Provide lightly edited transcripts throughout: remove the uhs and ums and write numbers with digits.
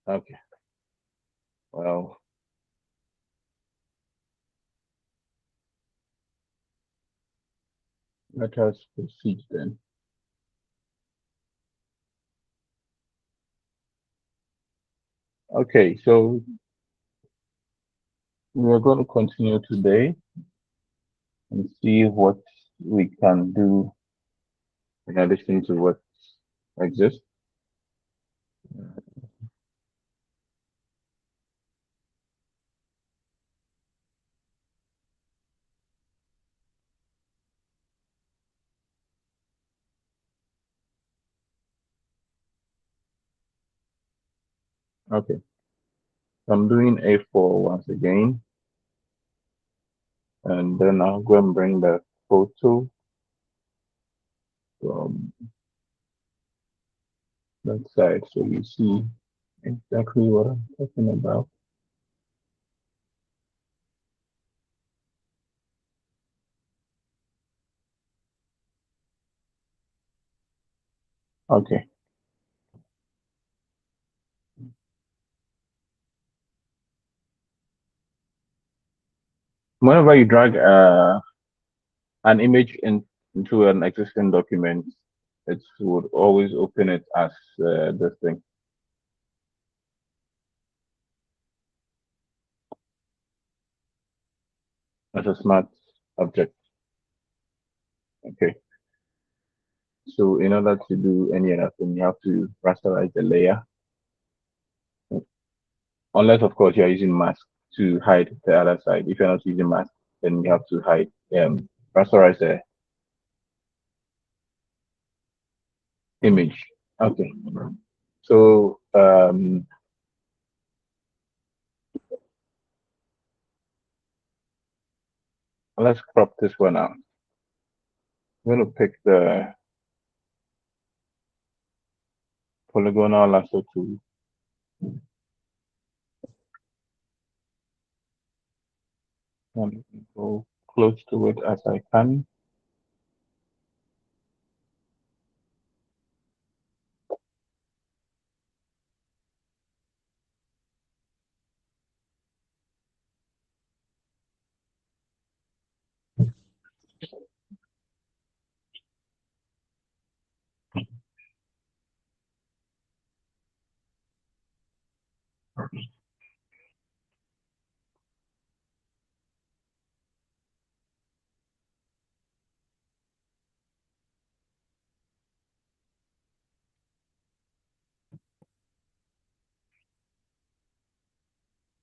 Okay. Well, let us proceed then. Okay, so we are going to continue today and see what we can do in addition to what exists. Okay, I'm doing A4 once again, and then I'll go and bring the photo from that side so you see exactly what I'm talking about. Okay, whenever you drag an image into an existing document, it would always open it as this thing, as a smart object. Okay, so in order to do any other thing, you have to rasterize the layer, unless of course you are using mask to hide the other side. If you're not using mask, then you have to hide rasterize the image. Okay, so let's crop this one out. I'm going to pick the polygonal lasso tool and go close to it as I can.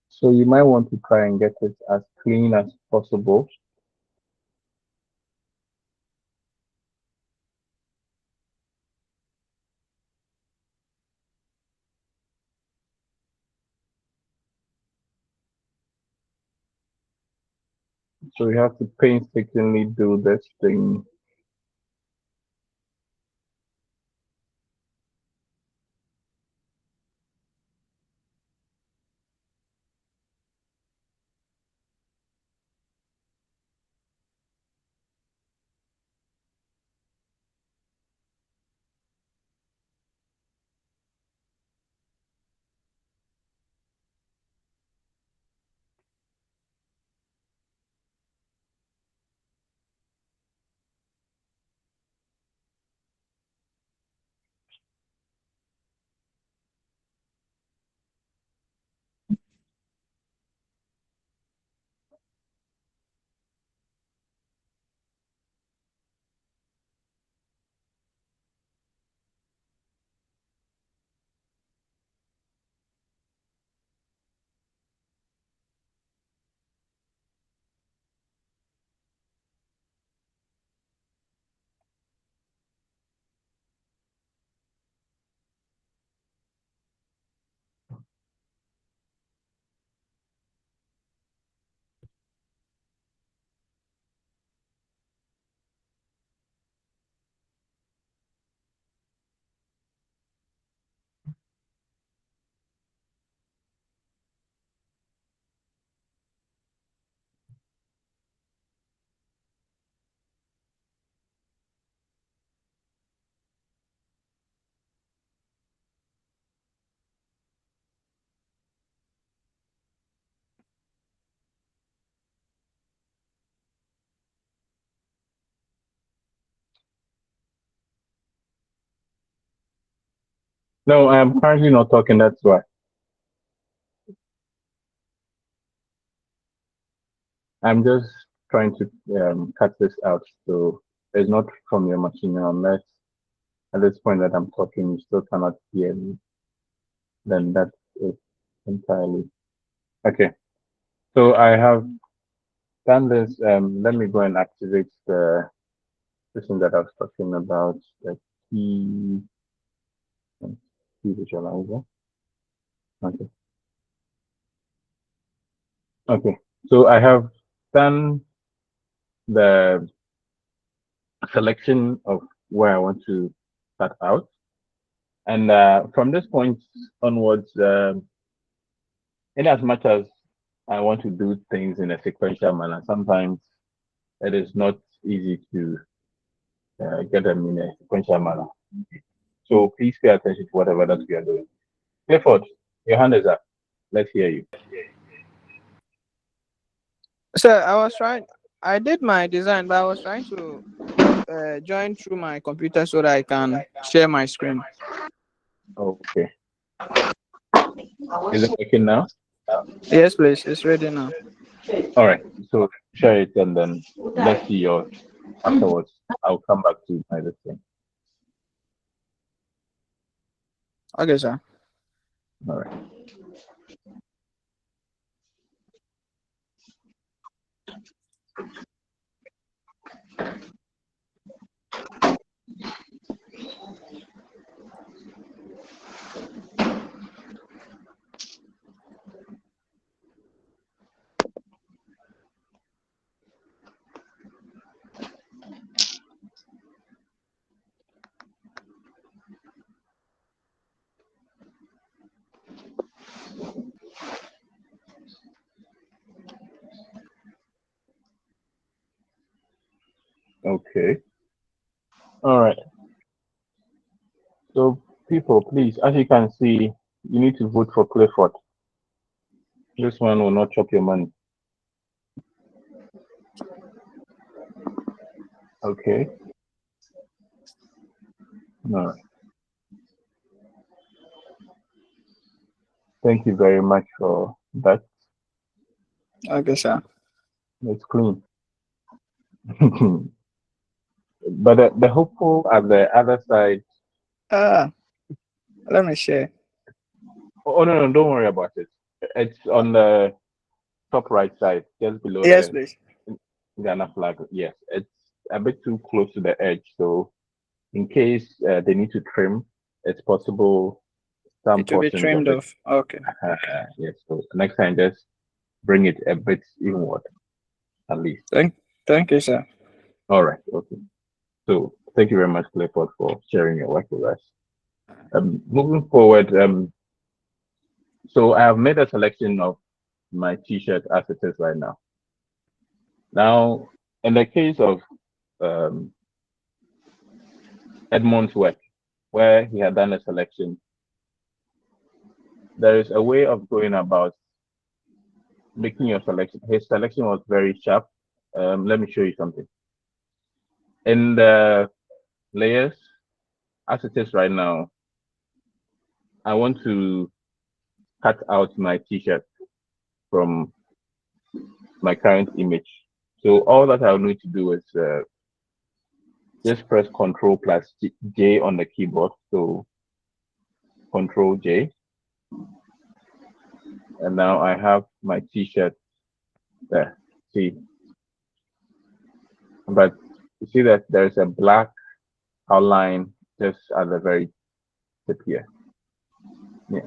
So you might want to try and get it as clean as possible. So you have to painstakingly do this thing. No, I'm currently not talking. That's why I'm just trying to cut this out. So it's not from your machine unless at this point that I'm talking, you still cannot hear me. Then that's it entirely. Okay. So I have done this. Let me go and activate the thing that I was talking about, the key, key visualizer. Okay. Okay. So I have done the selection of where I want to start out. And from this point onwards, in as much as I want to do things in a sequential manner, sometimes it is not easy to get them in a sequential manner. So please pay attention to whatever that we are doing. Clifford, your hand is up. Let's hear you. So I did my design, but I was trying to join through my computer so that I can share my screen. Okay. Is it working now? Yes, please. It's ready now. All right. So share it and then let's see yours afterwards. I'll come back to my thing. Okay, sir. All right. Okay. All right. So people, please, as you can see, you need to vote for Clifford. This one will not chop your money. Okay. All right. Thank you very much for that. Okay, sir. It's clean. But the hopeful at the other side. Ah, let me share. Oh no, no, don't worry about it. It's on the top right side, just below Yes, the please. Ghana flag. Yes, it's a bit too close to the edge. So in case they need to trim, it's possible some It will be portions of trimmed it. off. Okay. Yes. So next time, just bring it a bit inward, at least. Thank, thank you, sir. All right. Okay. So thank you very much, Clifford, for sharing your work with us. Moving forward, so I have made a selection of my T-shirt as it is right now. Now, in the case of um, Edmond's work, where he had done a selection, there is a way of going about making your selection. His selection was very sharp. Let me show you something. In the layers, as it is right now, I want to cut out my T-shirt from my current image. So all that I'll need to do is just press Control plus J on the keyboard. So Control J. And now I have my T-shirt there. See, but you see that there's a black outline just at the very tip here. Yeah.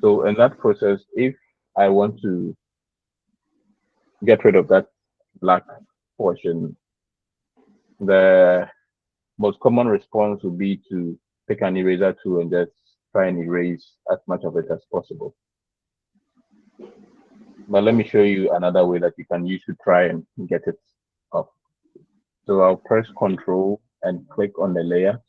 So in that process, if I want to get rid of that black portion, the most common response would be to pick an eraser tool and just try and erase as much of it as possible. But let me show you another way that you can use to try and get it off. So I'll press Control and click on the layer.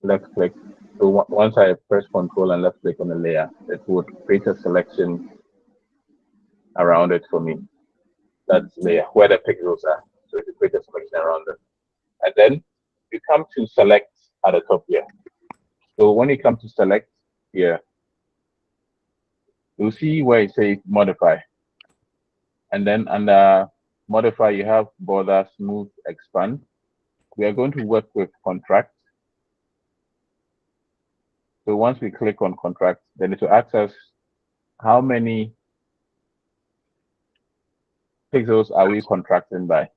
Left click. So once I press Control and left click on the layer, it would create a selection around it for me. That's layer where the pixels are. So it creates a selection around it. And then you come to select at the top here. So when you come to select here, you'll see where it says modify. And then under modify, you have border, smooth, expand. We are going to work with contract. So once we click on contract, then it will ask us how many pixels are we contracting by,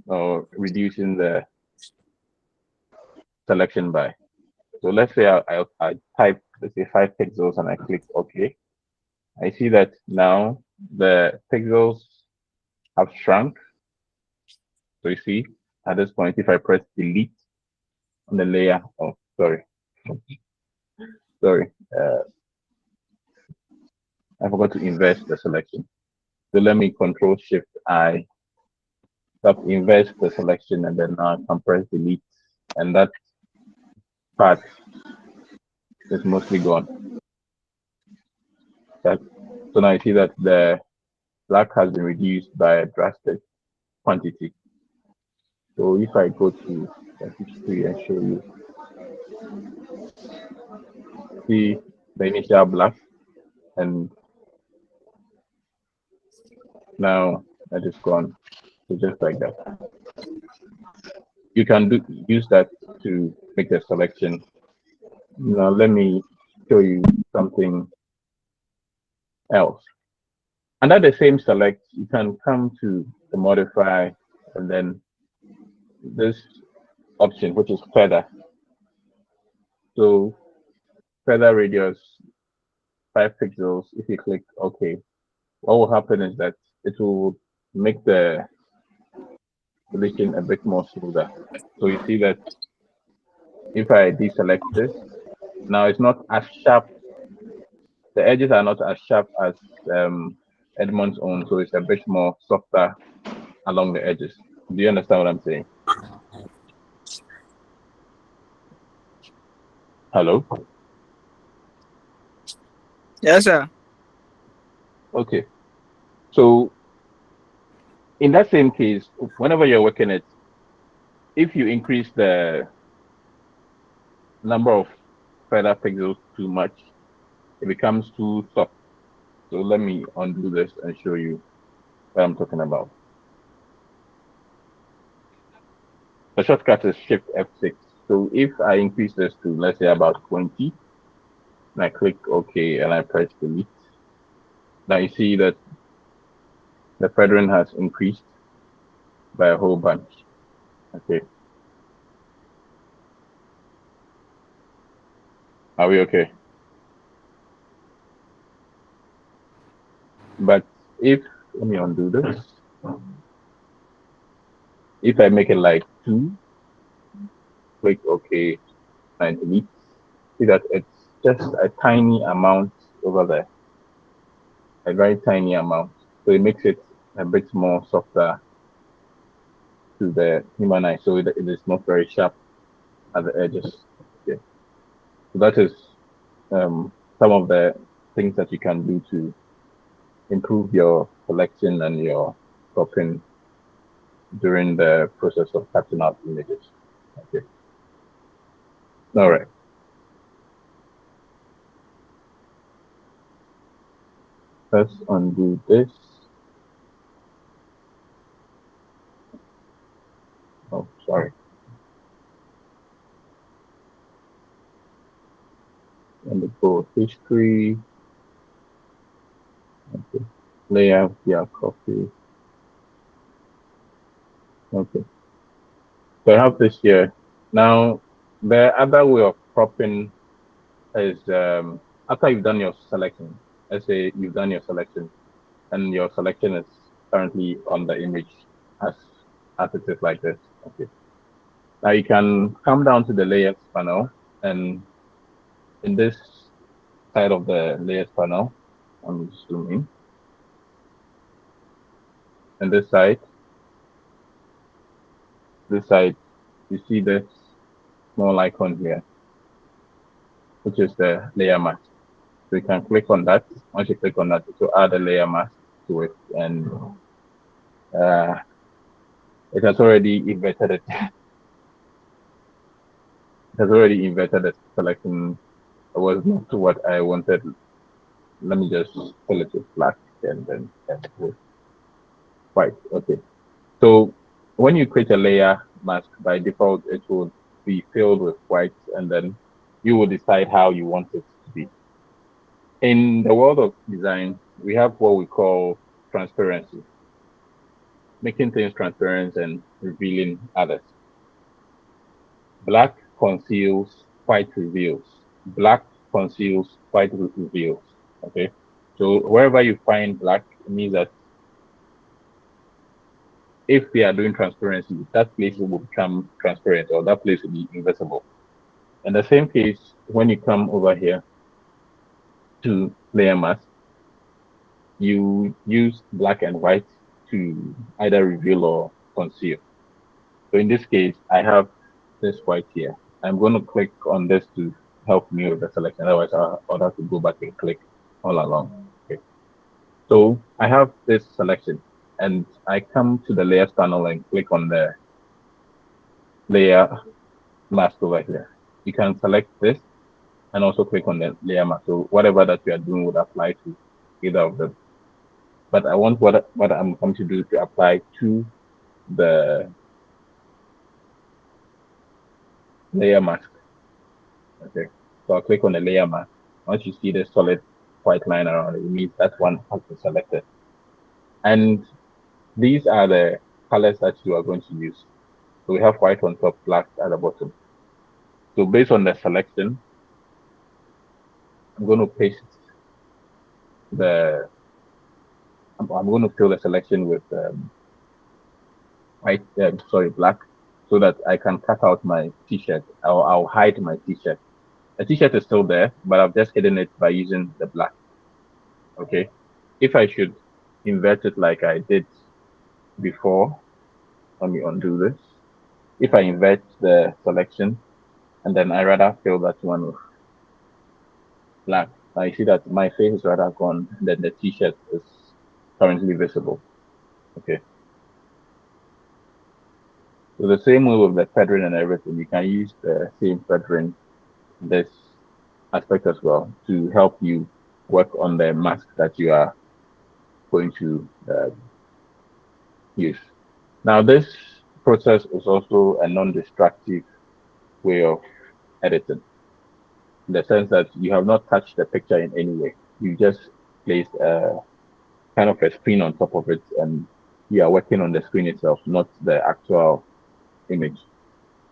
or reducing the selection by. So let's say I type, let's say 5 pixels and I click OK. I see that now the pixels have shrunk. So you see, at this point, if I press delete on the layer, oh, sorry, I forgot to invert the selection. So let me Control Shift I, invert the selection, and then now I can press delete, and that part is mostly gone. Okay. So now you see that the black has been reduced by a drastic quantity. So if I go to the history and show you, see the initial black, and now that is gone. So just like that. You can use that to make the selection. Now let me show you something else. Under the same select, you can come to the modify, and then this option, which is feather. So feather radius 5 pixels. If you click OK, what will happen is that it will make the solution a bit more smoother. So you see that if I deselect this, now it's not as sharp. The edges are not as sharp as Edmond's own, so it's a bit more softer along the edges. Do you understand what I'm saying? Hello? Yes, sir. Okay. So in that same case, whenever you're working it, if you increase the number of feather pixels too much, it becomes too soft. So let me undo this and show you what I'm talking about. The shortcut is Shift F6. So if I increase this to, let's say, about 20, and I click OK and I press delete, now you see that the feathering has increased by a whole bunch. Okay. Are we okay? But if, let me undo this. If I make it like 2, click OK and delete, see that it's just a tiny amount over there, a very tiny amount. So it makes it a bit more softer to the human eye, so it is not very sharp at the edges. Okay. So that is some of the things that you can do to improve your selection and your cropping during the process of cutting out images. Okay. All right. Let's undo this. Oh, sorry. Let me go history. Okay. Layout, yeah, copy. Okay. So I have this here. Now, the other way of cropping is after you've done your selection. Let's say you've done your selection, and your selection is currently on the image as it is like this. Okay. Now you can come down to the layers panel, and in this side of the layers panel, I'm zooming. And this side, you see this small icon here, which is the layer mask. So you can click on that. Once you click on that, it will add a layer mask to it, and it has already inverted it. has already inverted the selection. It was not what I wanted. Let me just fill it with black and then with white. Okay. So when you create a layer mask, by default, it will be filled with white, and then you will decide how you want it to be. In the world of design, we have what we call transparency, making things transparent and revealing others. Black conceals, white reveals. Black conceals, white reveals. Okay. So wherever you find black, it means that if we are doing transparency, that place will become transparent or that place will be invisible. In the same case, when you come over here to layer mask, you use black and white to either reveal or conceal. So in this case, I have this white here. I'm going to click on this to help me with the selection. Otherwise, I'll have to go back and click all along. Okay. So I have this selection and I come to the layers panel and click on the layer mask over here. You can select this and also click on the layer mask. So whatever that you are doing would apply to either of them. But I want what I'm going to do to apply to the layer mask. Okay. So I'll click on the layer mask. Once you see the solid white line around it, it means that one has been selected. And these are the colors that you are going to use. So we have white on top, black at the bottom. So based on the selection, I'm going to paste the, I'm going to fill the selection with white, black, so that I can cut out my t-shirt. I'll hide my t-shirt. The t-shirt is still there, but I've just hidden it by using the black. Okay. If I should invert it like I did before, let me undo this. If I invert the selection and then I rather fill that one with black, I see that my face is rather gone, and then the t-shirt is currently visible. Okay. So the same way with the feathering and everything, you can use the same feathering this aspect as well to help you work on the mask that you are going to use. Now, this process is also a non-destructive way of editing, in the sense that you have not touched the picture in any way. You just placed a kind of a screen on top of it, and you are working on the screen itself, not the actual image.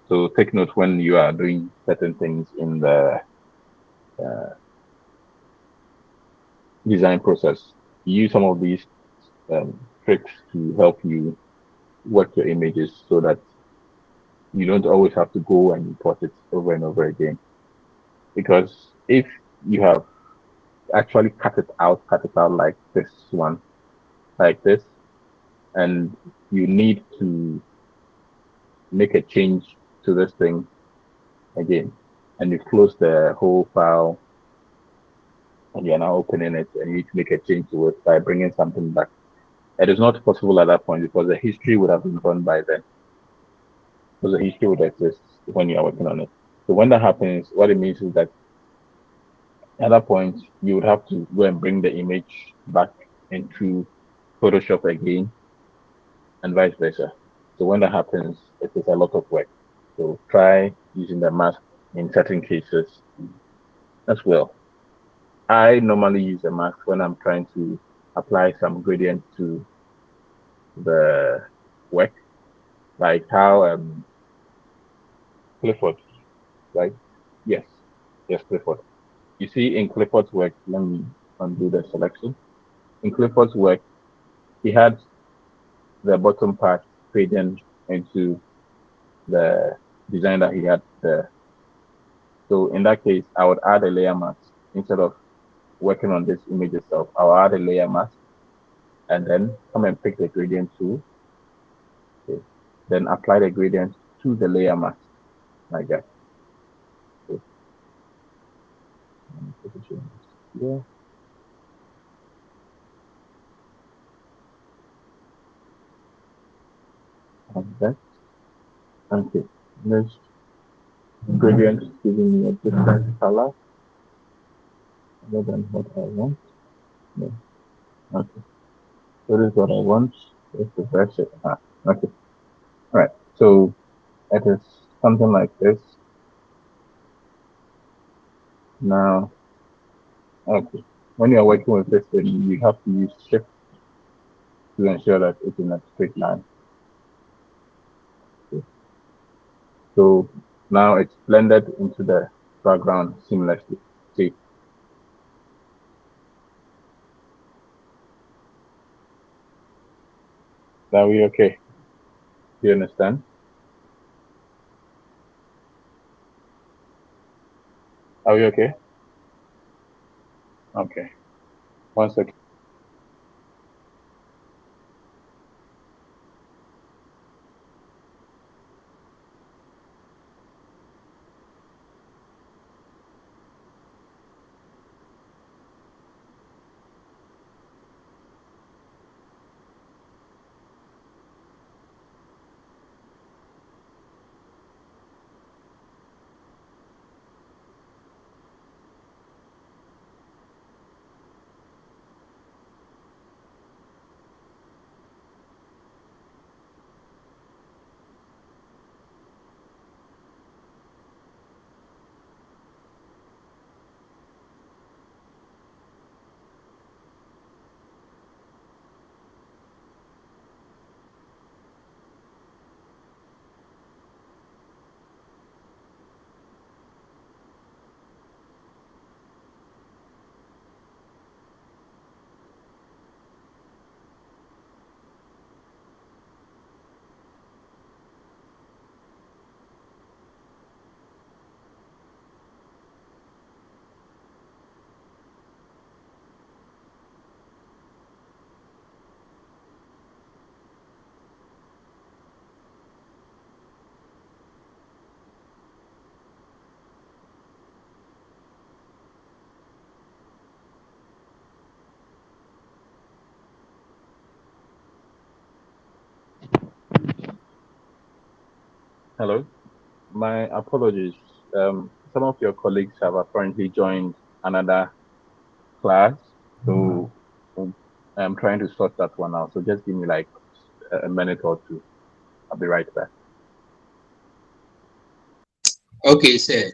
So take note when you are doing certain things in the uh, design process. Use some of these tricks to help you work your images so that you don't always have to go and import it over and over again. Because if you have actually cut it out like this one, like this, and you need to make a change to this thing again, and you close the whole file and you're now opening it and you need to make a change to it by bringing something back. It is not possible at that point because the history would have been gone by then. Because the history would exist when you are working on it. So when that happens, what it means is that at that point, you would have to go and bring the image back into Photoshop again and vice versa. So when that happens, it is a lot of work. So try using the mask in certain cases as well. I normally use a mask when I'm trying to apply some gradient to the work, like how Clifford, right? Yes, yes, Clifford. You see in Clifford's work, let me undo the selection. In Clifford's work, he had the bottom part gradient into the design that he had there. So in that case, I would add a layer mask instead of working on this image itself. I'll add a layer mask and then come and pick the gradient tool. Okay. Then apply the gradient to the layer mask like that. Okay. Yeah, like that. Okay. Let's gradient is giving me a different color other than what I want. Yeah. Okay. So this is what I want. Let's refresh it. Okay. All right. So it is something like this. Now, okay. When you're working with this thing, you have to use shift to ensure that it's in a straight line. Okay. So now it's blended into the background seamlessly. See, are we okay? Do you understand? Are we okay? Okay. One second. Hello. My apologies. Some of your colleagues have apparently joined another class, so I'm trying to sort that one out. So just give me like a minute or two. I'll be right back. Okay, sir.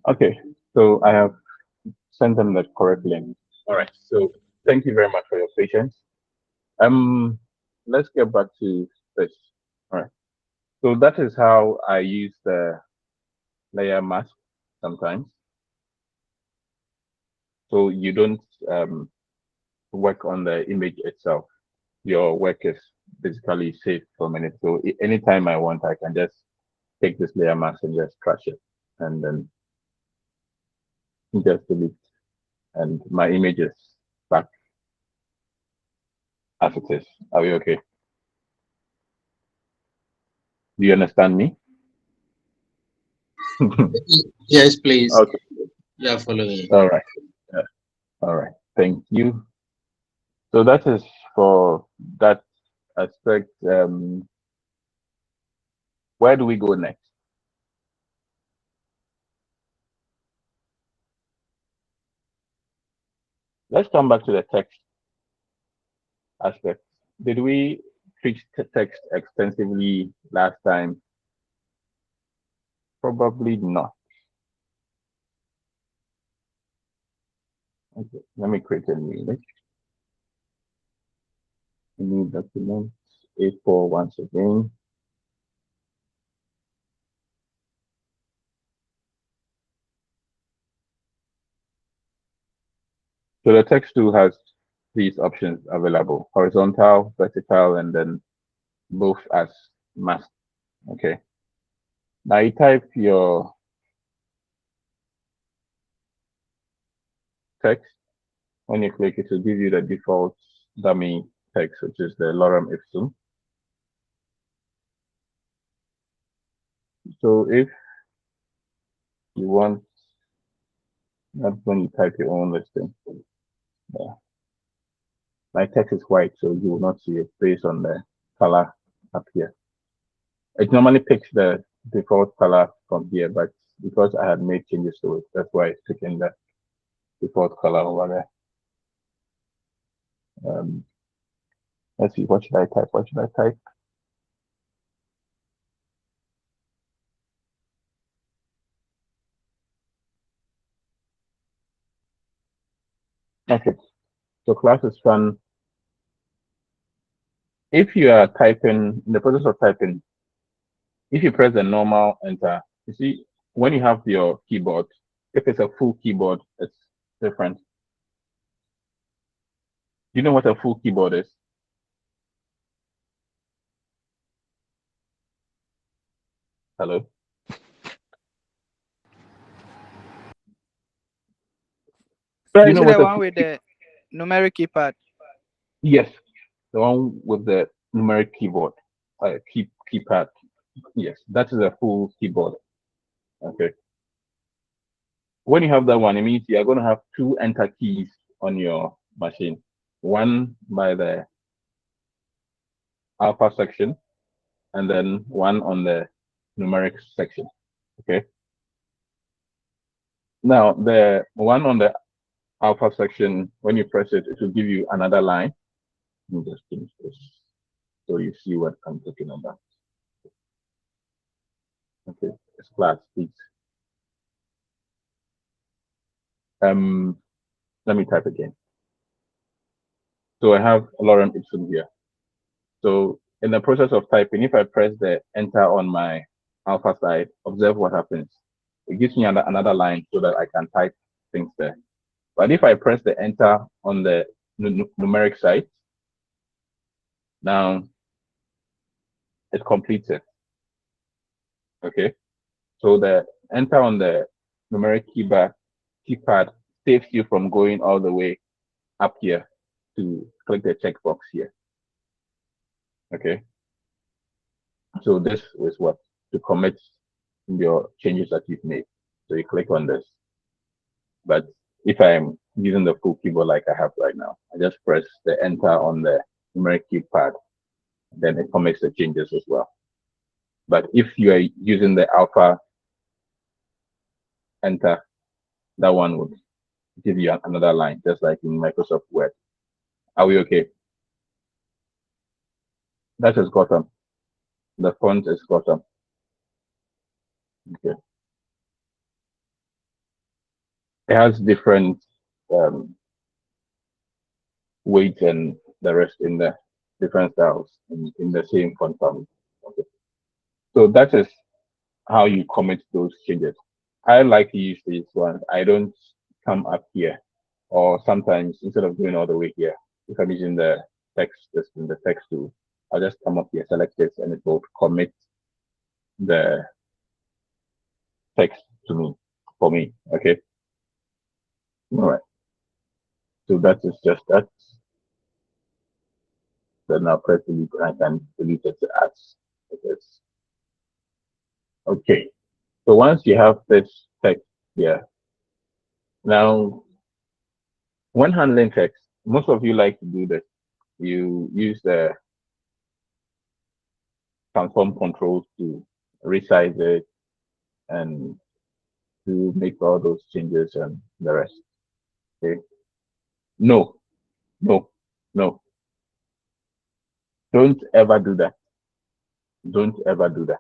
Okay, so I have sent them the correct link. All right. So thank you very much for your patience. Let's get back to this. All right. So that is how I use the layer mask sometimes. So you don't um, work on the image itself. Your work is basically saved for a minute. So anytime I want, I can just take this layer mask and just trash it, and then just delete, and my image is back as it is. Are we okay? Do you understand me? Yes, please. Okay. You are following. All right. Yeah. All right. Thank you. So that is for that aspect. Where do we go next? Let's come back to the text aspect. Did we treat text extensively last time? Probably not. Okay, let me create a new image. New document, A4 once again. So the text tool has these options available: horizontal, vertical, and then both as mask. Okay. Now you type your text. When you click, it will give you the default dummy text, which is the lorem ipsum. So if you want, that's when you type your own listing. Yeah. My text is white, so you will not see it based on the color up here. It normally picks the default color from here, but because I had made changes to it, that's why it's picking the default color over there. Let's see, what should I type? What should I type? Okay, so class is fun. If you are typing, in the process of typing, if you press the normal enter, you see, when you have your keyboard, if it's a full keyboard, it's different. You know what a full keyboard is? Hello? So You is know it what the a one with the numeric keypad? yes, the one with the numeric keyboard, keypad. Yes, that is a full keyboard. Okay. When you have that one, it means you are going to have two enter keys on your machine. One by the alpha section, and then one on the numeric section. Okay. Now the one on the alpha section, when you press it, it will give you another line. Let me just finish this so you see what I'm talking about. Okay, it's class, please. Let me type again. So I have lorem ipsum here. So in the process of typing, if I press the enter on my alpha side, observe what happens. It gives me another line so that I can type things there. But if I press the enter on the numeric side, now it completes it. Okay. So the enter on the numeric keypad saves you from going all the way up here to click the checkbox here. Okay. So this is what to commit your changes that you've made. So you click on this. But if I'm using the full keyboard like I have right now, I just press the enter on the numeric keypad, then it commits the changes as well. But if you are using the alpha enter, that one would give you another line, just like in Microsoft Word. Are we okay? That is Gotham. The font is Gotham. Okay. It has different weight and the rest in the different styles in the same font family. Okay. So that is how you commit those changes. I like to use these ones. I don't come up here, or sometimes instead of going all the way here, if I'm using the text, just in the text tool, I'll just come up here, select this, and it will commit the text to me for me. Okay. All right. So that is just that. Then I'll press delete and I can delete it as it is. Okay. So once you have this text here, now when handling text, most of you like to do this. You use the transform controls to resize it and to make all those changes and the rest. Okay. No, no, no. Don't ever do that. Don't ever do that.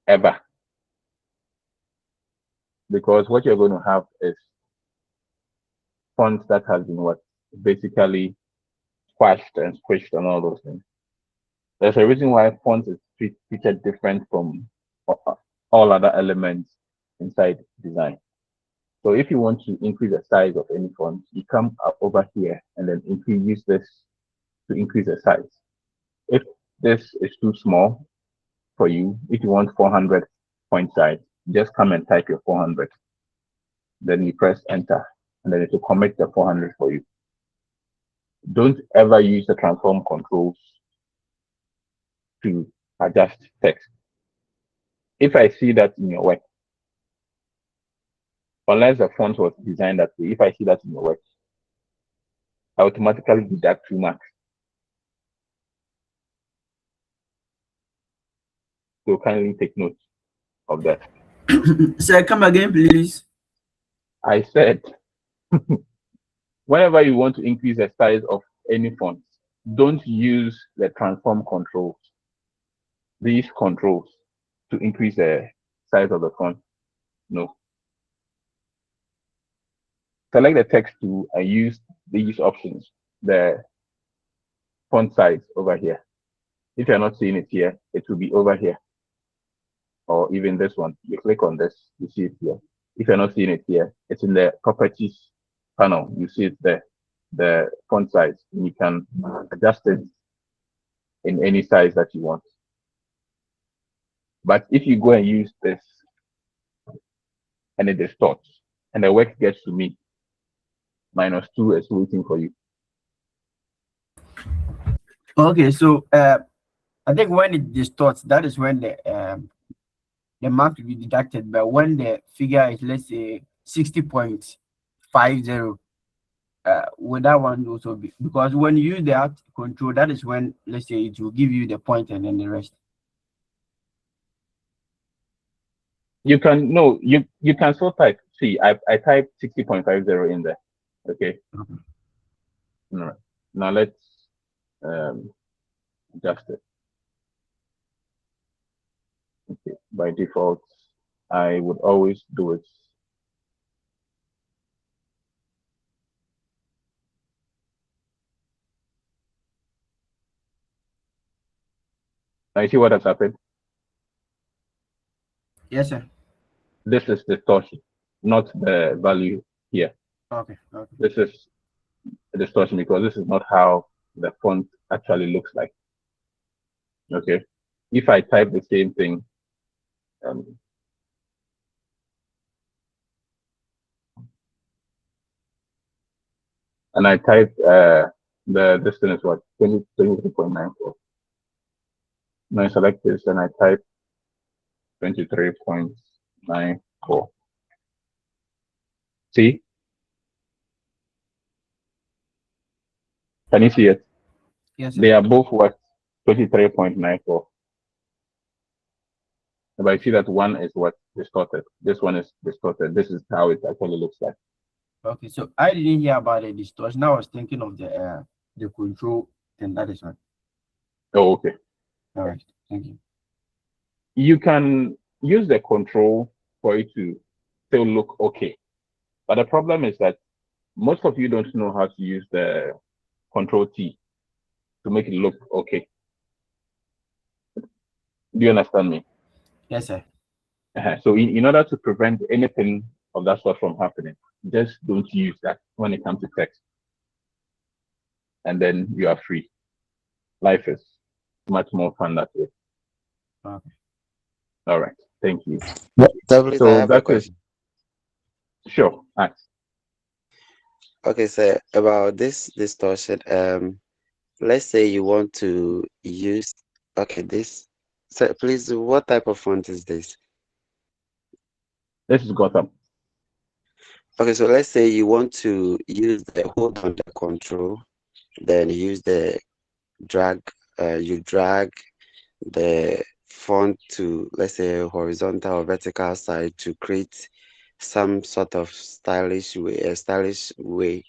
Ever. Because what you're going to have is font that has been what basically squashed and squished and all those things. There's a reason why font is treated different from all other elements inside design. So if you want to increase the size of any font, you come up over here and then use this to increase the size. If this is too small for you, if you want 400 point size, just come and type your 400. Then you press enter and then it will commit the 400 for you. Don't ever use the transform controls to adjust text. If I see that in your work, unless the font was designed that way, if I see that in your work, I automatically deduct 2 marks. So kindly take note of that. Sir, come again, please. I said, whenever you want to increase the size of any font, don't use the transform controls, these controls, to increase the size of the font. No. Select the text tool and use these options, the font size over here. If you're not seeing it here, it will be over here. Or even this one. You click on this, you see it here. If you're not seeing it here, it's in the properties panel. You see it there, the font size. And you can adjust it in any size that you want. But if you go and use this and it distorts and the work gets to me, -2 is waiting for you. Okay, so I think when it distorts, that is when the mark will be deducted. But when the figure is, let's say, 60.50, would that one also be? Because when you use the alt control, that is when, let's say, it will give you the point and then the rest. You can you can still type. See, I typed 60.50 in there. Okay. Okay. All right. Now let's adjust it. Okay. By default, I would always do it. Now you see what has happened? Yes, sir. This is distortion, not the value here. Okay. Okay. This is a distortion because this is not how the font actually looks like. Okay. If I type the same thing, and I type the distance is what 23.94. Now I select this and I type 23.94. See? Can you see it? Yes, sir. They are both what 23.94. But I see that one is what distorted. This one is distorted. This is how it actually looks like. Okay, so I didn't hear about the distortion. I was thinking of the control, and that is one. Oh, okay. All right, thank you. You can use the control for it to still look okay. But the problem is that most of you don't know how to use the control T to make it look okay. Do you understand me? Yes, sir. So in order to prevent anything of that sort from happening, just don't use that when it comes to text. And then you are free. Life is much more fun that way. Okay. All right. Thank you. So please, I So have a that is question. sure. Ask. Okay, so about this distortion, let's say you want to use, okay, this. So please, what type of font is this? This is Gotham. Okay, so let's say you want to use hold on the control, then use the drag, you drag the font to, let's say, horizontal or vertical side to create some sort of stylish way, a stylish way.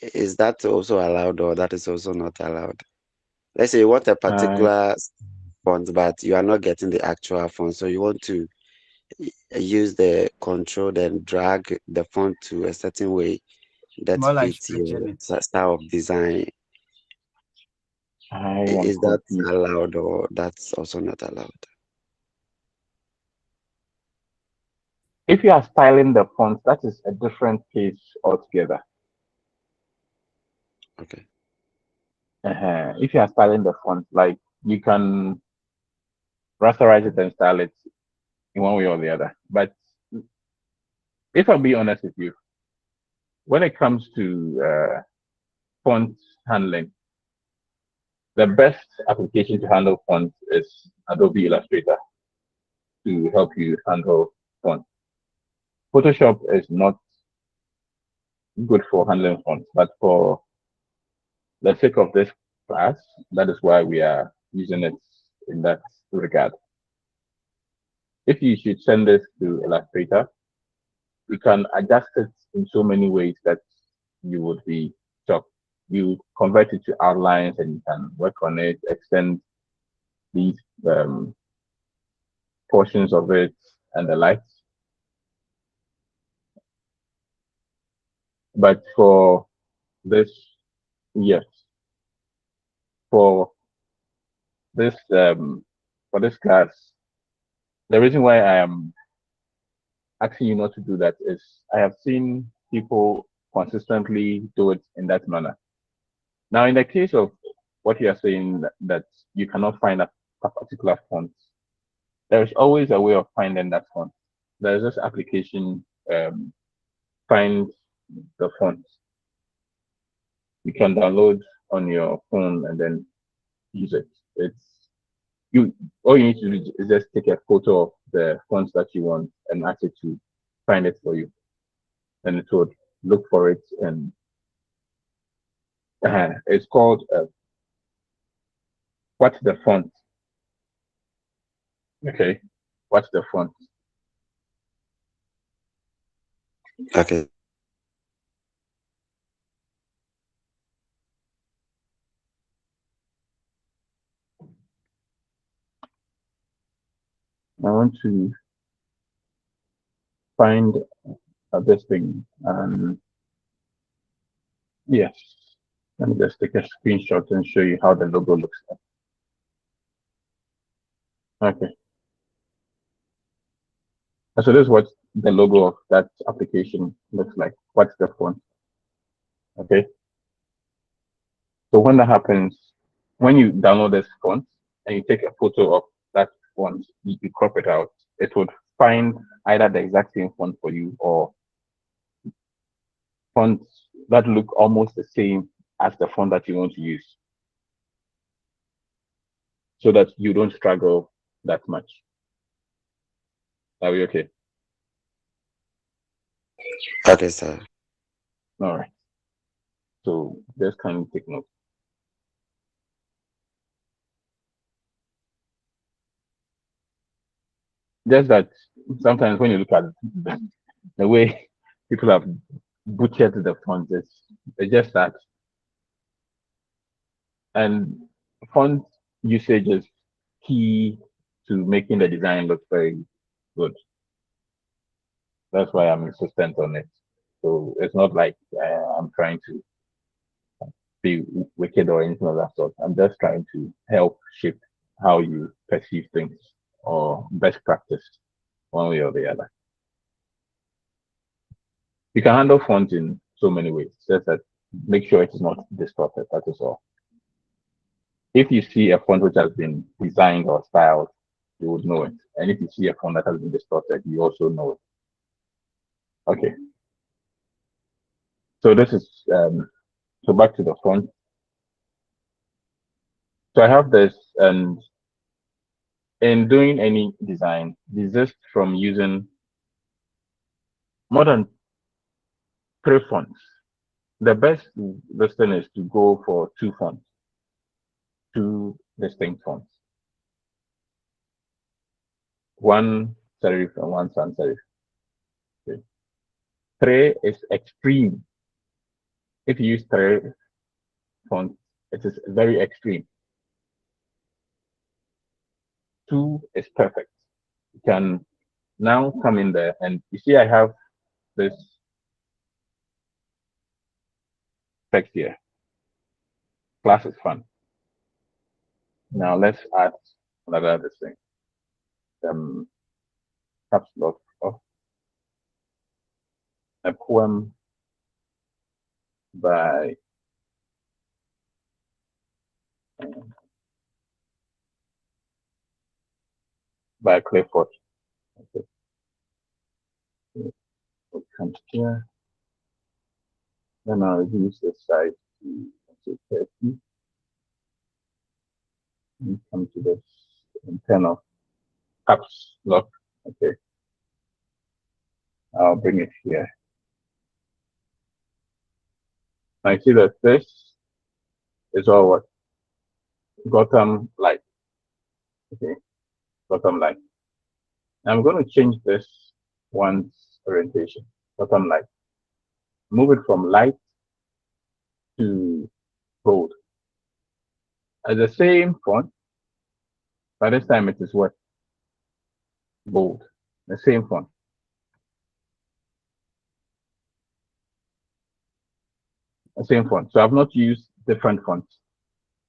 Is that also allowed or that is also not allowed? Let's say you want a particular font, but you are not getting the actual font, so you want to use the control, then drag the font to a certain way, that More like fits your switching it. style of design. I am Is that confused. allowed or that's also not allowed? If you are styling the fonts, that is a different case altogether. Okay. If you are styling the font, like you can rasterize it and style it in one way or the other. But if I'll be honest with you, when it comes to font handling, the best application to handle fonts is Adobe Illustrator to help you handle fonts. Photoshop is not good for handling fonts, but for the sake of this class, that is why we are using it in that regard. If you should send this to Illustrator, you can adjust it in so many ways that you would be shocked. You convert it to outlines and you can work on it, extend these portions of it and the likes. But for this, yes, for this class, the reason why I am asking you not to do that is I have seen people consistently do it in that manner. Now, in the case of what you are saying that you cannot find a particular font, there is always a way of finding that font. There's this application, Find the Font. You can download on your phone and then use it. It's you. All you need to do is just take a photo of the fonts that you want and ask it to find it for you, and it would look for it. And it's called What's the Font? Okay, what's the font? Okay. I want to find this thing. Yes, let me just take a screenshot and show you how the logo looks like. Okay. So this is what the logo of that application looks like. What's the font? Okay. So when that happens, when you download this font and you take a photo of that font, you crop it out, it would find either the exact same font for you or fonts that look almost the same as the font that you want to use, so that you don't struggle that much. Are we okay? Okay, sir. All right. So just kind of take note. Just that sometimes when you look at the way people have butchered the fonts, it's just that. And font usage is key to making the design look very good. That's why I'm insistent on it. So it's not like I'm trying to be wicked or anything of that sort. I'm just trying to help shape how you perceive things or best practice one way or the other. You can handle font in so many ways. Just that make sure it is not distorted. That is all. If you see a font which has been designed or styled, you would know it. And if you see a font that has been distorted, you also know it. Okay. So this is so back to the font. So I have this, and in doing any design, desist from using more than 3 fonts. The best listing is to go for 2 fonts, 2 distinct fonts, one serif and one sans serif. Okay. 3 is extreme. If you use 3 fonts, it is very extreme. 2 is perfect. You can now come in there and you see I have this text here. Class is fun. Now let's add another thing. Caps lock of a poem by Clifford. Okay. We'll come here. Then I'll use this side to 30. And come to this internal caps lock. Okay. I'll bring it here. I see that this is all what? Bottom light. Okay. Bottom light. I'm going to change this one's orientation. Bottom light. Move it from light to bold. At the same font, by this time it is what? Bold. The same font. The same font. So I've not used different fonts.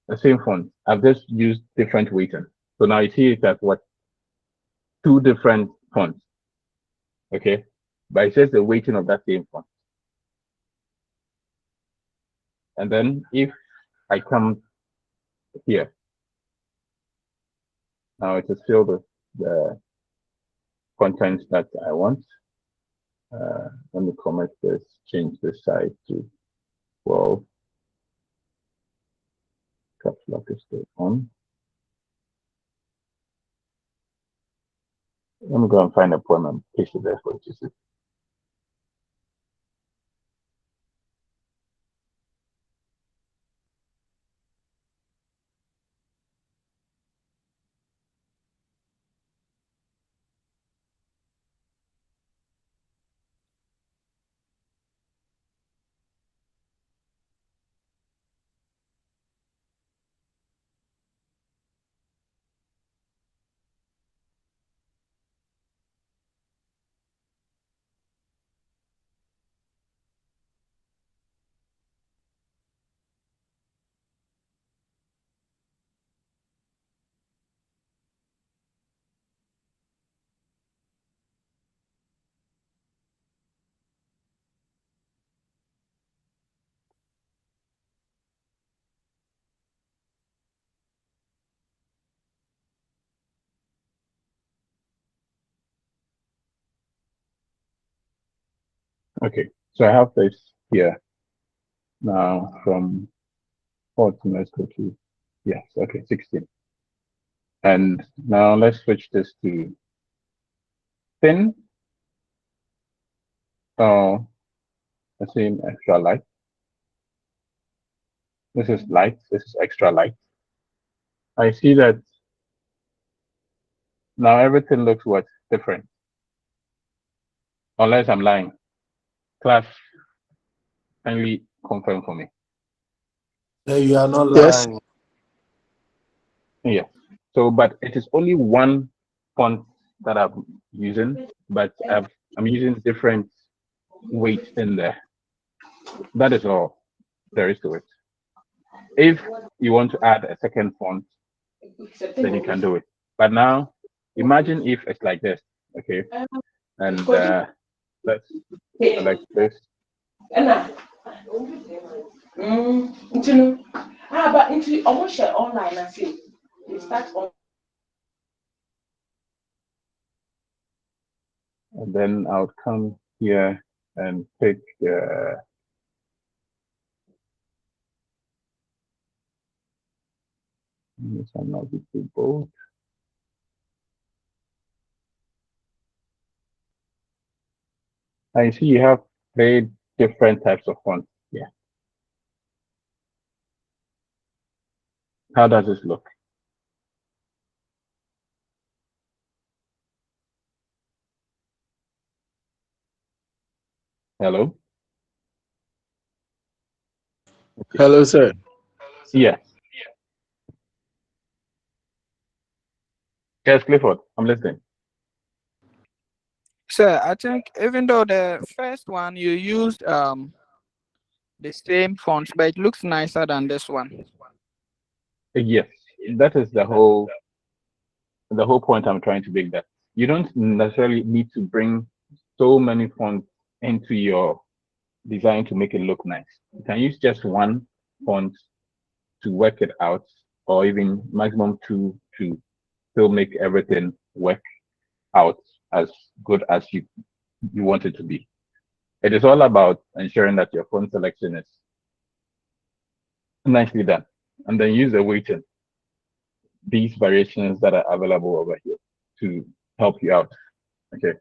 The same font. I've just used different weighting. So now you see it as what? Two different fonts. Okay. But it's just the weighting of that same font. And then if I come here, now it is filled with the content that I want. Let me comment this, change this size to 12. Caps lock is still on. Let me go and find a poem and paste it there for you to see. Okay, so I have this here now from 14. Let's go to, yes, okay, 16. And now let's switch this to thin. Oh, the same extra light. This is light, this is extra light. I see that now everything looks what? Different. Unless I'm lying. Class, kindly confirm for me. You are not Yes. lying. Yeah. So, but it is only one font that I'm using, but I'm using different weights in there. That is all there is to it. If you want to add a second font, then you can do it. But now, imagine if it's like this, okay? And let's select this. But into almost online, I see. It starts on. And then I'll come here and pick this one not be too bold. I see you have very different types of fonts here. How does this look? Hello? Hello, sir. Yes. Yes, Clifford, I'm listening. Sir, I think even though the first one you used the same font, but it looks nicer than this one. Yes, that is the whole point I'm trying to make, that you don't necessarily need to bring so many fonts into your design to make it look nice. You can use just one font to work it out, or even maximum two to still make everything work out as good as you want it to be. It is all about ensuring that your font selection is nicely done, and then use the weighting, these variations that are available over here, to help you out. Okay.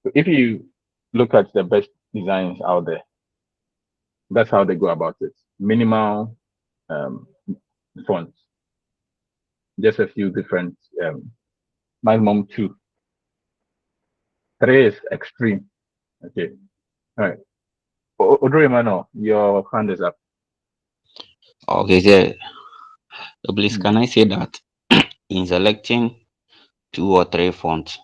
So if you look at the best designs out there, that's how they go about it. Minimal fonts, just a few different, maximum 2. 3 is extreme. Okay. All right. Audrey Mano, your hand is up. Okay, so please, can I say that in selecting 2 or 3 fonts,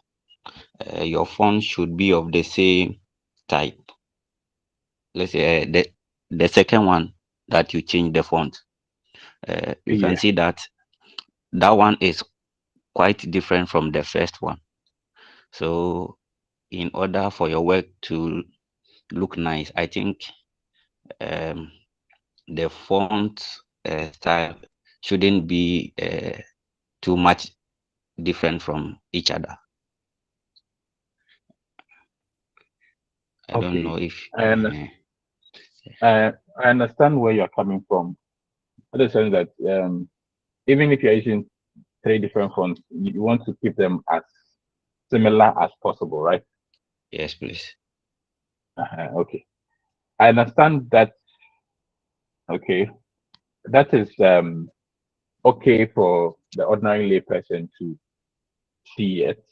your font should be of the same type? Let's say the second one that you change the font, you can see that one is quite different from the first one. So in order for your work to look nice, I think the font style shouldn't be too much different from each other. I don't know if I understand where you're coming from. I understand that even if you're using 3 different fonts, you want to keep them as similar as possible, right? Yes, please. Okay, I understand that. Okay, that is okay for the ordinary layperson to see it.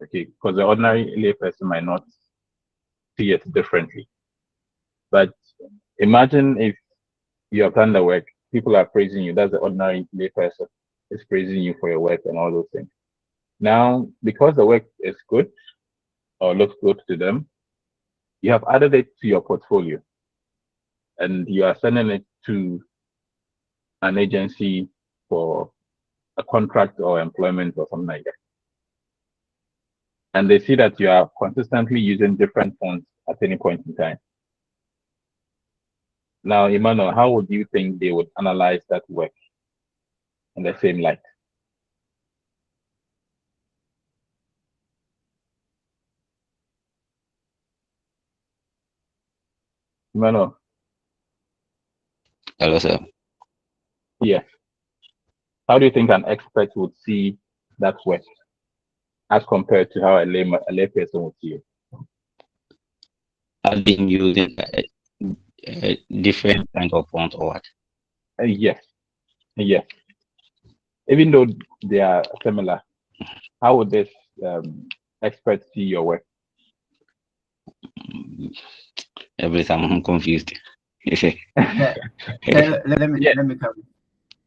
Okay, because the ordinary layperson might not see it differently. But imagine if you have done the work, people are praising you. That's the ordinary layperson is praising you for your work and all those things. Now, because the work is good or looks good to them, you have added it to your portfolio, and you are sending it to an agency for a contract or employment or something like that. And they see that you are consistently using different fonts at any point in time. Now, Emmanuel, how would you think they would analyze that work in the same light? Emmanuel? Hello, sir. Yes. How do you think an expert would see that work as compared to how a layperson would see it? I've been using different kind of font or what? Yes. Yes. Even though they are similar, how would this expert see your work? Every time I'm confused. let me come.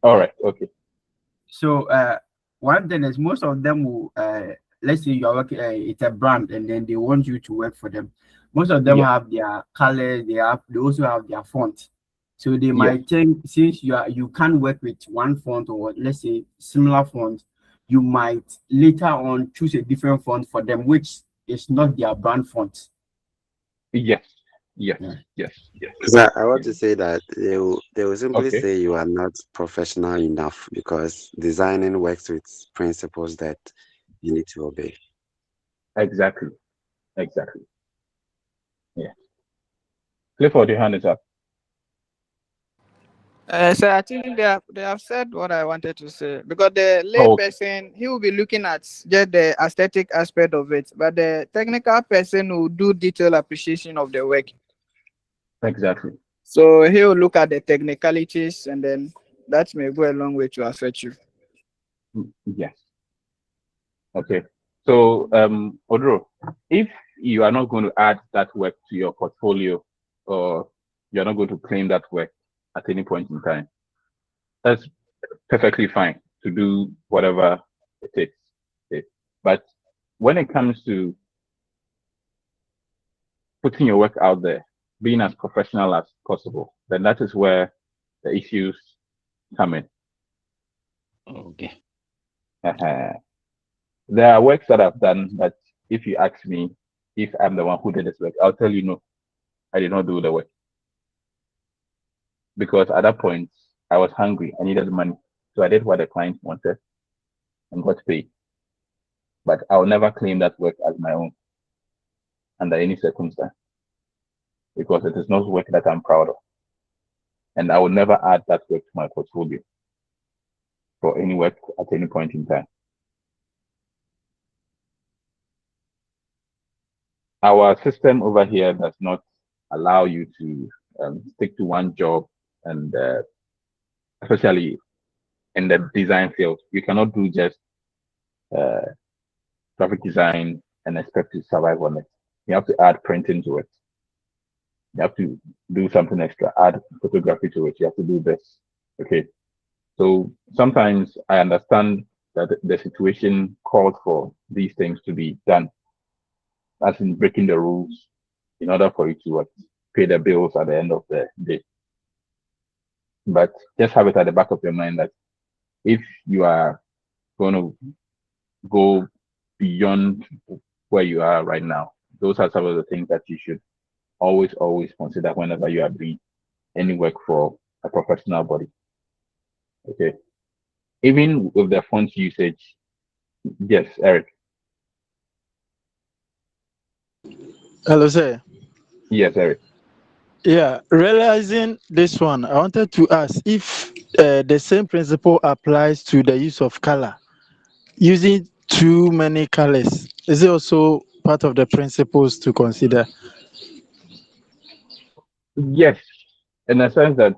All right. Okay. So one thing is, most of them will let's say you are working, it's a brand, and then they want you to work for them. Most of them have their colors, they also have their font. So they might think, since you can't work with one font, or let's say similar font, you might later on choose a different font for them, which is not their brand font. Yes. So I want to say that they will simply say you are not professional enough, because designing works with principles that you need to obey. Exactly. Yeah. Clifford, your hand is up. So I think they have said what I wanted to say, because the layperson, he will be looking at just the aesthetic aspect of it, but the technical person will do detailed appreciation of the work. Exactly. So he will look at the technicalities, and then that may go a long way to affect you. Yes. Okay. So, Odro, if you are not going to add that work to your portfolio, or you're not going to claim that work at any point in time, that's perfectly fine to do whatever it takes. Okay. But when it comes to putting your work out there, being as professional as possible, then that is where the issues come in. Okay. There are works that I've done that if you ask me if I'm the one who did this work, I'll tell you no, I did not do the work. Because at that point, I was hungry, I needed money. So I did what the client wanted and got paid. But I'll never claim that work as my own under any circumstance, because it is not work that I'm proud of. And I will never add that work to my portfolio for any work at any point in time. Our system over here does not allow you to stick to one job, and especially in the design field, you cannot do just graphic design and expect to survive on it. You have to add printing to it. You have to do something extra, add photography to it. You have to do this. Okay. So sometimes I understand that the situation calls for these things to be done, as in breaking the rules, in order for you to pay the bills at the end of the day. But just have it at the back of your mind that if you are going to go beyond where you are right now, those are some of the things that you should always consider whenever you are doing any work for a professional body. Okay. Even with the font usage. Yes, Eric. Hello, sir. Yes, Eric. Yeah, realizing this one, I wanted to ask if the same principle applies to the use of color. Using too many colors, is it also part of the principles to consider? Yes, in the sense that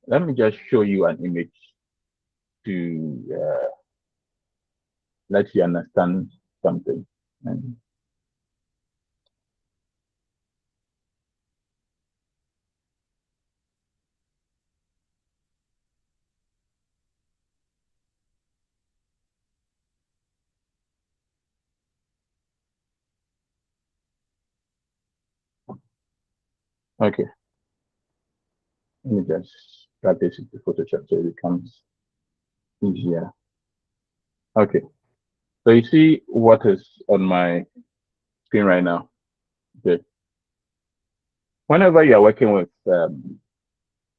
let me just show you an image to let you understand something. And okay, let me just drag this into Photoshop so it becomes easier. Okay, so you see what is on my screen right now. Okay, whenever you are working with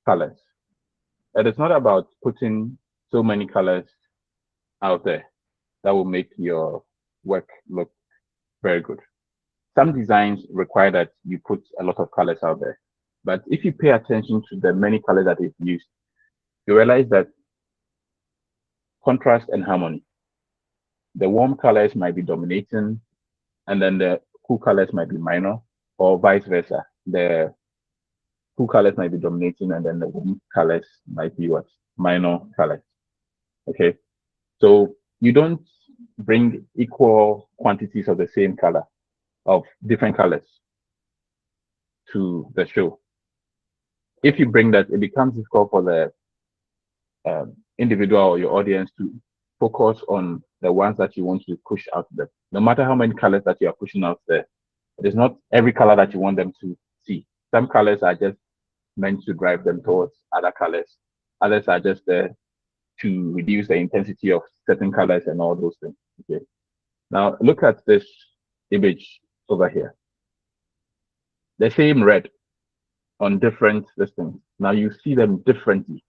colors, it is not about putting so many colors out there that will make your work look very good. Some designs require that you put a lot of colors out there. But if you pay attention to the many colors that is used, you realize that contrast and harmony. The warm colors might be dominating, and then the cool colors might be minor, or vice versa. The cool colors might be dominating, and then the warm colors might be what? Minor colors. Okay. So you don't bring equal quantities of the same color, of different colors, to the show. If you bring that, it becomes difficult for the individual or your audience to focus on the ones that you want to push out there. No matter how many colors that you are pushing out there, it is not every color that you want them to see. Some colors are just meant to drive them towards other colors. Others are just there to reduce the intensity of certain colors and all those things. Okay. Now look at this image over here. The same red on different systems. Now you see them differently.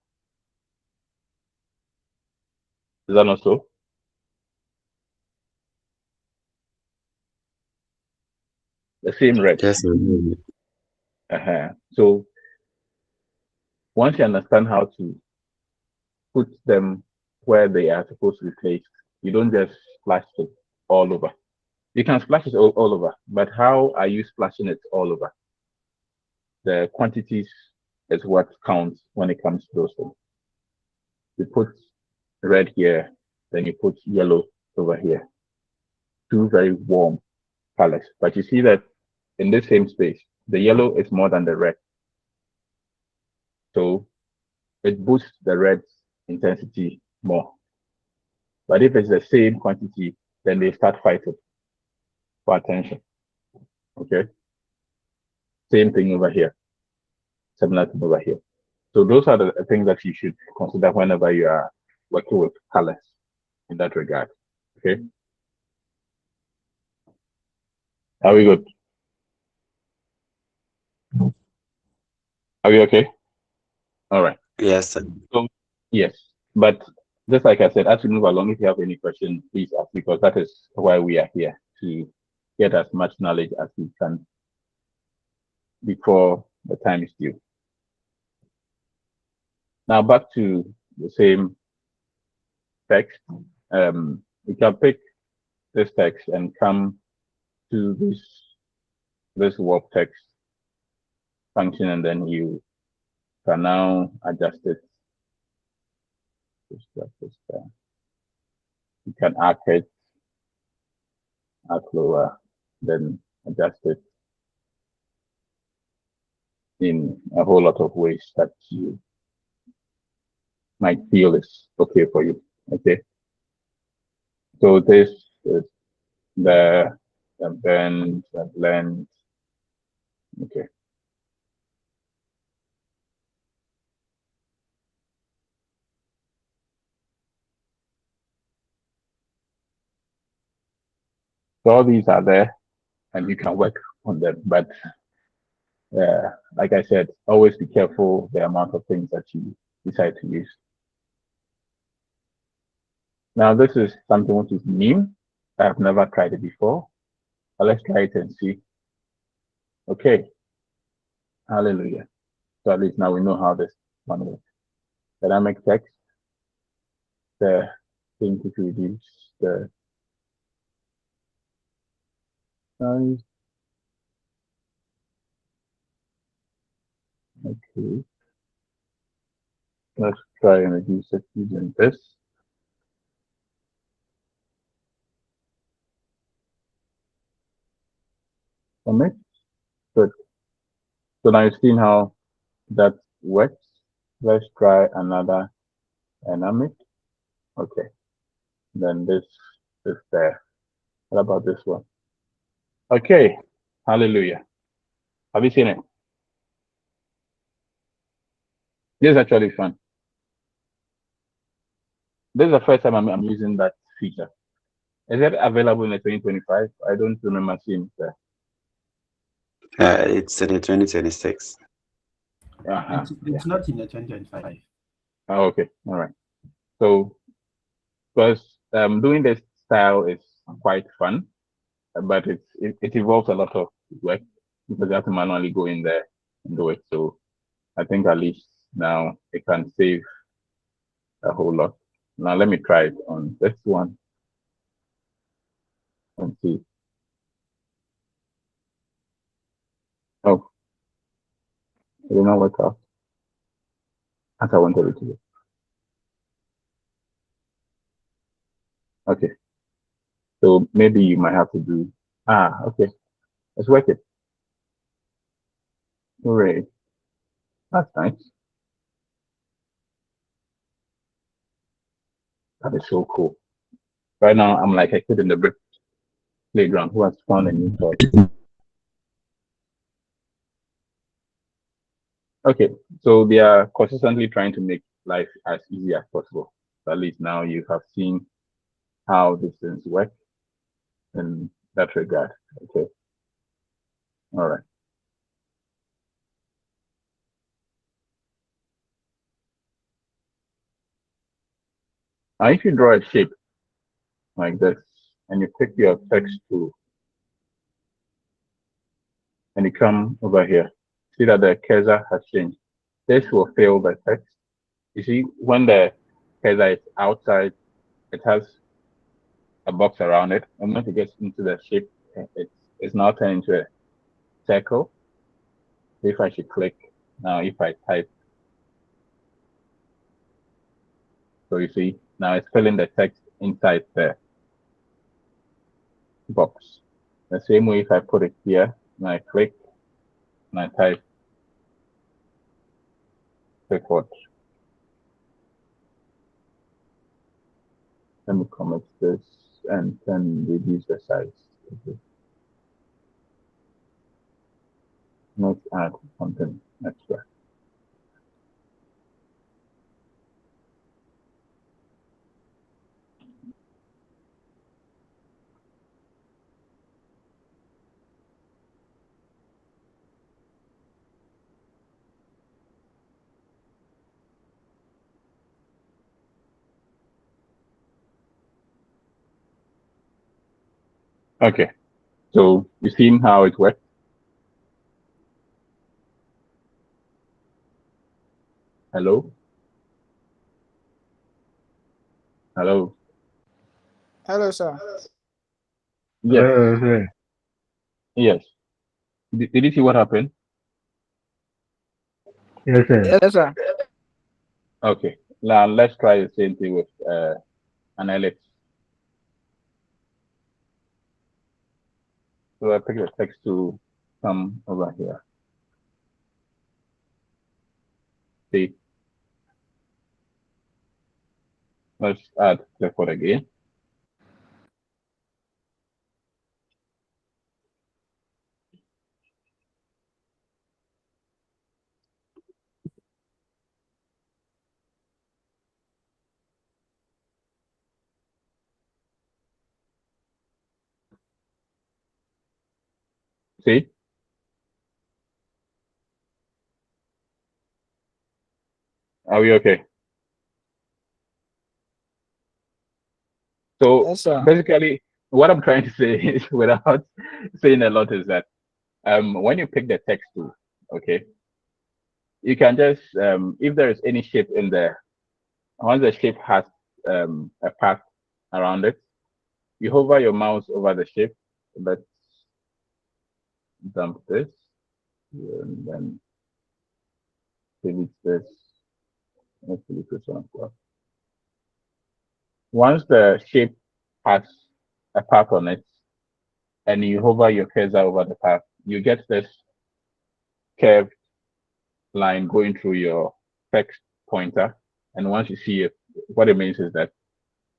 Is that not so? The same red. Yes, So once you understand how to put them where they are supposed to be placed, you don't just splash it all over. You can splash it all over, but how are you splashing it all over? The quantities is what counts when it comes to those things. You put red here, then you put yellow over here. Two very warm colors. But you see that in this same space, the yellow is more than the red. So it boosts the red's intensity more. But if it's the same quantity, then they start fighting for attention. Okay. Same thing over here, similar to over here. So those are the things that you should consider whenever you are working with colors in that regard. Okay. Are we good? Are we okay? All right. Yes, sir. So yes, but just like I said, as we move along, if you have any questions, please ask, because that is why we are here, to get as much knowledge as we can before the time is due. Now back to the same text. We can pick this text and come to this warp text function, and then you can now adjust it. You can arc it, arc lower, then adjust it in a whole lot of ways that you might feel is okay for you. Okay. So this is the bend, the blend. Okay. So all these are there and you can work on them. But like I said, always be careful the amount of things that you decide to use. Now this is something which is new. I've never tried it before. But let's try it and see. Okay. Hallelujah. So at least now we know how this one works. Dynamic text, the thing to reduce the size. Okay. Let's try and reduce it using this. Commit. Good. So now you've seen how that works. Let's try another dynamic. Okay. Then this is there. What about this one? Okay. Hallelujah. Have you seen it? This is actually fun. This is the first time I'm using that feature. Is it available in the 2025? I don't remember seeing it there. It's in the 2026. It's not in the 2025. Oh, okay. All right. So, because doing this style is quite fun, but it involves a lot of work because you have to manually go in there and do it. So, I think at least now it can save a whole lot. Now, let me try it on this one and see. Oh, it did not work out as I wanted it to do. Okay. So maybe you might have to do, okay. Let's work it. Hooray. That's nice. That is so cool. Right now, I'm like a kid in the brick playground who has found a new toy. Okay, so they are consistently trying to make life as easy as possible. So at least now you have seen how these things work in that regard. Okay. All right. Now, if you draw a shape like this and you pick your text tool and you come over here, see that the cursor has changed. This will fill the text. You see, when the cursor is outside, it has a box around it. And once it gets into the shape, it's now turned into a circle. If I should click now, if I type, so you see, now it's filling the text inside the box. The same way if I put it here, and I click, and I type, click what? Let me comment this and then reduce the size. Okay. Let's add something extra. Okay, so you see how it works? Hello? Hello? Hello, sir. Yes. Yes. Did you see what happened? Yes, sir. Yes, sir. Okay. Now let's try the same thing with an ellipse. So I pick the text to come over here. See. Let's add Clifford again. See? Are we okay? So Yes, sir. basically, what I'm trying to say is, without saying a lot, is that when you pick the text tool, okay, you can just if there is any shape in there, once the shape has a path around it, you hover your mouse over the shape. Let's dump this and then delete this. Let's delete this one as well. Once the shape has a path on it, and you hover your cursor over the path, you get this curved line going through your text pointer. And once you see it, what it means is that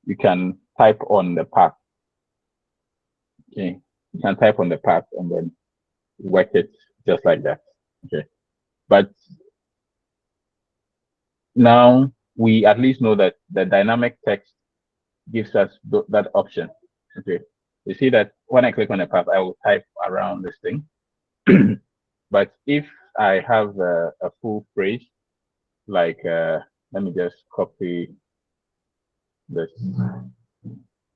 you can type on the path. Okay, you can type on the path and then work it just like that. Okay, but now we at least know that the dynamic text gives us that option. Okay, you see that when I click on the path, I will type around this thing. But if I have a full phrase, like let me just copy this.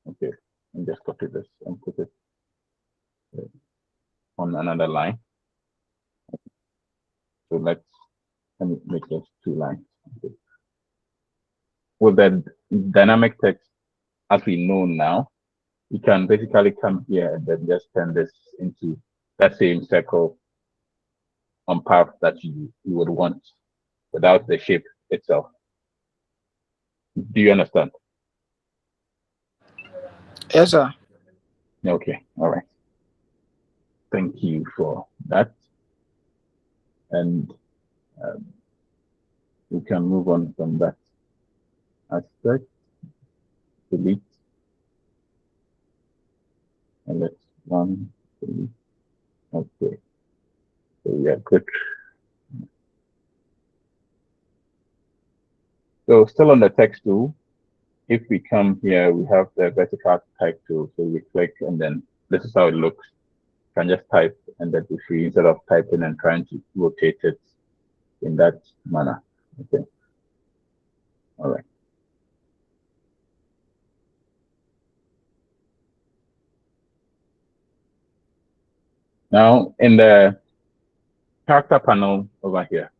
Okay, and just copy this and put it on another line. So let me make this 2 lines. Okay. With the dynamic text, as we know now, you can basically come here and then just turn this into that same circle on path that you would want without the shape itself. Do you understand? Yes, sir. Okay, all right. Thank you for that. And we can move on from that aspect. Delete. And let's run. Delete. Okay. So we are good. So still on the text tool, if we come here, we have the vertical type tool. So we click and then this is how it looks. You can just type and then if we instead of typing and trying to rotate it in that manner. Okay. All right. Now in the character panel over here,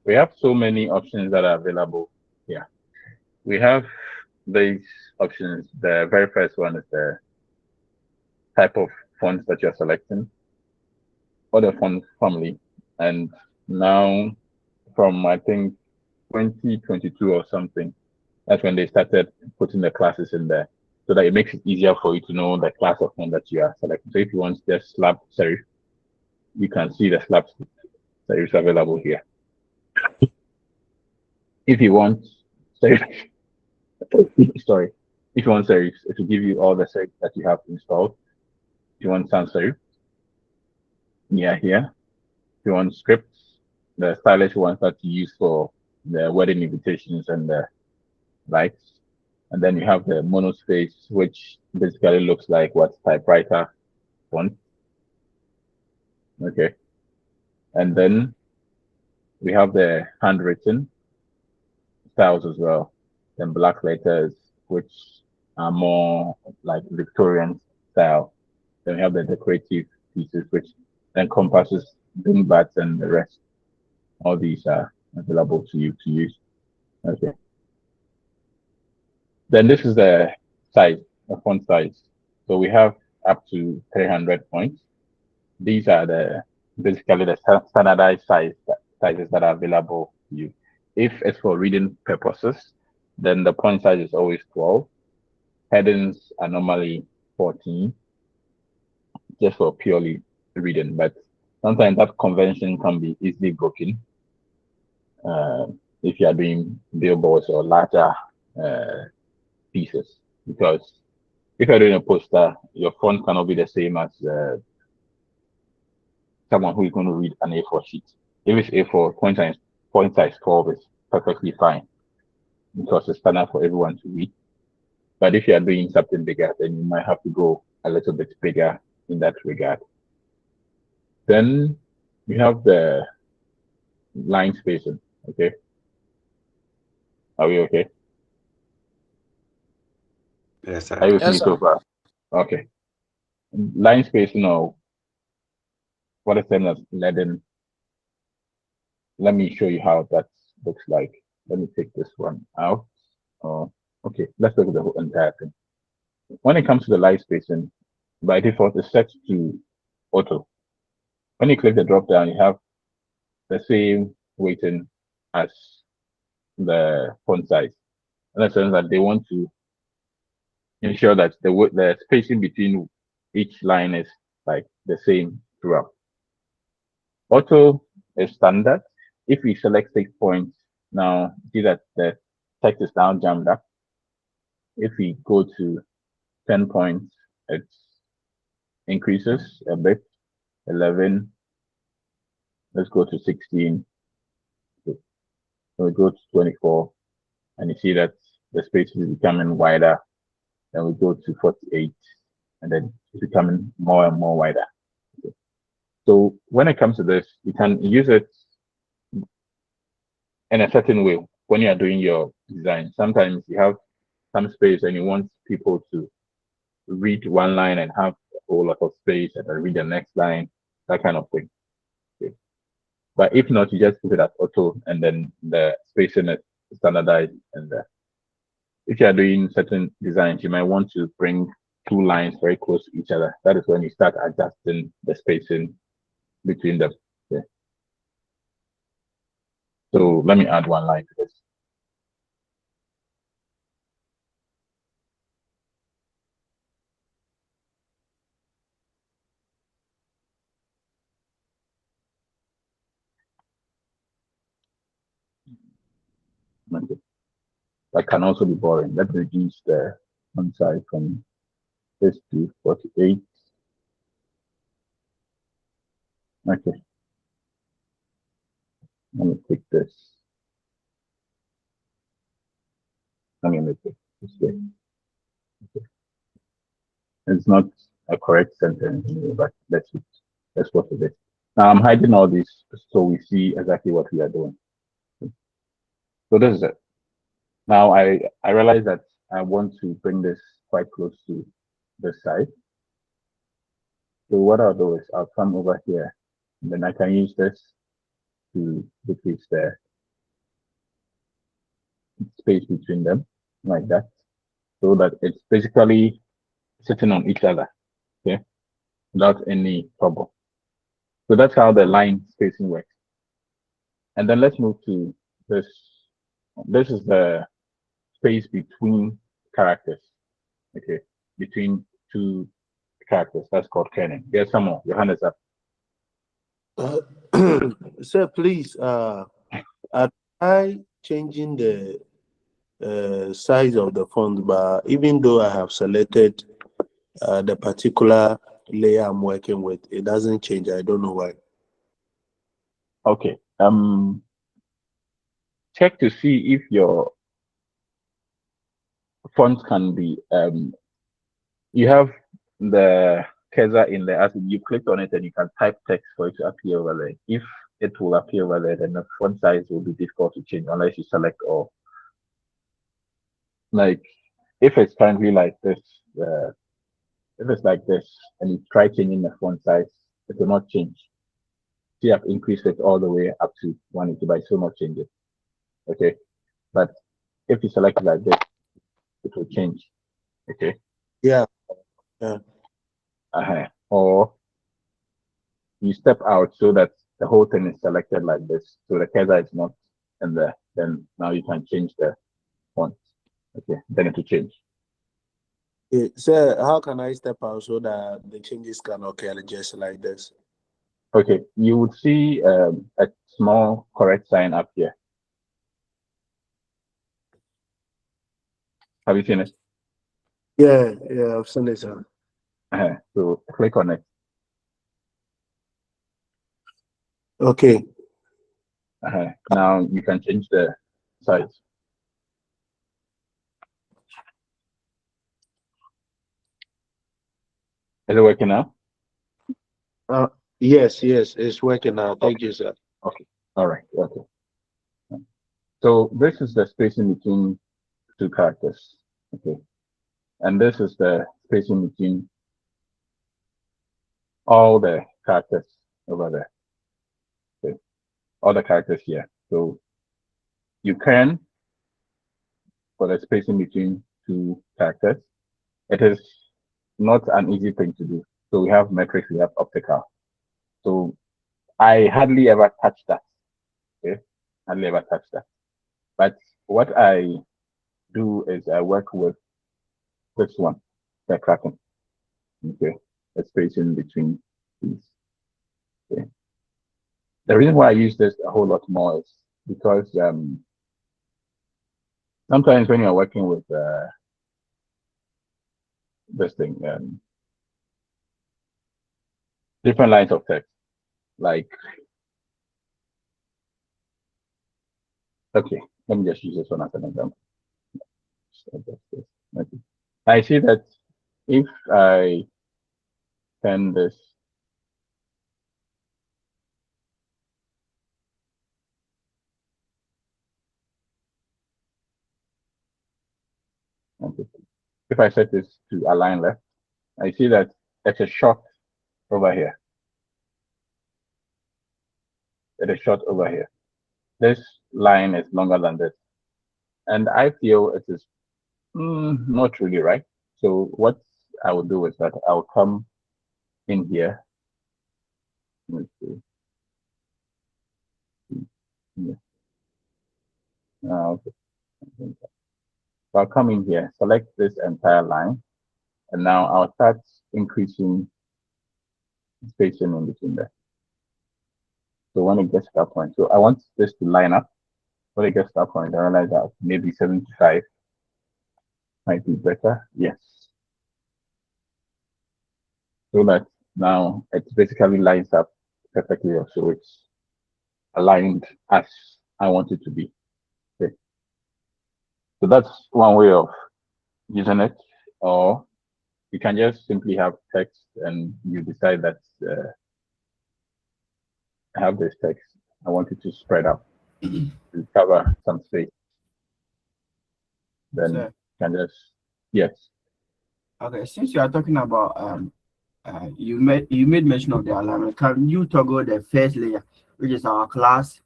we have so many options that are available here. We have these options. The very first one is the type of fonts that you're selecting, or the font family. And now from I think 2022 or something, that's when they started putting the classes in there so that it makes it easier for you to know the class of font that you are selecting. So if you want just slab serif, you can see the slab serifs available here. If you want serif, sorry, if you want serifs, it will give you all the serifs that you have installed. If you want sans serif, yeah, here. you want scripts, the stylish ones that you use for the wedding invitations and the likes. And then you have the monospace, which basically looks like what typewriter font. Okay. And then we have the handwritten styles as well. Then black letters, which are more like Victorian style. Then we have the decorative pieces, which encompasses dingbats and the rest. All these are available to you to use. Okay. Then this is the size, the font size. So we have up to 300 points. These are the basically the standardized sizes that are available to you. If it's for reading purposes, then the point size is always 12. Headings are normally 14, just for purely reading. But sometimes that convention can be easily broken if you are doing billboards or larger pieces. Because if you're doing a poster, your font cannot be the same as someone who is going to read an A4 sheet. If it's A4, point size 12 is perfectly fine because it's standard for everyone to read. But if you are doing something bigger, then you might have to go a little bit bigger in that regard. Then we have the line spacing. Okay. Are we okay? Yes, sir. Are you with Yes, me sir. so far? Okay. Line spacing, or what is termed as leading. Let me show you how that looks like. Let me take this one out. Okay, let's look at the whole entire thing. When it comes to the line spacing, by default, it's set to auto. When you click the drop down, you have the same weighting as the font size. In the sense that they want to ensure that the spacing between each line is like the same throughout. Auto is standard. If we select 6 points, now see that the text is now jammed up. If we go to 10 points, it increases a bit. 11. Let's go to 16. So we go to 24, and you see that the space is becoming wider. Then we go to 48, and then it's becoming more and more wider. Okay. So when it comes to this, you can use it in a certain way when you are doing your design. Sometimes you have some space and you want people to read one line and have a whole lot of space and then read the next line, that kind of thing. Okay. But if not, you just put it as auto and then the spacing is standardized. And if you are doing certain designs, you might want to bring two lines very close to each other. That is when you start adjusting the spacing between them. Okay. So let me add one line to this. Okay. That can also be boring. Let's reduce the font size from this to 48. Okay. Let me click this. Let me make it this way. Okay. It's not a correct sentence, but let's work with it. Now I'm hiding all this so we see exactly what we are doing. So this is it. Now I realize that I want to bring this quite close to this side. So what I'll do is I'll come over here, and then I can use this to decrease the space between them like that, so that it's basically sitting on each other, okay, without any trouble. So that's how the line spacing works. And then let's move to this. This is the space between characters, okay, between two characters. That's called kerning. There's some more. Your hand is up. Sir, please, are I changing the size of the font, but even though I have selected the particular layer I'm working with, it doesn't change. I don't know why. Okay. Check to see if your fonts can be you have the cursor in there. As you click on it and you can type text for it to appear over there. If it will appear over there, then the font size will be difficult to change unless you select all. Like if it's currently like this, if it's like this and you try changing the font size, it will not change. So you have increased it all the way up to 180, but it will not change it. Okay. But if you select it like this, it will change. Okay. Yeah. Yeah. Or you step out so that the whole thing is selected like this. So the cursor is not in there. Then now you can change the font. Okay. Then it will change. So how can I step out so that the changes can occur just like this? Okay. You would see a small correct sign up here. Have you seen it? Yeah, I've seen it, sir. So click on it. Okay. Now you can change the size. Is it working now? Yes, it's working now. Thank you, sir. Okay. All right. Okay. So this is the spacing between two characters. Okay. And this is the spacing between all the characters over there. Okay. All the characters here. So you can, for the spacing between two characters, it is not an easy thing to do. So we have metrics, we have optical. So I hardly ever touch that. Okay. Hardly ever touch that. But what I do is I work with this one, the Kraken. Okay. The spacing between these. Okay. The reason why I use this a whole lot more is because sometimes when you're working with this thing, different lines of text, like, okay, let me just use this one as an example. Okay. I see that if I send this, okay. If I set this to align left, I see that it's a short over here. It is short over here. This line is longer than this. And I feel it is not really right. So what I will do is that I'll come in here. Let's see. Yeah. Okay. So I'll come in here, select this entire line, and now I'll start increasing spacing in between there. So when it gets to that point, so I want this to line up. When it gets to that point, I realize that maybe 75 might be better. Yes. So that now it basically lines up perfectly, so it's aligned as I want it to be. Okay. So that's one way of using it, or you can just simply have text and you decide that I have this text. I want it to spread out to cover some space. Then you can just, yes. Okay, since you are talking about you made mention of the alignment. Can you toggle the first layer, which is our class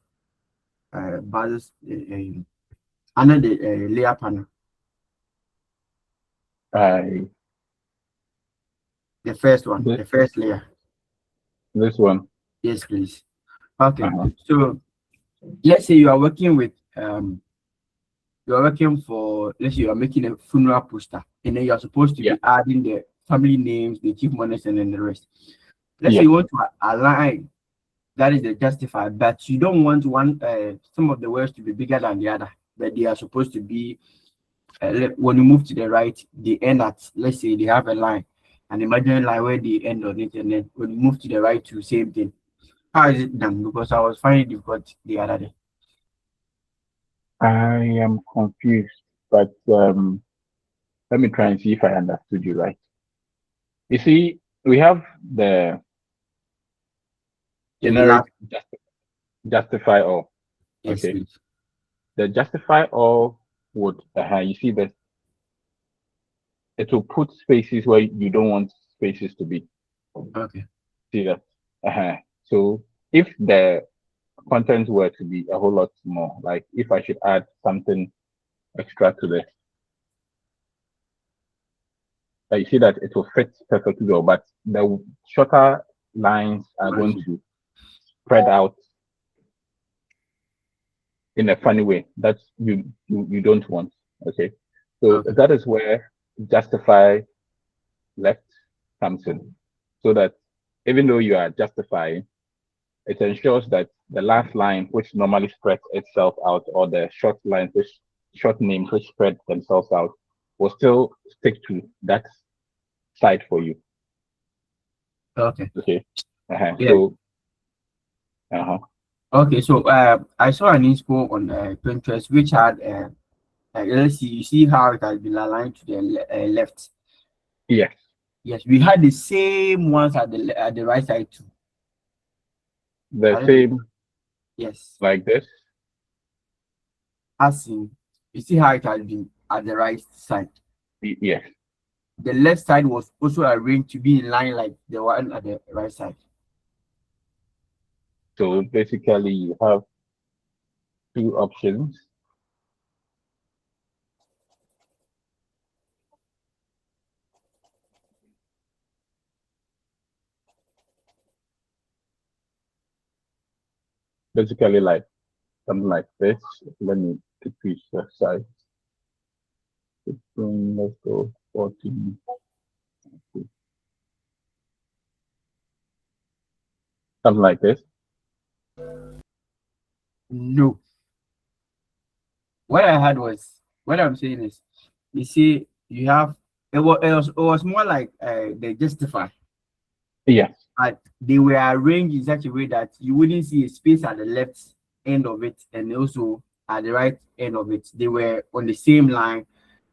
basis under the layer panel? The first one, the first layer. This one. Yes, please. Okay. So let's say you are working with you are working for, let's say you are making a funeral poster, and then you are supposed to be adding the family names, the chief mourners, and then the rest. Let's say you want to align, that is the justified, but you don't want one some of the words to be bigger than the other, but they are supposed to be when you move to the right, they end at, let's say they have a line, an imaginary line where they end on it, and then when you move to the right, to same thing. How is it done? Because I was finding it difficult the other day. I am confused, but let me try and see if I understood you right. You see, we have the generic justify all. Yes, Okay. please. The justify all would, you see that it will put spaces where you don't want spaces to be. Okay. See that? So if the content were to be a whole lot more, like if I should add something extra to this, you see that it will fit perfectly well, but the shorter lines are going to spread out in a funny way that you don't want. Okay. So that is where justify left comes in. So that even though you are justifying, it ensures that the last line, which normally spreads itself out, or the short lines, which short names which spread themselves out, will still stick to that side for you. Okay. Okay. Yeah. So. Okay. So I saw an inspo on Pinterest which had let's see. You see how it has been aligned to the left. Yes. Yes, we had the same ones at the right side too. The same. Yes. Like this. As in, you see how it has been at the right side. Yes. The left side was also arranged to be in line like the one at the right side. So basically, you have two options. Basically, like something like this. Let me decrease the size. 16, let's go 14. Something like this. No. What I had was, what I'm saying is, you see, you have it was more like they justify. Yes. But they were arranged in such a way that you wouldn't see a space at the left end of it and also at the right end of it. They were on the same line.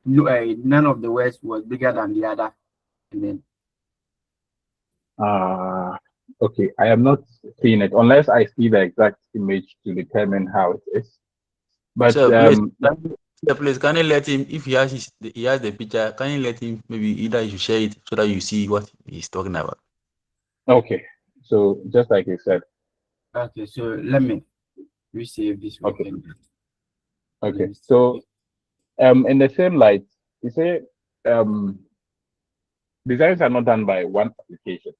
No, none of the words was bigger than the other. And then okay, I am not seeing it unless I see the exact image to determine how it is. But so please, can you let him, if he has the picture, can you let him, maybe either you share it so that you see what he's talking about? Okay, so just like you said. Okay, so let me resave this. Okay. Okay, so in the same light, you say designs are not done by one application.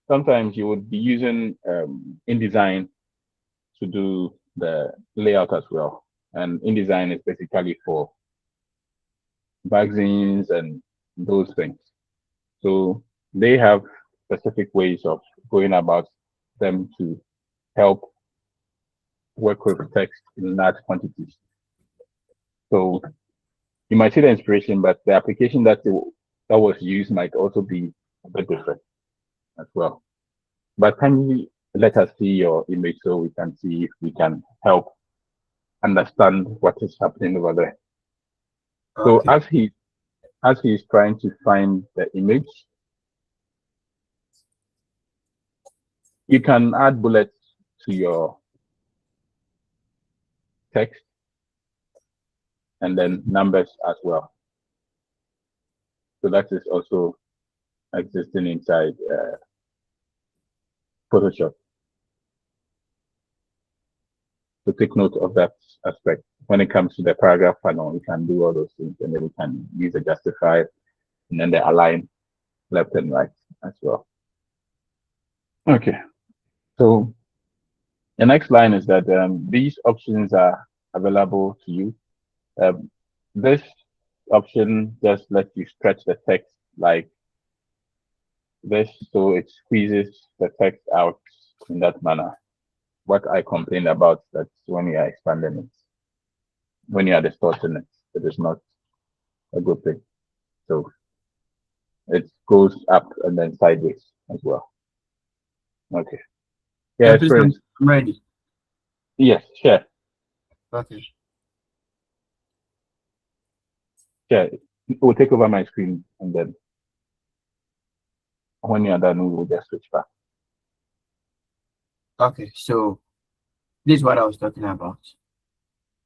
Sometimes you would be using InDesign to do the layout as well. And InDesign is basically for magazines and those things. So they have specific ways of going about them to help work with text in large quantities. So you might see the inspiration, but the application that was used might also be a bit different as well. But can you let us see your image so we can see if we can help understand what is happening over there? So as he's trying to find the image, you can add bullets to your text and then numbers as well. So that is also existing inside Photoshop. So take note of that aspect. When it comes to the paragraph panel, you can do all those things, and then we can use the justify and then the align left and right as well. Okay, so the next line is that these options are available to you. This option just lets you stretch the text like this, so it squeezes the text out in that manner. What I complained about, that's when you are expanding it. When you are distorting it, it is not a good thing. So it goes up and then sideways as well. Okay. Yeah, please, I'm ready. Yes, share. Okay. Share. We'll take over my screen and then when you're done, we'll just switch back. Okay, so this is what I was talking about.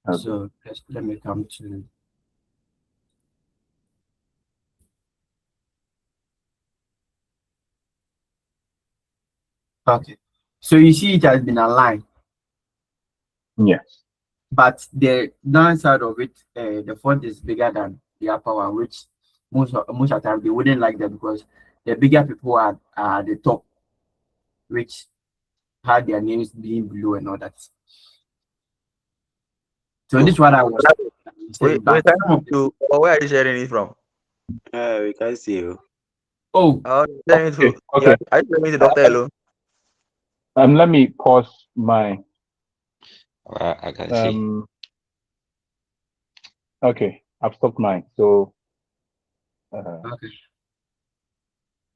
Okay. So let me come to. Okay, so you see it has been aligned. Yes. But the downside of it, the font is bigger than the upper one, which most of the time they wouldn't like that because the bigger people are at the top, which had their names being below and all that. So this is what I was saying. Wait, where are you sharing it from? We can see you. Oh, sharing okay. To, okay. Are you sharing to Dr. Elo? Let me pause my. I can see. Okay, I've stopped mine. So okay.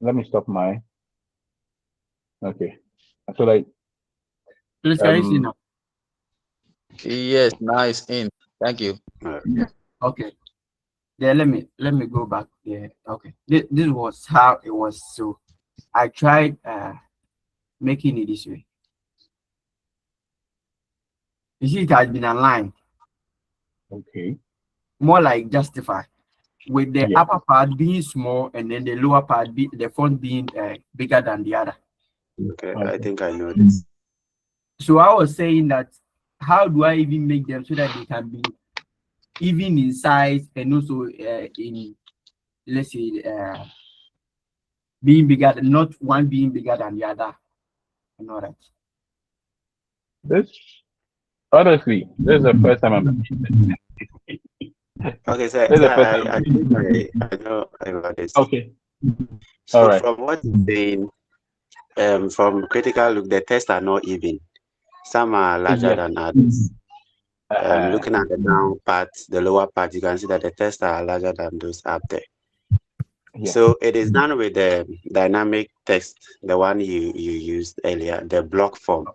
Let me stop mine. Okay. So like. Please, can you see now? Yes, nice in. Thank you. Okay. Then let me go back there. Okay. This was how it was. So I tried making it this way. You see, it has been aligned. Okay. More like justify, with the upper part being small and then the lower part the font being bigger than the other. Okay, I think I know this. So I was saying that how do I even make them so that they can be even in size and also in, let's say, being bigger, not one being bigger than the other and all that. This honestly, this is the first time I'm. Okay, so I think I know about this. Okay. So all right. From what you're saying, from critical look, the tests are not even. Some are larger than others. Looking at the down part, the lower part, you can see that the tests are larger than those up there. So it is done with the dynamic text, the one you used earlier, the block form.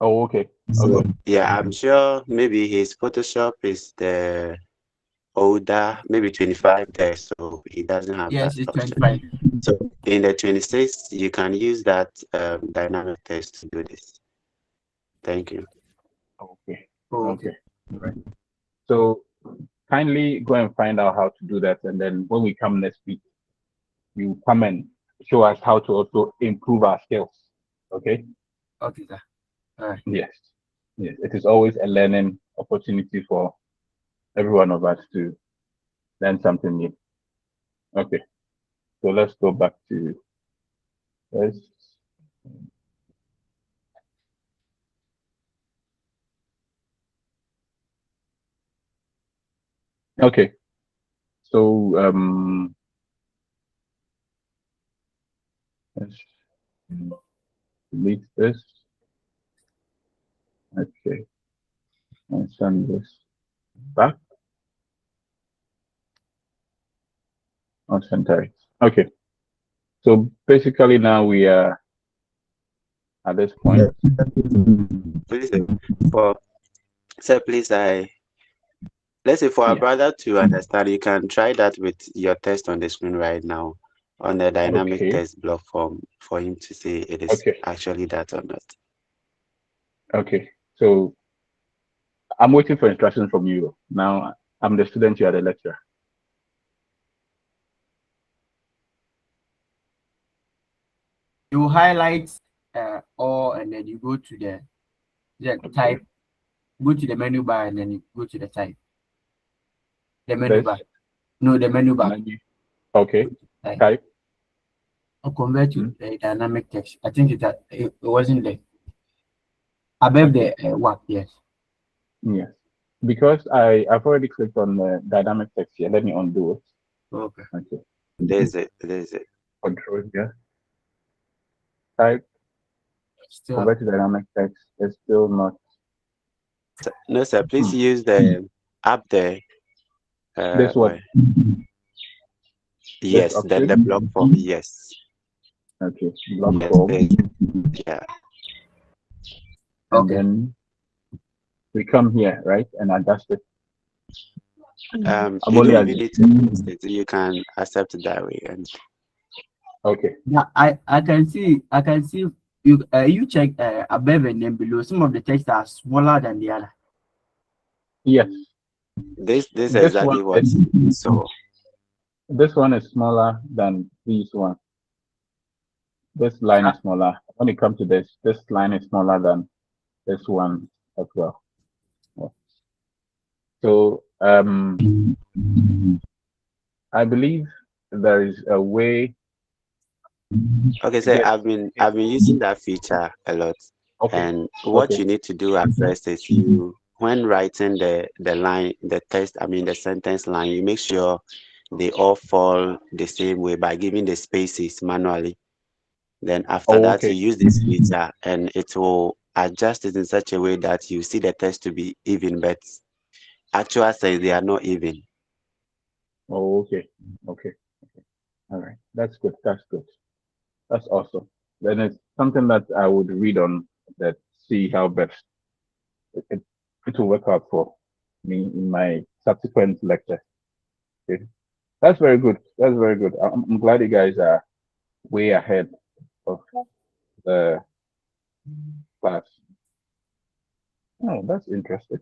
Oh, okay. So yeah, I'm sure maybe his Photoshop is the older, maybe 25 there, so he doesn't have yes, that it's option. 25. So in the 26, you can use that dynamic text to do this. Thank you. Okay. Okay. Right. So kindly go and find out how to do that, and then when we come next week, you come and show us how to also improve our skills. Okay. Okay, sir. All right. Yes. Yes. It is always a learning opportunity for every one of us to learn something new. Okay. So let's go back to this. Okay. So let's delete this. Okay. And send this back. I'll center it. Okay. So basically now we are at this point. Please, please, let's say for our brother to understand, you can try that with your test on the screen right now on the dynamic test block form for him to see it is actually that or not. Okay. So I'm waiting for instructions from you. Now I'm the student, you are the lecturer. You highlight all and then you go to the type, go to the menu bar and then you go to the type. The menu bar. No, the menu bar. Okay. Type. I'll convert to dynamic text. I think it wasn't there. Above the what? Yes. Yes. Because I've already clicked on the dynamic text here. Let me undo it. Okay. Okay. There's it. Control here. Type. Convert to dynamic text. It's still not. No, sir. Please use the app there. This one. Yes, the block form. Yes. Okay. Block form. Yeah. And Okay. then we come here, right, and adjust it. I'm You only don't even adjusting. need to adjust it. You can accept it that way. And Okay. Yeah, I can see you check above and then below. Some of the texts are smaller than the other. Yes. this is This one exactly what is you saw. smaller than this one. This line is smaller. When it comes to this line is smaller than this one as well. Yeah. So I believe there is a way Okay, to so get. I've been using that feature a lot. Okay. And what Okay. you need to do at first is you, when writing the line, the text, I mean the sentence line, you make sure they all fall the same way by giving the spaces manually. Then after Oh, that, you okay. use this feature and it will adjust it in such a way that you see the text to be even, but actual sense they are not even. Oh, okay. Okay. All right. That's good. That's good. That's awesome. Then it's something that I would read on that, see how best it, it will work out for me in my subsequent lecture. Okay. That's very good. That's very good. I'm glad you guys are way ahead of the class. Oh, that's interesting.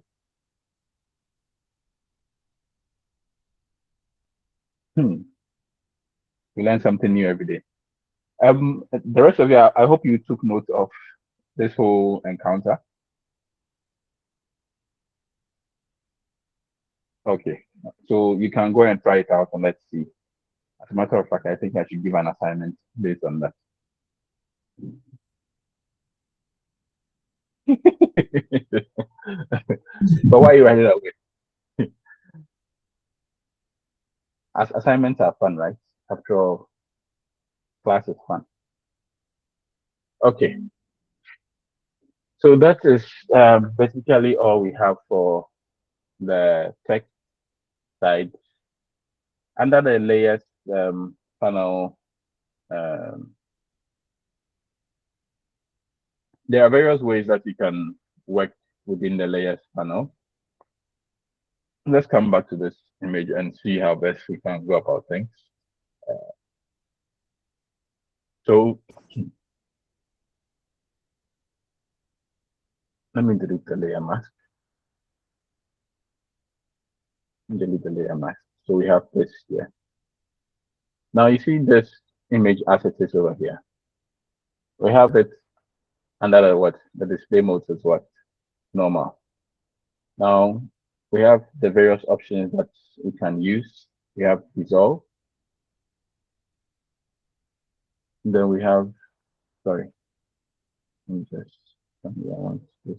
Hmm. We learn something new every day. The rest of you, I hope you took note of this whole encounter. Okay. So you can go and try it out and let's see. As a matter of fact, I think I should give an assignment based on that. But why are you writing that way? As assignments are fun, right? After all, class is fun. Okay. So that is basically all we have for the text side. Under the layers panel, um, there are various ways that you can work within the layers panel. Let's come back to this image and see how best we can go about things. So let me delete the layer mask. Delete the layer mask. So we have this here. Now you see this image as it is over here. We have it under the what? The display mode is what? Normal. Now we have the various options that we can use. We have resolve. And then we have, sorry, let me just, I want this.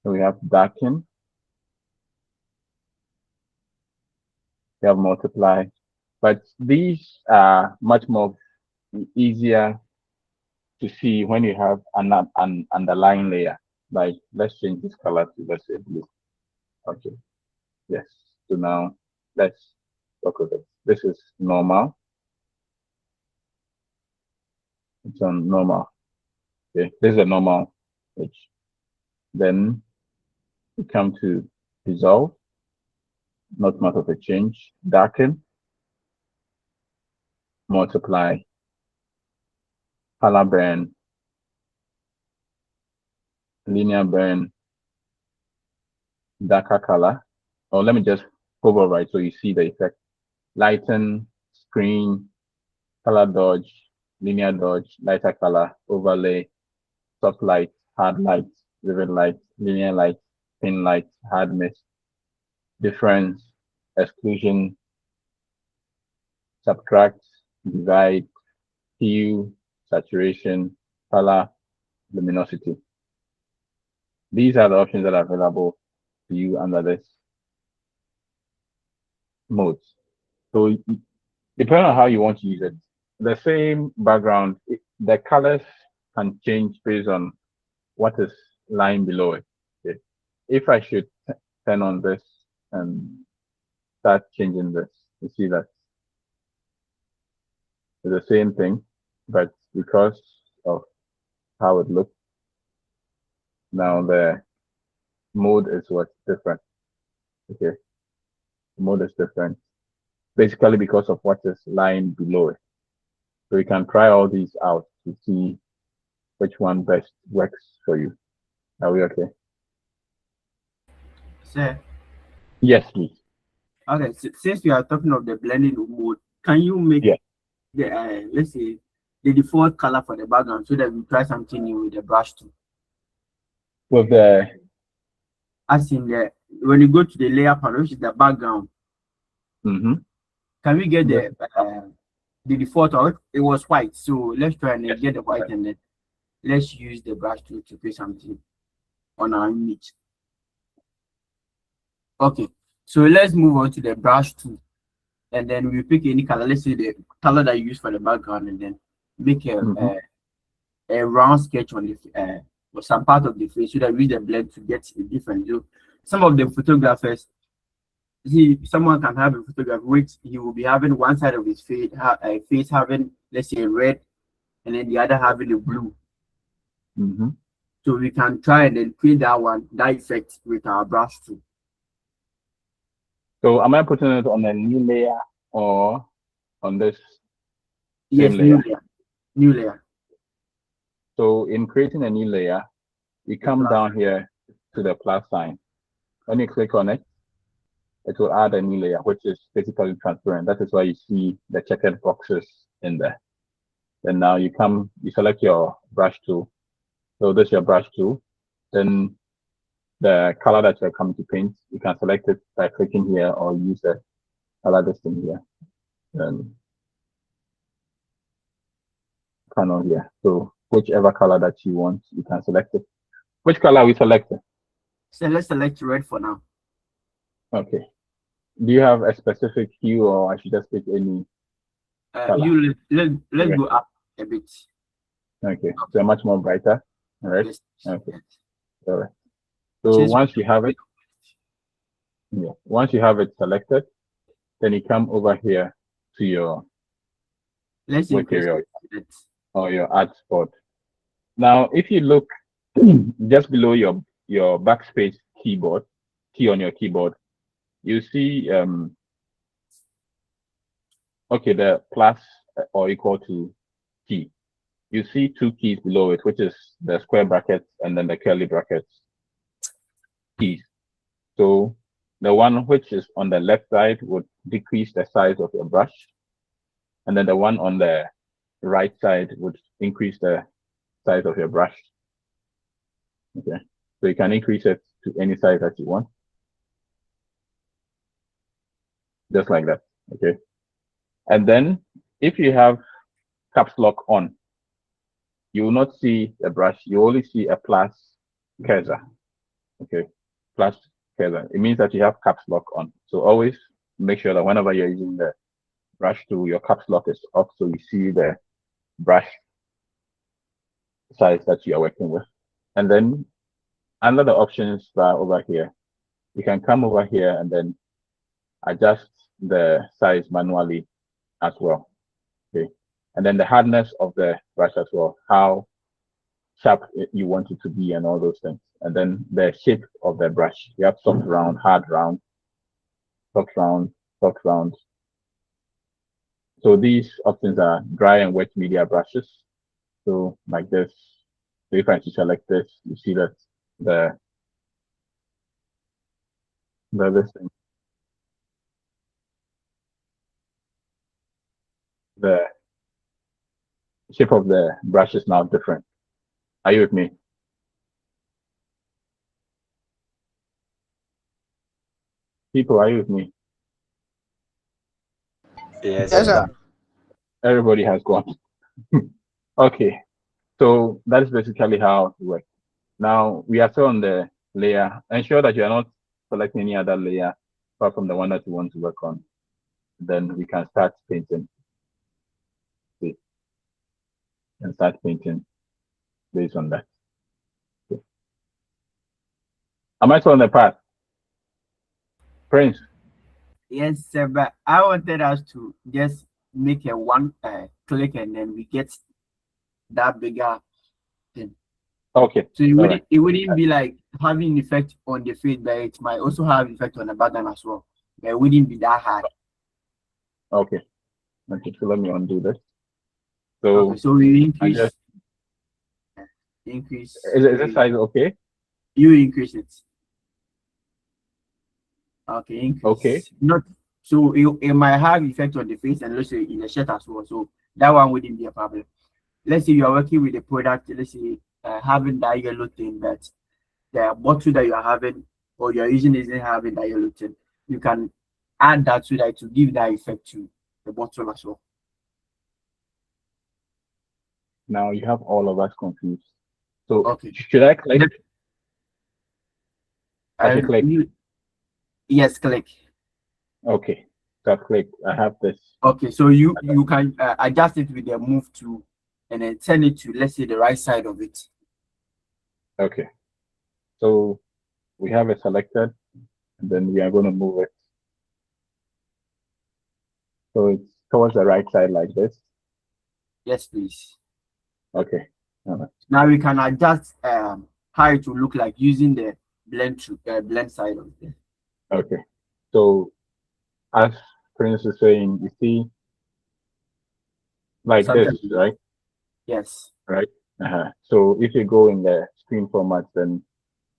So we have darken. We have multiply. But these are much more easier to see when you have an underlying layer. Like, let's change this color to, let's say, blue. Okay. Yes. So now let's work with it. This is normal. It's on normal. Okay. This is a normal page. Then we come to resolve, not much of a change. Darken, multiply, color burn, linear burn, darker color. Or let me just hover right so you see the effect. Lighten, screen, color dodge, linear dodge, lighter color, overlay, soft light, hard light, vivid light, linear light, thin light, hard mist, difference, exclusion, subtract, divide, hue, saturation, color, luminosity. These are the options that are available to you under this modes. So depending on how you want to use it, the same background, the colors can change based on what is lying below it. Okay. If I should turn on this and start changing this, you see that it's the same thing, but because how it looks. Now the mode is what's different. Okay, the mode is different, basically because of what is lying below it. So you can try all these out to see which one best works for you. Are we okay? Sir. Yes, please. Okay, since we are talking of the blending mode, can you make the let's say the default color for the background so that we try something new with the brush tool? With the as in the when you go to the layer panel, which is the background, can we get the default of it? It was white, so let's try and get the white and then let's use the brush tool to create something on our image. Okay, so let's move on to the brush tool, and then we pick any color. Let's say the color that you use for the background, and then make a round sketch on the or some part of the face so that we use the blend to get a different view. Some of the photographers, someone can have a photograph which he will be having one side of his face, face having, let's say, red, and then the other having a blue. So we can try and then create that effect with our brush tool. So am I putting it on a new layer or on this? Yes, layer? New layer. So in creating a new layer, you come down here to the plus sign. When you click on it, it will add a new layer, which is basically transparent. That is why you see the checkered boxes in there. Then now you select your brush tool. So this is your brush tool. Then the color that you're coming to paint, you can select it by clicking here or use the color listing here. Then panel here. So whichever color that you want, you can select it. Which color are we selecting? So let's select red for now. Okay. Do you have a specific hue, or I should just pick any color? Let's go up a bit. Okay. So much more brighter. All right. Yes. Okay. All right. So once you have it, once you have it selected, then you come over here to your material or your art spot. Now, if you look just below your backspace key on your keyboard, you see the plus or equal to key. You see two keys below it, which is the square brackets and then the curly brackets keys. So the one which is on the left side would decrease the size of your brush, and then the one on the right side would increase the size of your brush. Okay, so you can increase it to any size that you want, just like that. Okay, and then if you have caps lock on, you will not see the brush. You only see a plus cursor. Okay, plus cursor. It means that you have caps lock on. So always make sure that whenever you're using the brush tool, your caps lock is off, so you see the brush size that you are working with. And then under the options bar over here, you can come over here and then adjust the size manually as well. Okay, and then the hardness of the brush as well, how sharp you want it to be and all those things. And then the shape of the brush, you have soft round, hard round, soft round, soft round. So these options are dry and wet media brushes. So like this. So if I select this, you see that the shape of the brush is now different. Are you with me? People, are you with me? Yes, sir. Everybody has gone. Okay, so that is basically how it works. Now we are still on the layer. Ensure that you are not selecting any other layer apart from the one that you want to work on. Then we can start painting. See, and start painting based on that. Okay. Am I still on the path? Prince? Yes, sir, but I wanted us to just make a one click and then we get that bigger thing. Okay. So All right. it wouldn't be like having effect on the face, but it might also have effect on the background as well. But it wouldn't be that hard. Okay. Okay. So let me undo this. So Okay, so we I just increase. is this size okay? You increase it. Okay, increase. Okay. Not so it might have effect on the face and let's say in the shirt as well. So that one wouldn't be a problem. Let's say you are working with a product, let's say having that yellow thing, that the bottle that you are having or you're using isn't having that yellow thing. You can add that to that to give that effect to the bottle as well. Now you have all of us confused. So Okay. should I click? I should click. Yes, click. Okay. So I click. I have this. Okay, so you can adjust it with the move to and then turn it to, let's say, the right side of it. Okay. So we have it selected, and then we are going to move it. So it's towards the right side like this. Yes, please. Okay. All right. Now we can adjust how it will look like using the blend side of it. Okay. So as Prince is saying, you see, like Something this, right? Yes. Right. So if you go in the screen format, then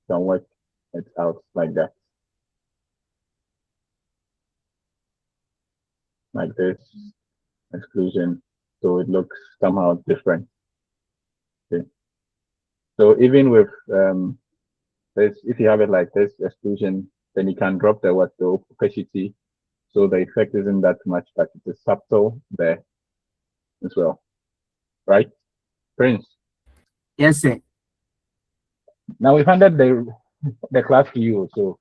you can work it out like that. Like this, exclusion. So it looks somehow different. Okay. So even with this, if you have it like this, exclusion, then you can drop the opacity. So the effect isn't that much, but it is subtle there as well. Right? Prince. Yes, sir. Now we've handed the class to you, so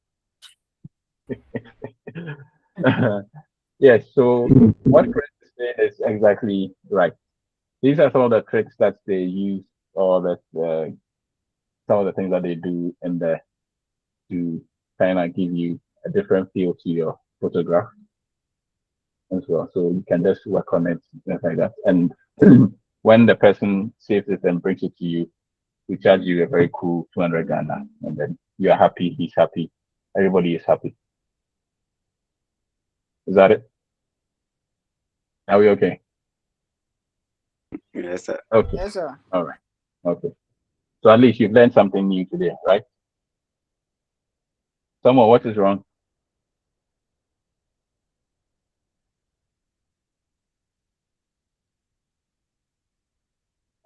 yes, so what Prince is saying is exactly right. These are some of the tricks that they use, or that some of the things that they do in there to kind of give you a different feel to your photograph as well. So you can just work on it, things like that. And when the person saves it and brings it to you, we charge you a very cool 200 Ghana, and then you're happy, he's happy, everybody is happy. Is that it? Are we okay? Yes, sir. Okay. Yes, sir. All right. Okay. So at least you've learned something new today, right? Someone, what is wrong?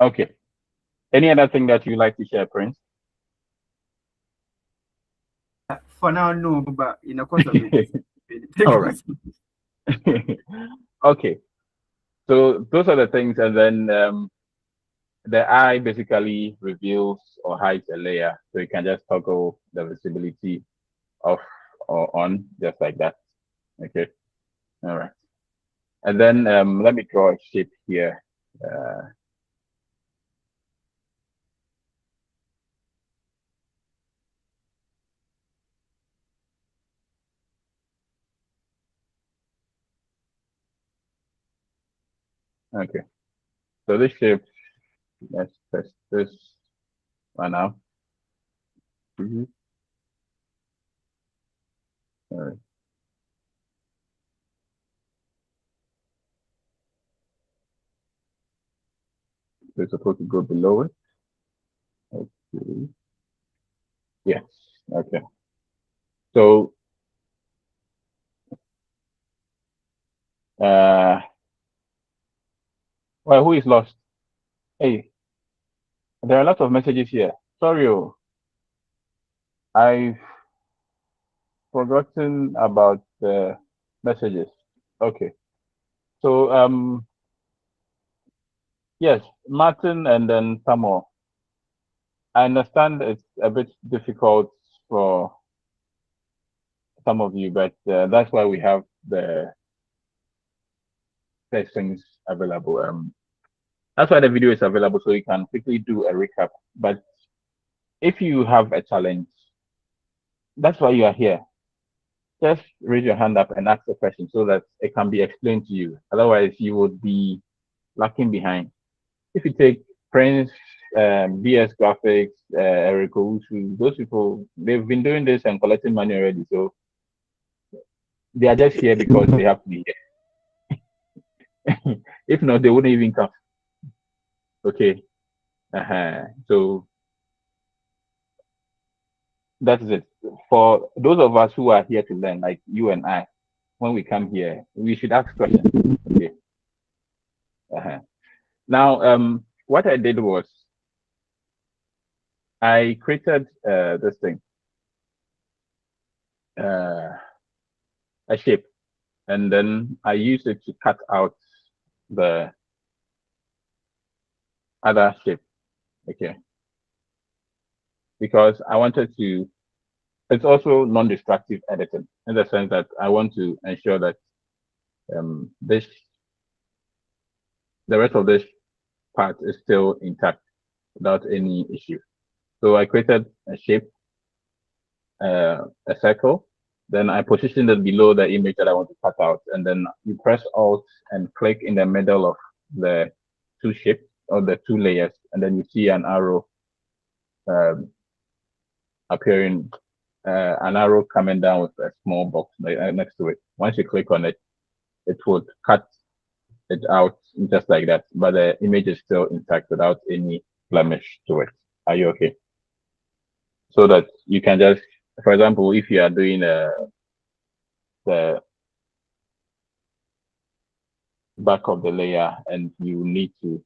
Okay. Any other thing that you like to share, Prince? For now, no, but in the course of it. All right. Okay. So those are the things, and then the eye basically reveals or hides a layer, so you can just toggle the visibility off or on, just like that. Okay. All right. And then let me draw a shape here. Okay. So this shape, let's test this one now. All right. We're supposed to go below it. Okay. Yes. Okay. So well, who is lost? Hey, there are a lot of messages here. Sorry, I've forgotten about the messages. Okay. So yes, Martin and then Samuel. I understand it's a bit difficult for some of you, but that's why we have the things available. That's why the video is available, so you can quickly do a recap. But if you have a challenge, that's why you are here. Just raise your hand up and ask a question so that it can be explained to you. Otherwise, you would be lacking behind. If you take Prince BS Graphics, Eric Owusu, those people, they've been doing this and collecting money already. So they are just here because they have to be here. If not, they wouldn't even come. Okay. So that is it. For those of us who are here to learn, like you and I, when we come here, we should ask questions. Okay. Now, what I did was I created this thing, a shape, and then I used it to cut out the other shape. Okay. Because I wanted to, it's also non-destructive editing in the sense that I want to ensure that the rest of this part is still intact without any issue. So I created a shape, a circle, then I positioned it below the image that I want to cut out, and then you press Alt and click in the middle of the two shapes or the two layers, and then you see an arrow appearing, an arrow coming down with a small box next to it. Once you click on it, it would cut it out just like that, but the image is still intact without any blemish to it. Are you okay? So that you can just, for example, if you are doing the back of the layer and you need to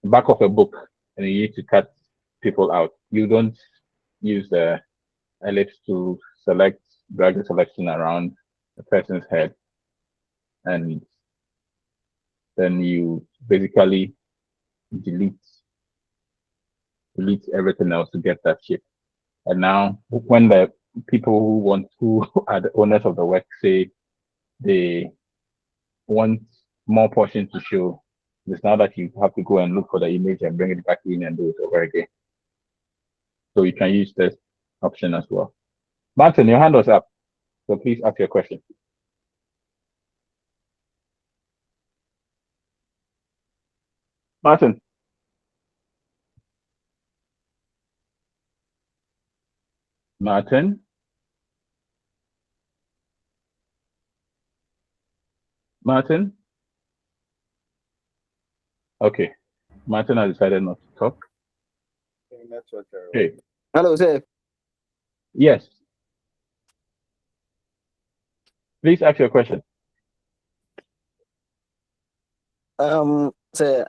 back of a book and you need to cut people out, you don't use the ellipse to drag the selection around the person's head, and then you basically delete everything else to get that shape. And now when the people who are the owners of the work say they want more portions to show, it's now that you have to go and look for the image and bring it back in and do it over again. So you can use this option as well. Martin, your hand was up, so please ask your question. Martin. Martin. Martin. Okay. Martin has decided not to talk. Okay. Hello, sir. Yes. Please ask your question. Sir,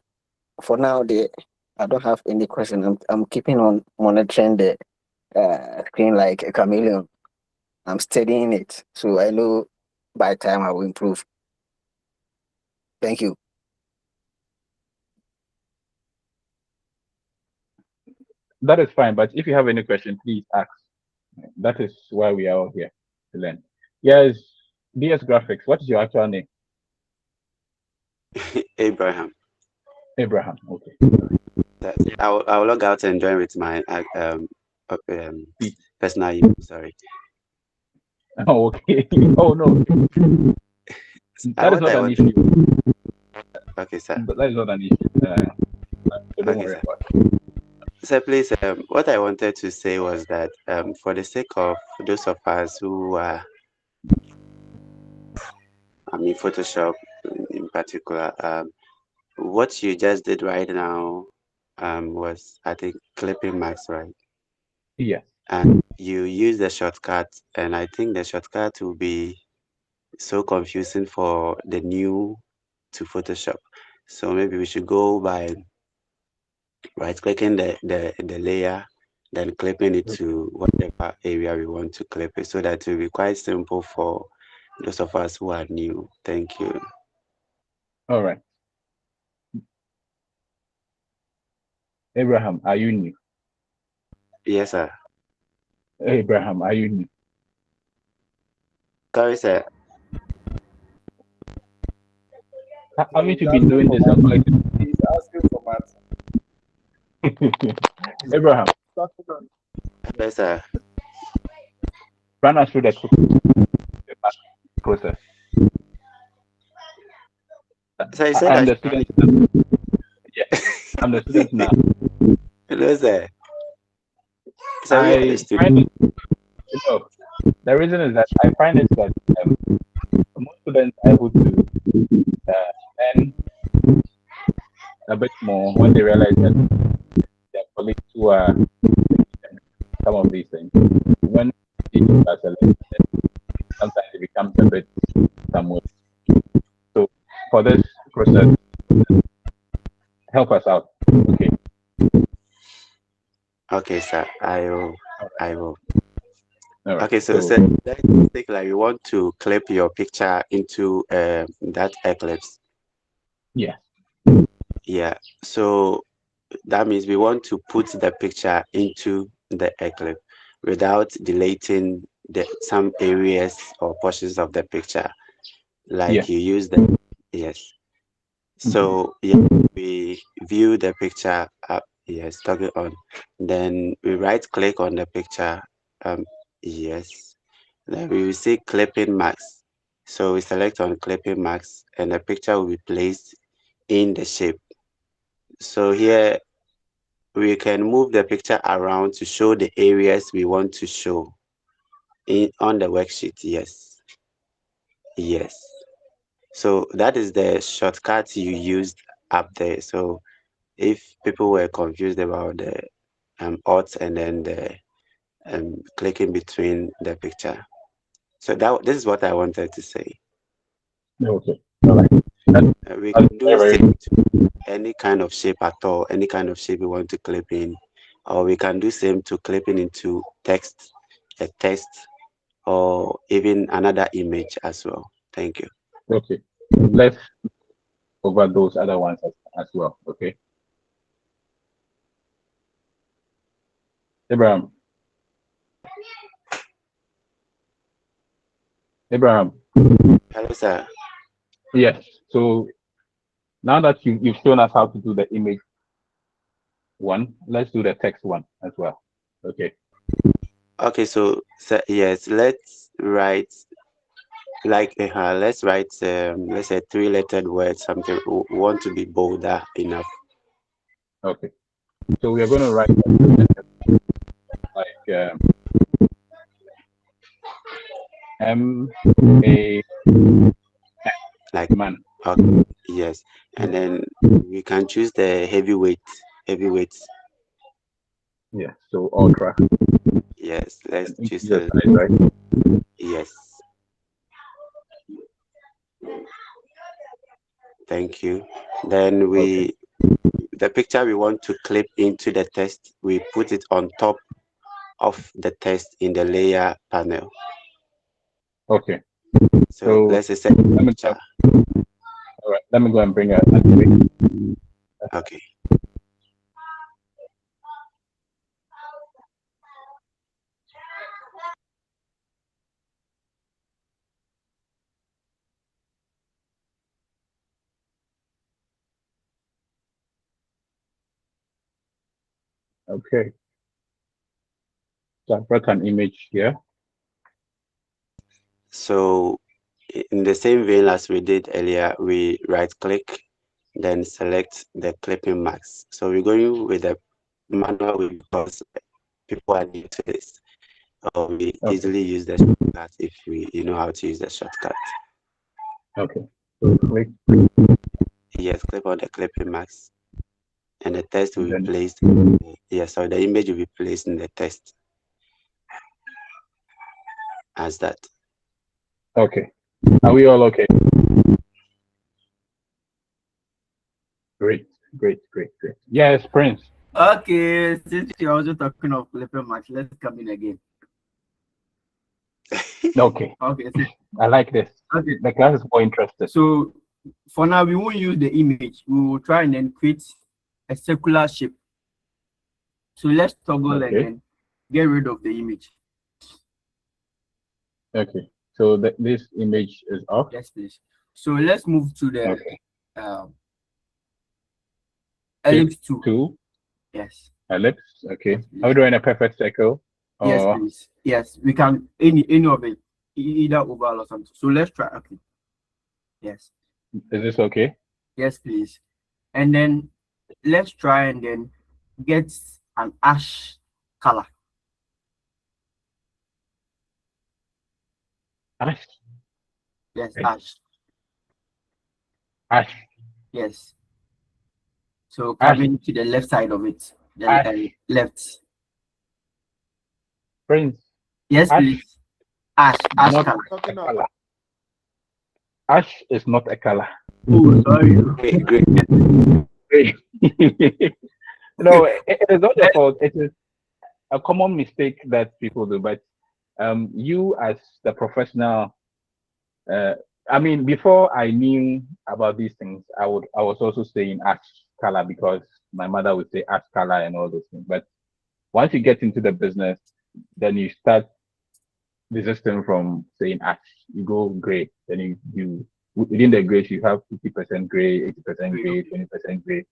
for now, I don't have any question. I'm keeping on monitoring the screen like a chameleon. I'm studying it, so I know by time I will improve. Thank you. That is fine, but if you have any question, please ask. That is why we are all here to learn. Yes, DS Graphics, what is your actual name? Abraham. Abraham, okay. I'll log out and join with my personal email, sorry. Oh, okay. Oh, no. That is not an issue. Okay, sir. But that is not an issue. So don't worry about it. So please, what I wanted to say was that for the sake of those of us who are, Photoshop in particular, what you just did right now was, I think, clipping marks, right? Yeah. And you use the shortcut, and I think the shortcut will be so confusing for the new to Photoshop. So maybe we should go by right-clicking the layer, then clipping it to whatever area we want to clip it, so that it will be quite simple for those of us who are new. Thank you. All right. Abraham, are you new? Yes, sir. Abraham, are you new? Sorry, sir. Haven't you been doing this? He's asking for math. Abraham. Yes, sir. Run us through the process. So you said the student. Yeah. I'm the student now. Hello, sir. So we are the I student. find it, the reason is that I find it that most students are able to learn a bit more when they realize that their colleagues who are some of these things. When teachers are selected, sometimes it becomes a bit somewhat. So for this process, help us out. Okay. Okay, sir. I will. All right. Okay, so sir, let's take like you want to clip your picture into that Eclipse. Yeah. Yeah. So that means we want to put the picture into the Eclipse without deleting some areas or portions of the picture, like you use the yes. So yeah, we view the picture up. Yes, toggle on. Then we right click on the picture. Yes. Then we will see clipping marks. So we select on clipping marks, and the picture will be placed in the shape. So here we can move the picture around to show the areas we want to show on the worksheet. Yes. Yes. So that is the shortcut you used up there. So if people were confused about the alt and then the clicking between the picture. So this is what I wanted to say. Okay. All right. We can do same to any kind of shape at all, any kind of shape we want to clip in, or we can do same to clipping into text, a text, or even another image as well. Thank you. Okay. Let's over those other ones as well. Okay. Abraham. Hello, sir. Yes. So now that you've shown us how to do the image one, let's do the text one as well. Okay. Okay, so yes, let's write like let's write let's say 3-lettered word, something we want to be bolder enough. Okay. So we are going to write like M-A like man. Okay, yes, and then we can choose the heavyweight. Yeah. So ultra. Yes, let's choose the size, right? Yes. Thank you. Then the picture we want to clip into the text, we put it on top of the text in the layer panel. Okay. So let's say picture. All right. Let me go and bring a Okay. Okay. So I brought an image here. So in the same vein as we did earlier, we right click, then select the clipping marks. So we're going with the manual way because people are new to this. We easily use the shortcut if you know how to use the shortcut. Okay. So click. Yes, click on the clipping marks, and the text will be placed. Yes, so the image will be placed in the text as that. Okay. Are we all okay? Great. Yes, Prince. Okay, since you're also talking of clipping match, let's come in again. Okay. Okay. I like this. Okay. The class is more interested. So for now, we won't use the image. We will try and then create a circular shape. So let's toggle and then get rid of the image. Okay. So this image is off. Yes, please. So let's move to the ellipse 2. Yes. Ellipse. Okay. Are we doing a perfect circle? Yes, please. Yes, we can any of it, either oval or something. So let's try. Okay. Yes. Is this okay? Yes, please. And then let's try and then get an ash color. Ash. Yes, Okay. ash. Ash. Yes. So Ash. coming to the left side of it, the Ash. left. Prince. Yes, Ash. please. Ash Not color. a color. Ash is not a color. Oh, sorry. Great. No, it is not your fault. It is a common mistake that people do. But you as the professional, I mean, before I knew about these things, I was also saying ash color because my mother would say ash color and all those things. But once you get into the business, then you start desisting from saying ash. You go gray. Then you within the grays you have 50% gray, 80% gray, 20% gray,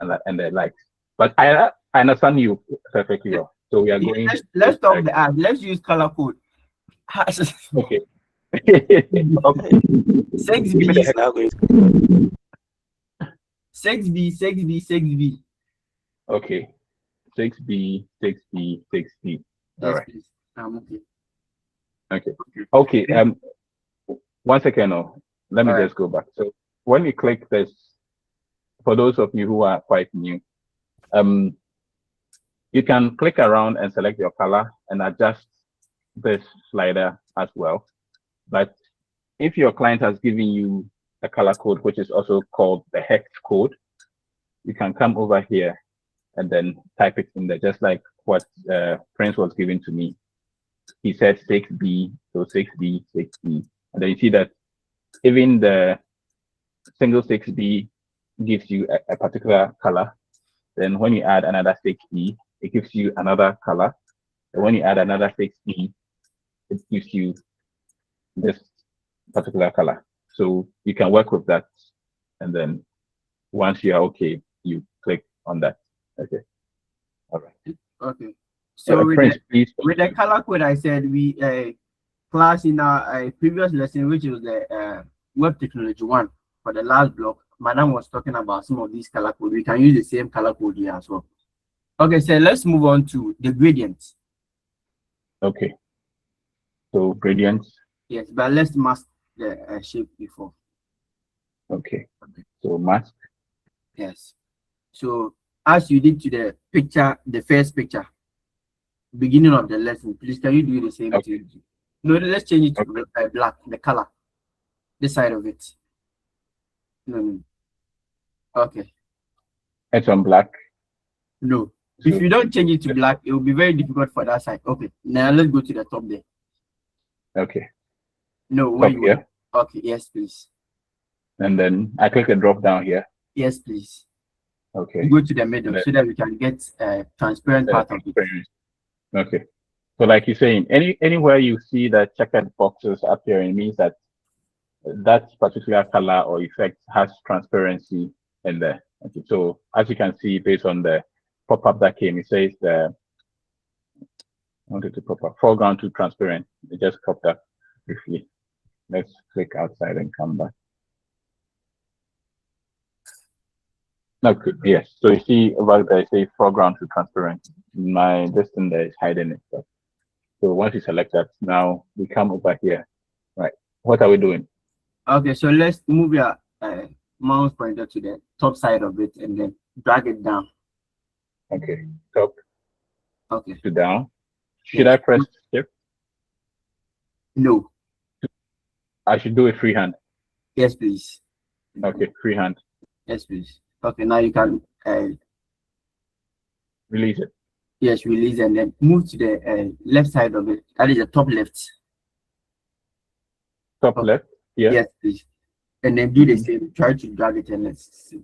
and the likes. But I understand you perfectly well. So we are going. Let's stop the ash. Let's use color code. Okay. Okay. 6B. Now going 6B. Okay. 6B, 6B, 6B. All Yes, right. please. Okay. Okay. 1 second. Oh, let me All right. just go back. So when you click this, for those of you who are quite new, you can click around and select your color and adjust this slider as well. But if your client has given you a color code, which is also called the hex code, you can come over here and then type it in there, just like what Prince was giving to me. He said 6B, so 6B, 6B. And then you see that even the single 6B gives you a particular color. Then when you add another 6B, it gives you another color. And when you add another 6B, it gives you this particular color. So you can work with that. And then once you are okay, you click on that. Okay. All right. Okay. So with Prince, please. with the color code, I said we class in our previous lesson, which was the web technology one for the last block. Madam was talking about some of these color code. We can use the same color code here as well. Okay, so let's move on to the gradients. Okay. So gradients. Yes, but let's mask the shape before. Okay. So mask. Yes. So as you did to the picture, the first picture, beginning of the lesson, please can you do the same thing? No, let's change it to black, the color, this side of it. No. Okay. It's on black. No. If you don't change it to black, it will be very difficult for that side. Okay. Now let's go to the top there. Okay. No, where top you here. Okay, yes, please. And then I click the drop down here. Yes, please. Okay. You go to the middle so that we can get a transparent part of it. Okay. So like you're saying, anywhere you see the checkered boxes appearing means that that particular color or effect has transparency in there. Okay. So as you can see, based on the pop-up that came, it says I wanted to pop up foreground to transparent. It just popped up briefly. Let's click outside and come back. Okay, yes. So you see over there, say foreground to transparent. My distance there is hiding it. So once you select that, now we come over here. Right. What are we doing? Okay, so let's move your mouse pointer to the top side of it and then drag it down. Okay, top. Okay. To down. Should I press shift? No. I should do it freehand. Yes, please. Okay, freehand. Yes, please. Okay, now you can release it. Yes, release and then move to the left side of it. That is the top left. Top left? Yeah. Yes, please. And then do the same. Try to drag it and let's see.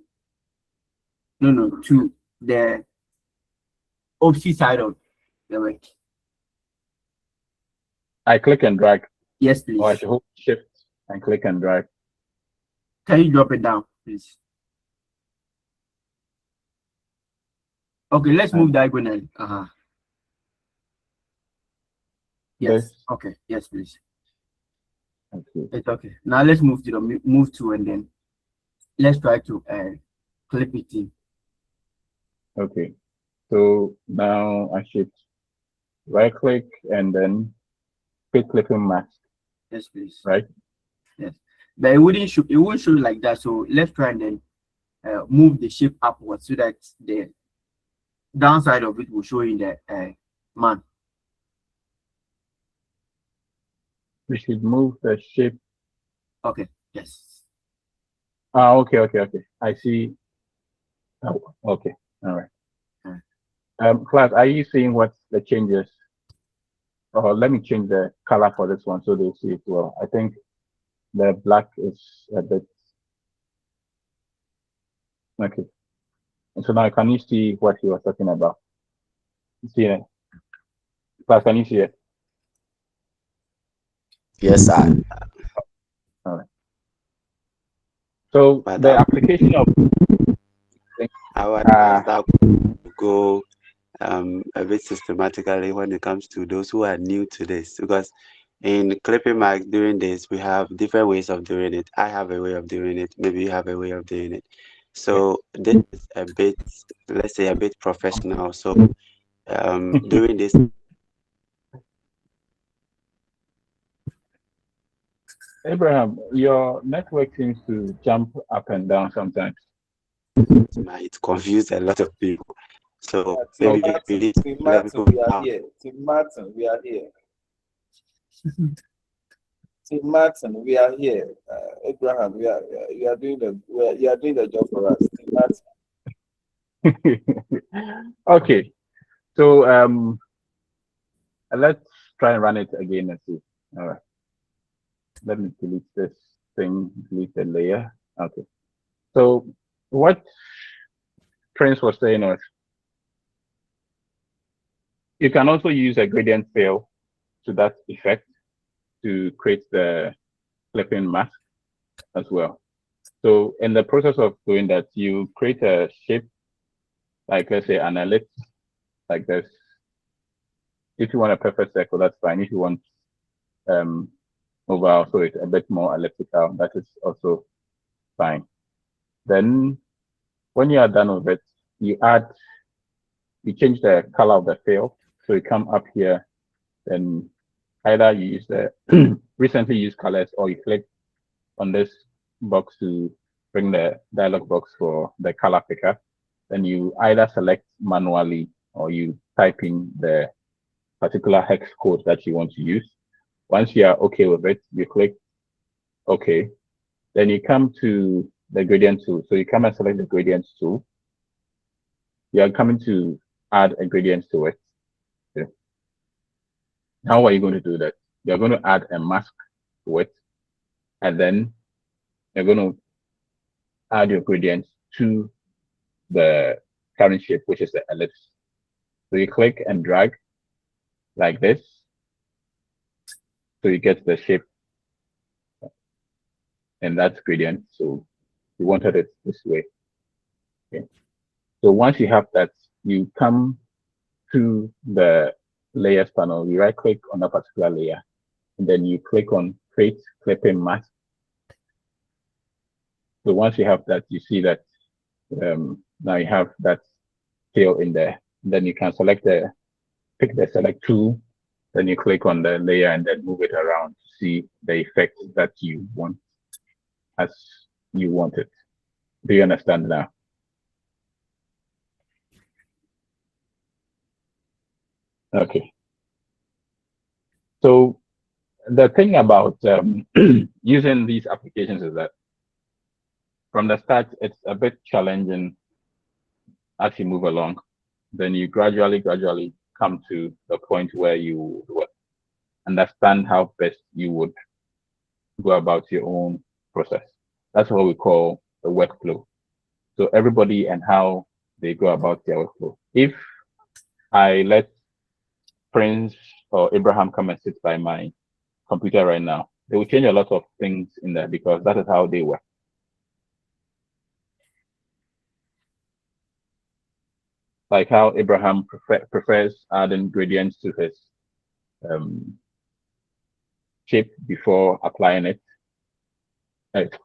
No, to the opposite side of the work. I click and drag. Yes, please. Or I should hold shift and click and drag. Can you drop it down, please? Okay, let's move diagonally. Yes. This. Okay. Yes, please. Okay. It's okay. Now let's move to the move to and then let's try to clip it in. Okay. So now I should right click and then quick clipping mask, Yes, please. right? Yes. But it won't show like that. So let's try and then move the shape upwards so that the downside of it will show in the man. We should move the shape. Okay. Yes. Ah, okay. I see. Oh, okay. All right. Class, are you seeing what the changes? Oh, let me change the color for this one so they see it well. I think the black is a bit okay. And so now can you see what he was talking about? See it? Class, can you see it? Yes, sir. All right. So But the application of I would advise that go a bit systematically when it comes to those who are new to this, because in clipping mark doing this, we have different ways of doing it. I have a way of doing it. Maybe you have a way of doing it. So this is a bit, let's say, a bit professional. So doing this. Abraham, your network seems to jump up and down sometimes. Team Might confuse a lot of people. So Martin, maybe we need Team to let Martin, people we are know. here. Team Martin, we are here. Team Martin, we are here. Abraham, you are doing the job for us. Team Martin. Okay. So let's try and run it again and see. All right. Let me delete this thing, delete the layer. Okay. So what Prince was saying was you can also use a gradient fill to that effect to create the flipping mask as well. So in the process of doing that, you create a shape, like let's say an ellipse, like this. If you want a perfect circle, that's fine. If you want oval, so it's a bit more elliptical, that is also fine. Then when you are done with it, you change the color of the fill. So you come up here, then either you use the recently used colors or you click on this box to bring the dialog box for the color picker. Then you either select manually or you type in the particular hex code that you want to use. Once you are okay with it, you click OK. Then you come to the gradient tool. So you come and select the gradient tool. You are coming to add a gradient to it. Okay. How are you going to do that? You're going to add a mask to it, and then you're going to add your gradient to the current shape, which is the ellipse. So you click and drag like this. So you get the shape, and that's gradient. So you wanted it this way. Okay. So once you have that, you come to the layers panel, you right click on a particular layer, and then you click on create clipping mask. So once you have that, you see that now you have that fill in there. And then you can pick the select tool, then you click on the layer and then move it around to see the effect that you want as you want it. Do you understand now? Okay. So the thing about using these applications is that from the start, it's a bit challenging as you move along. Then you gradually come to the point where you would understand how best you would go about your own process. That's what we call the workflow. So everybody and how they go about their workflow. If I let Prince or Abraham come and sit by my computer right now, they will change a lot of things in there because that is how they work. Like how Abraham prefers adding gradients to his shape before applying it.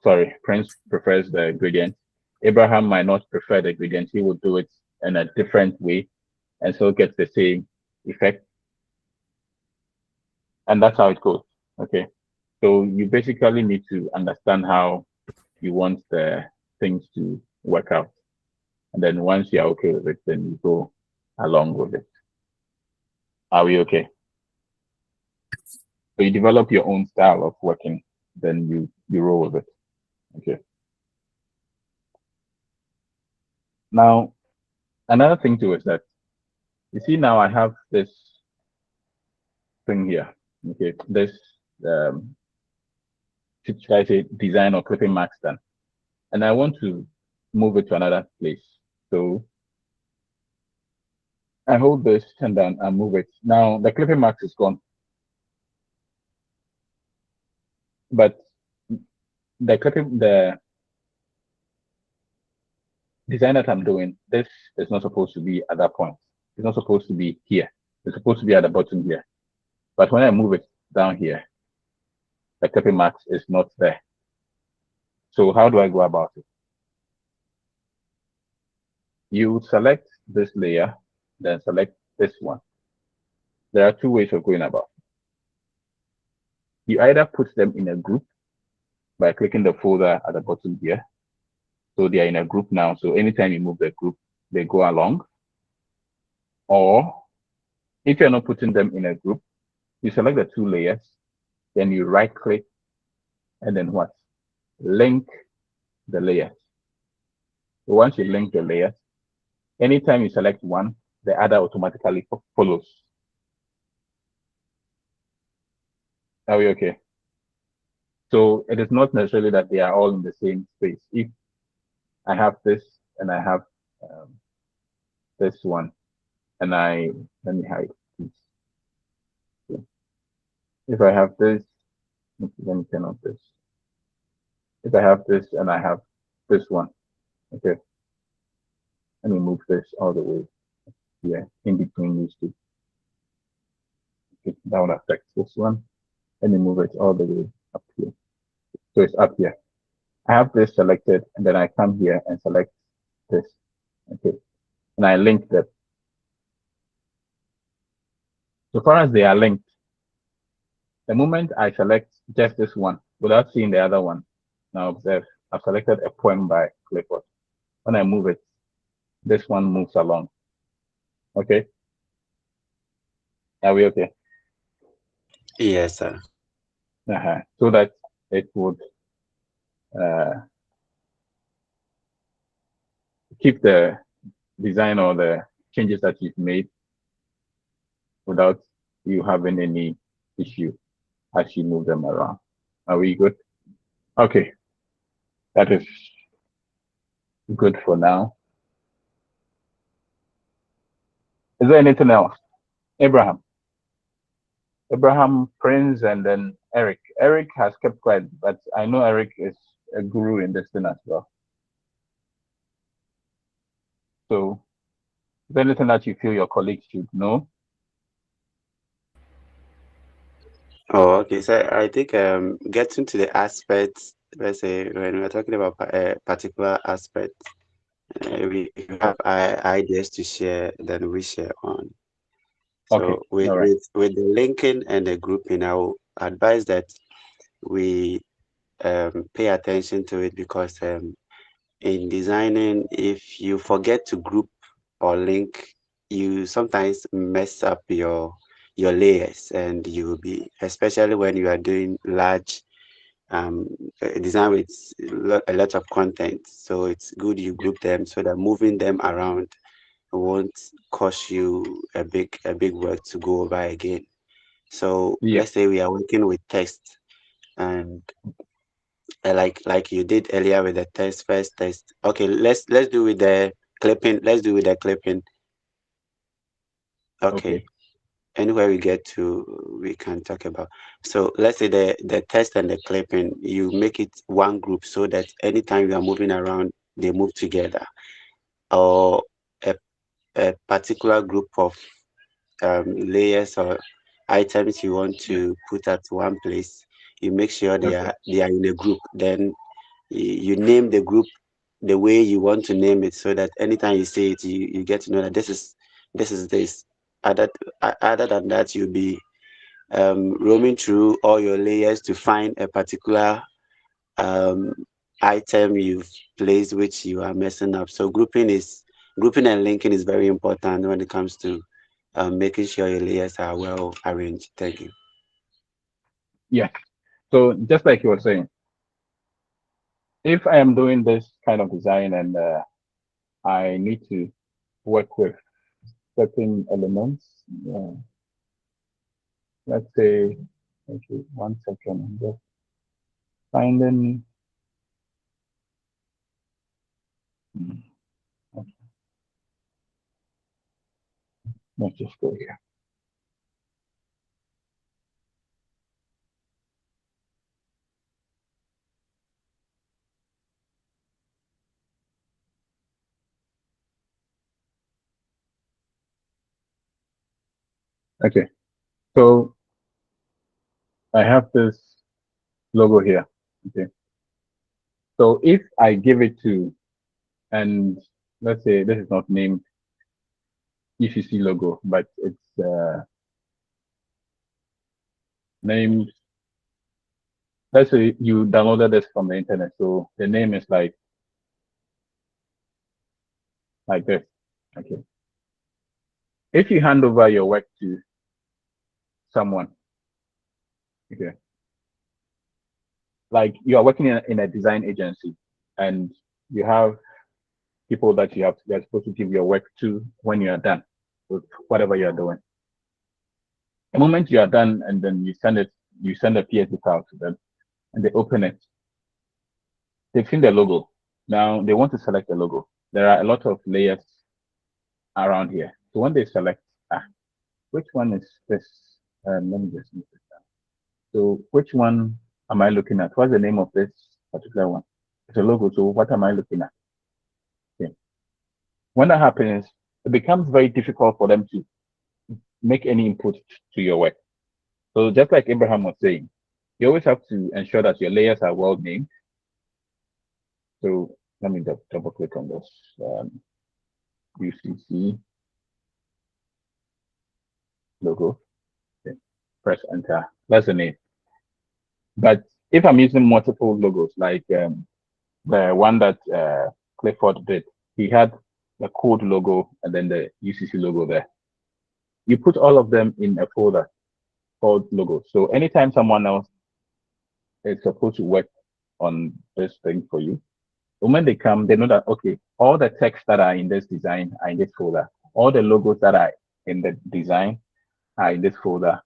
Sorry, Prince prefers the gradient. Abraham might not prefer the gradient. He would do it in a different way and still get the same effect. And that's how it goes. Okay. So you basically need to understand how you want the things to work out. And then once you're okay with it, then you go along with it. Are we okay? So you develop your own style of working, then you roll with it. Okay. Now, another thing too is that you see now I have this thing here. Okay, this should I say design or clipping max done, and I want to move it to another place. So I hold this and then I move it. Now the clipping max is gone, but the design that I'm doing, this is not supposed to be at that point. It's not supposed to be here. It's supposed to be at the bottom here. But when I move it down here, the clipping max is not there. So how do I go about it? You select this layer, then select this one. There are two ways of going about it. You either put them in a group by clicking the folder at the bottom here. So they are in a group now. So anytime you move the group, they go along. Or if you're not putting them in a group, you select the two layers, then you right click and then what? Link the layers. So once you link the layers, anytime you select one, the other automatically follows. Are we okay? So it is not necessarily that they are all in the same space. If I have this and I have this one, and let me hide this. Okay. If I have this, let me turn off this. If I have this and I have this one, okay, let me move this all the way here in between these two. Okay, that would affect this one. Let me move it all the way up here. So it's up here. I have this selected, and then I come here and select this. Okay, and I link them. So far as they are linked, the moment I select just this one without seeing the other one, now observe, I've selected a point by clipboard. When I move it, this one moves along. Okay? Are we okay? Yes, sir. So that it would keep the design or the changes that you've made without you having any issue as you move them around. Are we good? Okay. That is good for now. Is there anything else? Abraham, Prince, and then Eric. Eric has kept quiet, but I know Eric is a guru in this thing as well. So, is there anything that you feel your colleagues should know? Oh, okay. So I think getting to the aspects, let's say when we're talking about a particular aspect, we have ideas to share, then we share on. So Okay. with the linking and the grouping, I will advise that we pay attention to it because in designing, if you forget to group or link, you sometimes mess up your layers, and you will be, especially when you are doing large design with a lot of content. So it's good you group them so that moving them around won't cost you a big work to go over again. So let's say we are working with text, and like you did earlier with the first test. Okay, let's do with the clipping. Let's do with the clipping. Okay. Anywhere we get to, we can talk about. So let's say the test and the clipping, you make it one group so that anytime you are moving around, they move together. Or a particular group of layers or items you want to put at one place, you make sure they are in a group. Then you name the group the way you want to name it, so that anytime you say it, you get to know that this is this. Other than that, you'll be roaming through all your layers to find a particular item you've placed which you are messing up. So grouping and linking is very important when it comes to making sure your layers are well arranged. Thank you. Yeah. So just like you were saying, if I am doing this kind of design and I need to work with certain elements, let's say, okay, 1 second, I'm just finding. Okay. Let's just go here. Okay, so I have this logo here. Okay, so if I give it to, and let's say this is not named ECC logo, but it's named, let's say you downloaded this from the internet, so the name is like this. Okay, if you hand over your work to someone, okay, like you are working in a design agency and you have people that you're supposed to give your work to when you are done with whatever you are doing. The moment you are done and then you send a PSD file to them and they open it, they've seen the logo. Now they want to select the logo. There are a lot of layers around here. So when they select, which one is this? Let me just move it down. So which one am I looking at? What's the name of this particular one? It's a logo. So what am I looking at? Okay. When that happens, it becomes very difficult for them to make any input to your work. So just like Abraham was saying, you always have to ensure that your layers are well named. So let me double click on this. UCC logo. Okay. Press enter. That's the name. But if I'm using multiple logos, like the one that Clifford did, he had the code logo and then the UCC logo there. You put all of them in a folder called logo. So anytime someone else is supposed to work on this thing for you, when they come, they know that, okay, all the text that are in this design are in this folder. All the logos that are in the design are in this folder.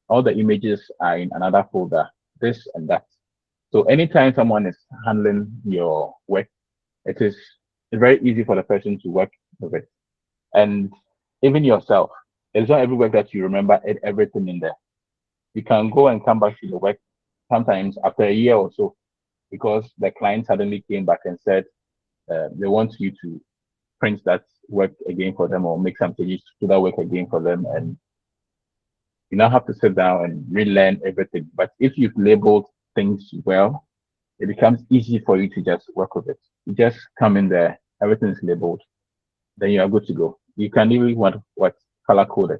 All the images are in another folder, this and that. So anytime someone is handling your work, it is very easy for the person to work with it. And even yourself, it's not every work that you remember everything in there. You can go and come back to the work sometimes after a year or so, because the client suddenly came back and said they want you to print that work again for them or make some changes to that work again for them. And you now have to sit down and relearn everything. But if you've labeled things well, it becomes easy for you to just work with it. You just come in there, everything is labeled, then you are good to go. You can even want what color coded.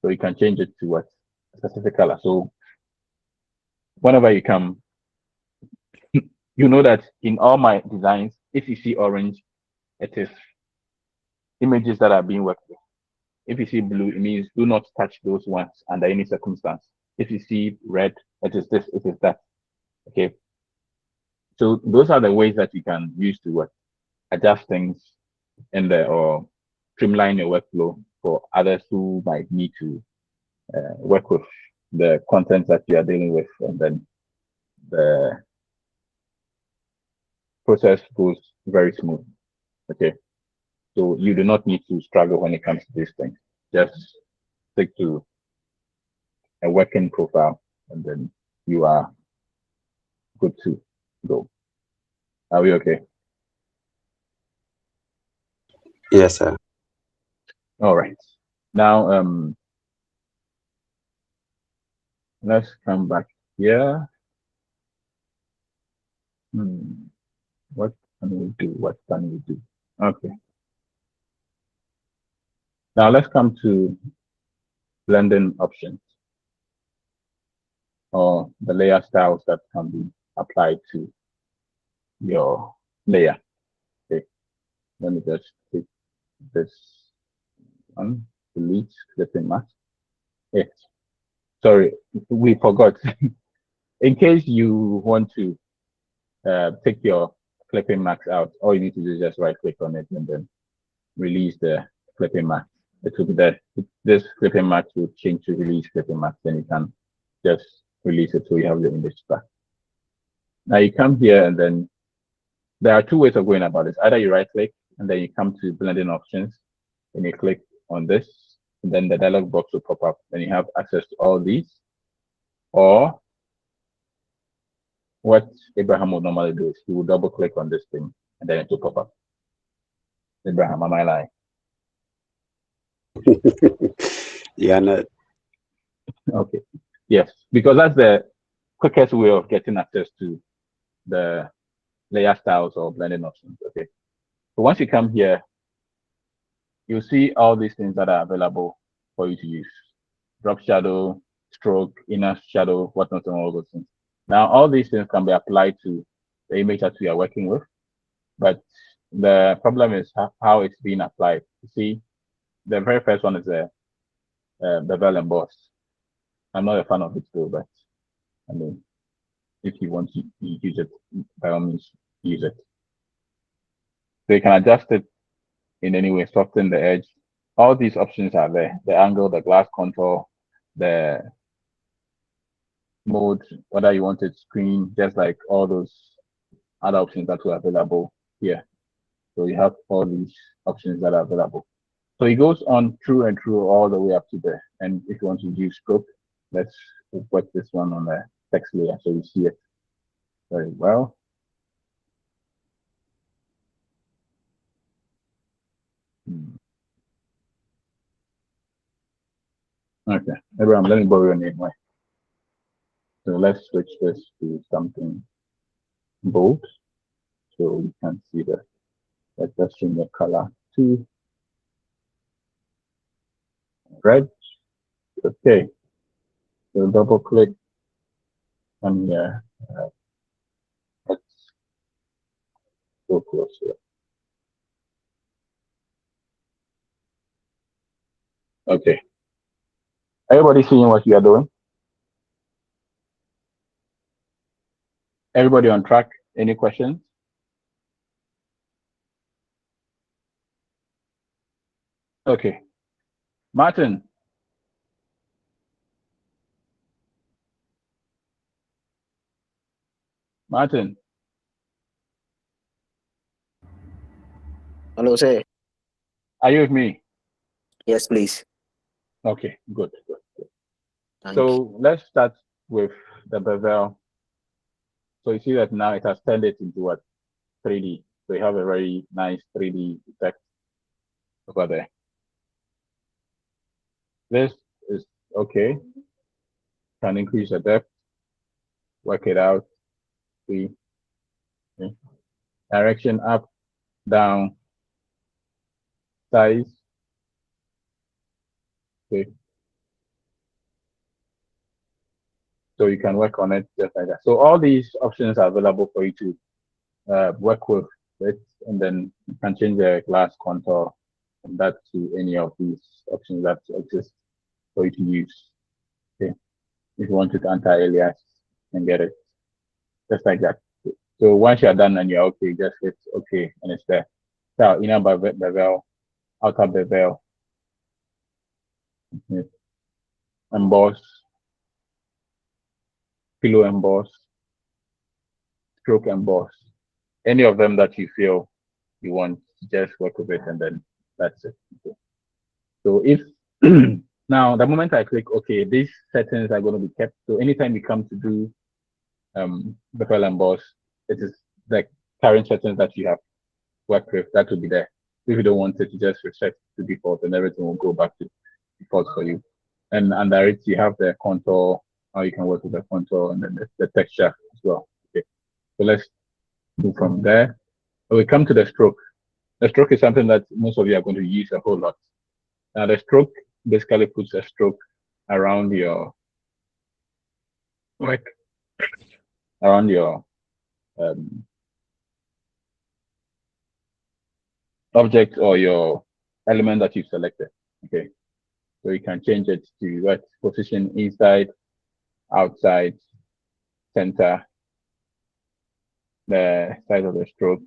So you can change it to what specific color. So whenever you come, you know that in all my designs, if you see orange, it is images that are being worked with. If you see blue, it means do not touch those ones under any circumstance. If you see red, it is this, it is that. Okay. So those are the ways that you can use to adjust things in there or streamline your workflow for others who might need to work with the content that you are dealing with, and then the process goes very smooth. Okay. So you do not need to struggle when it comes to these things. Just stick to a working profile and then you are good to go. Are we okay? Yes, sir. All right. Now let's come back here. What can we do? What can we do? Okay. Now let's come to blending options or the layer styles that can be applied to your layer. Okay. Let me just take this one, delete clipping mask. Yes. Sorry, we forgot. In case you want to take your clipping mask out, all you need to do is just right click on it and then release the clipping mask. It will be there. This clipping mask will change to release clipping mask. Then you can just release it so you have the image back. Now you come here and then there are two ways of going about this. Either you right click and then you come to blending options and you click on this, and then the dialog box will pop up and you have access to all these. Or what Abraham would normally do is he will double click on this thing and then it will pop up. Abraham, am I lying? Yeah, no. Okay. Yes, because that's the quickest way of getting access to the layer styles or blending options. Okay. So once you come here, you'll see all these things that are available for you to use. Drop shadow, stroke, inner shadow, whatnot, and all those things. Now, all these things can be applied to the image that we are working with, but the problem is how it's being applied. You see, the very first one is the bevel emboss. I'm not a fan of it though, but I mean, if you want to use it, by all means, use it. So you can adjust it in any way, soften the edge. All these options are there. The angle, the glass contour, the mode, whether you want it screen, just like all those other options that were available here. So you have all these options that are available. So it goes on through and through all the way up to there. And if you want to use stroke, let's put this one on the text layer so you see it very well. Okay, Abraham, let me borrow your name. Right? So let's switch this to something bold so you can see the let's change the color to red. Okay, so double click on here. Let's go closer. Okay, everybody seeing what you are doing? Everybody on track? Any questions? Okay, Martin. Martin. Hello, sir. Are you with me? Yes, please. Okay, good. Thank you. So let's start with the bevel. So you see that now it has turned it into what? 3D. So you have a very nice 3D effect over there. This is okay. Can increase the depth, work it out, see. Okay. Direction up, down, size. Okay. So you can work on it just like that. So all these options are available for you to work with it, and then you can change the glass contour from that to any of these options that exist for you to use. Okay. If you want to anti-alias and get it just like that. So once you're done and you're okay, just hit okay and it's there. So inner bevel, outer bevel, okay. Emboss, pillow emboss, stroke emboss. Any of them that you feel you want, just work with it and then that's it. Okay. So if now the moment I click okay, these settings are going to be kept. So anytime you come to do bevel emboss, it is the current settings that you have worked with that will be there. If you don't want it, you just reset to default and everything will go back to default for you. And under it, you have the contour, how you can work with the contour and then the texture as well. Okay. So let's Move from there. We come to the stroke. The stroke is something that most of you are going to use a whole lot. Now, the stroke basically puts a stroke around your like around your object or your element that you've selected. Okay, so you can change it to what position inside, outside, center, the size of the stroke,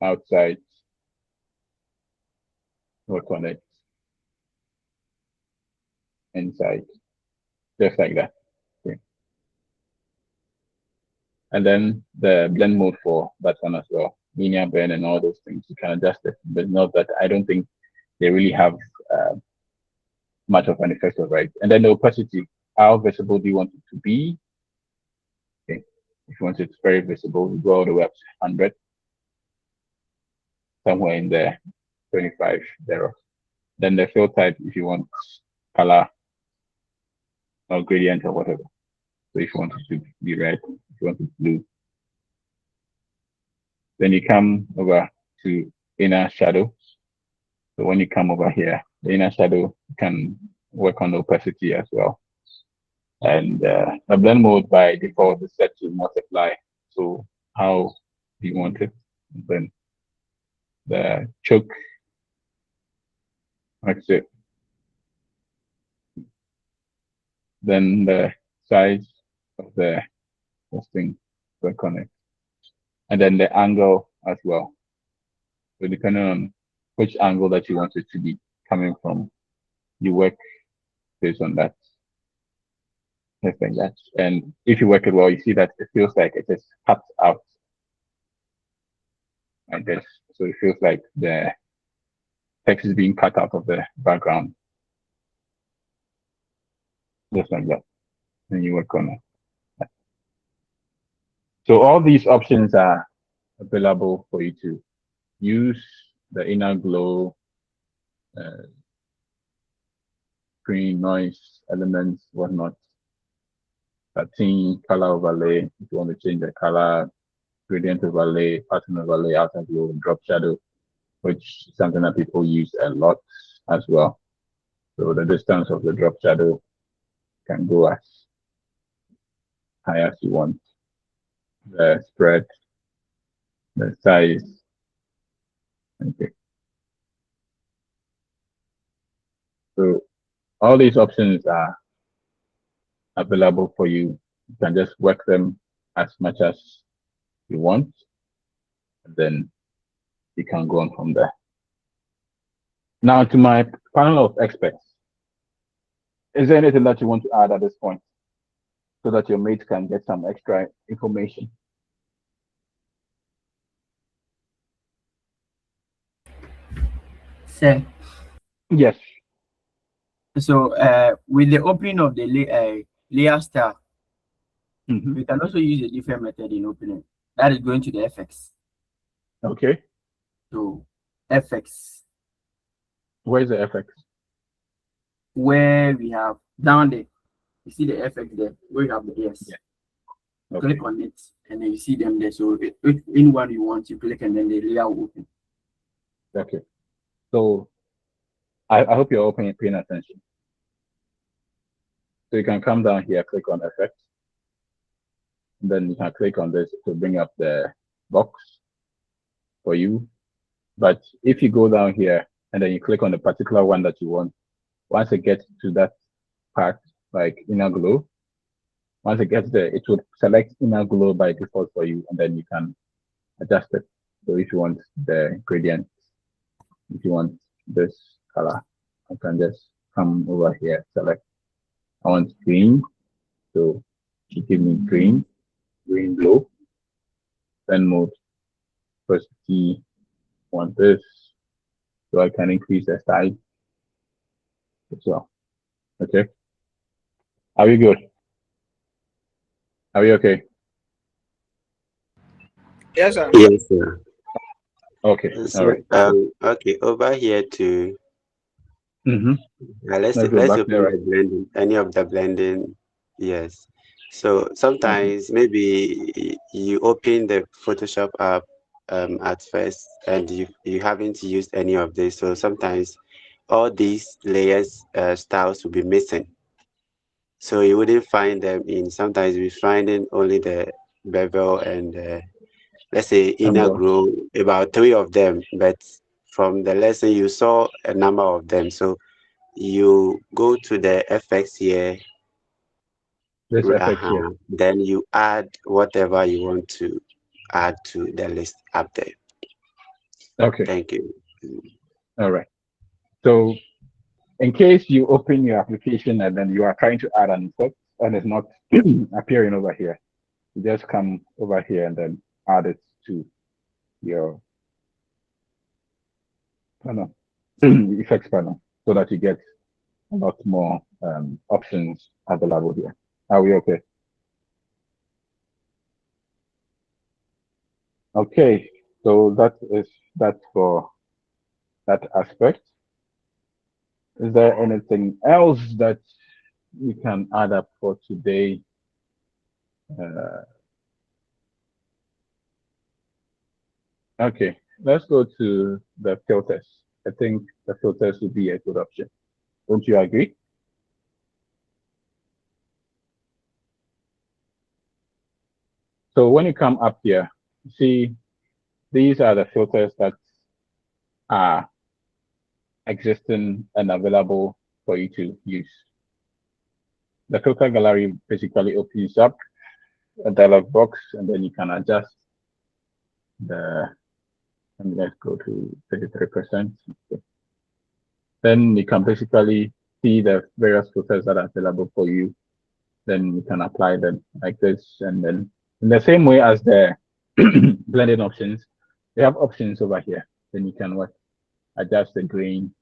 outside, work on it, inside, just like that. Okay. And then the blend mode for that one as well, linear blend and all those things. You can adjust it, but not that I don't think they really have much of an effect over it. And then the opacity, how visible do you want it to be? Okay, if you want it very visible, you go all the way up to 100, somewhere in there, 25 there. Then the fill type, if you want color or gradient or whatever. So if you want it to be red, if you want it blue. Then you come over to inner shadow. So when you come over here, the inner shadow can work on the opacity as well. And the blend mode by default is set to multiply. So how do you want it? Then the choke, that's it. Then the size of the thing, work on it. And then the angle as well. So depending on which angle that you want it to be coming from, you work based on that. Just like that. And if you work it well, you see that it feels like it is cut out like this. So it feels like the text is being cut out of the background. Just like that. And you work on it. So all these options are available for you to use. The inner glow, screen, noise, elements, whatnot. Theme, color overlay, if you want to change the color, gradient overlay, pattern overlay, outer glow, drop shadow, which is something that people use a lot as well. So the distance of the drop shadow can go as high as you want. The spread, the size. Okay. So all these options are available for you. You can just work them as much as you want, and then you can go on from there. Now to my panel of experts. Is there anything that you want to add at this point so that your mates can get some extra information? Sir. Yes. So with the opening of the layer style, we can also use a different method in opening. That is going to the FX. Okay. So FX. Where is the FX? Where we have down there, you see the FX there, where you have the yes. Yeah. Okay. Click on it and then you see them there. So if anyone you want, you click and then the layer will open. Okay. So I hope you're paying attention. So you can come down here, click on effects. And then you can click on this to bring up the box for you. But if you go down here and then you click on the particular one that you want, once it gets to that part, like inner glow, once it gets there, it would select inner glow by default for you, and then you can adjust it. So if you want the gradient, if you want this color, I can just come over here, select, I want green. So you give me green glow, then mode, first key, want this, so I can increase the size as well. Okay. Are we good? Are we okay? Yes, sir. Yes, sir. Okay. So, all right. Okay, over here to let's go open back there, right? the blending. Any of the blending, yes. So sometimes maybe you open the Photoshop app at first and you haven't used any of this. So sometimes all these layers styles will be missing. So you wouldn't find them in, sometimes we finding only the bevel and let's say inner groove, about 3 of them. But from the lesson you saw a number of them. So you go to the FX here, This FX here. then you add whatever you want to add to the list up there. Okay. Thank you. All right. So in case you open your application and then you are trying to add an effect and it's not appearing over here, you just come over here and then add it to your panel, effects panel, so that you get a lot more options available here. Are we okay? Okay, so that is that for that aspect. Is there anything else that we can add up for today? Okay, let's go to the filters. I think the filters would be a good option. Don't you agree? So when you come up here, see, these are the filters that are existing and available for you to use. The filter gallery basically opens up a dialog box, and then you can adjust the, and let's go to 33%. Okay. Then you can basically see the various filters that are available for you. Then you can apply them like this, and then in the same way as the blending options, you have options over here. Then you can adjust the grain,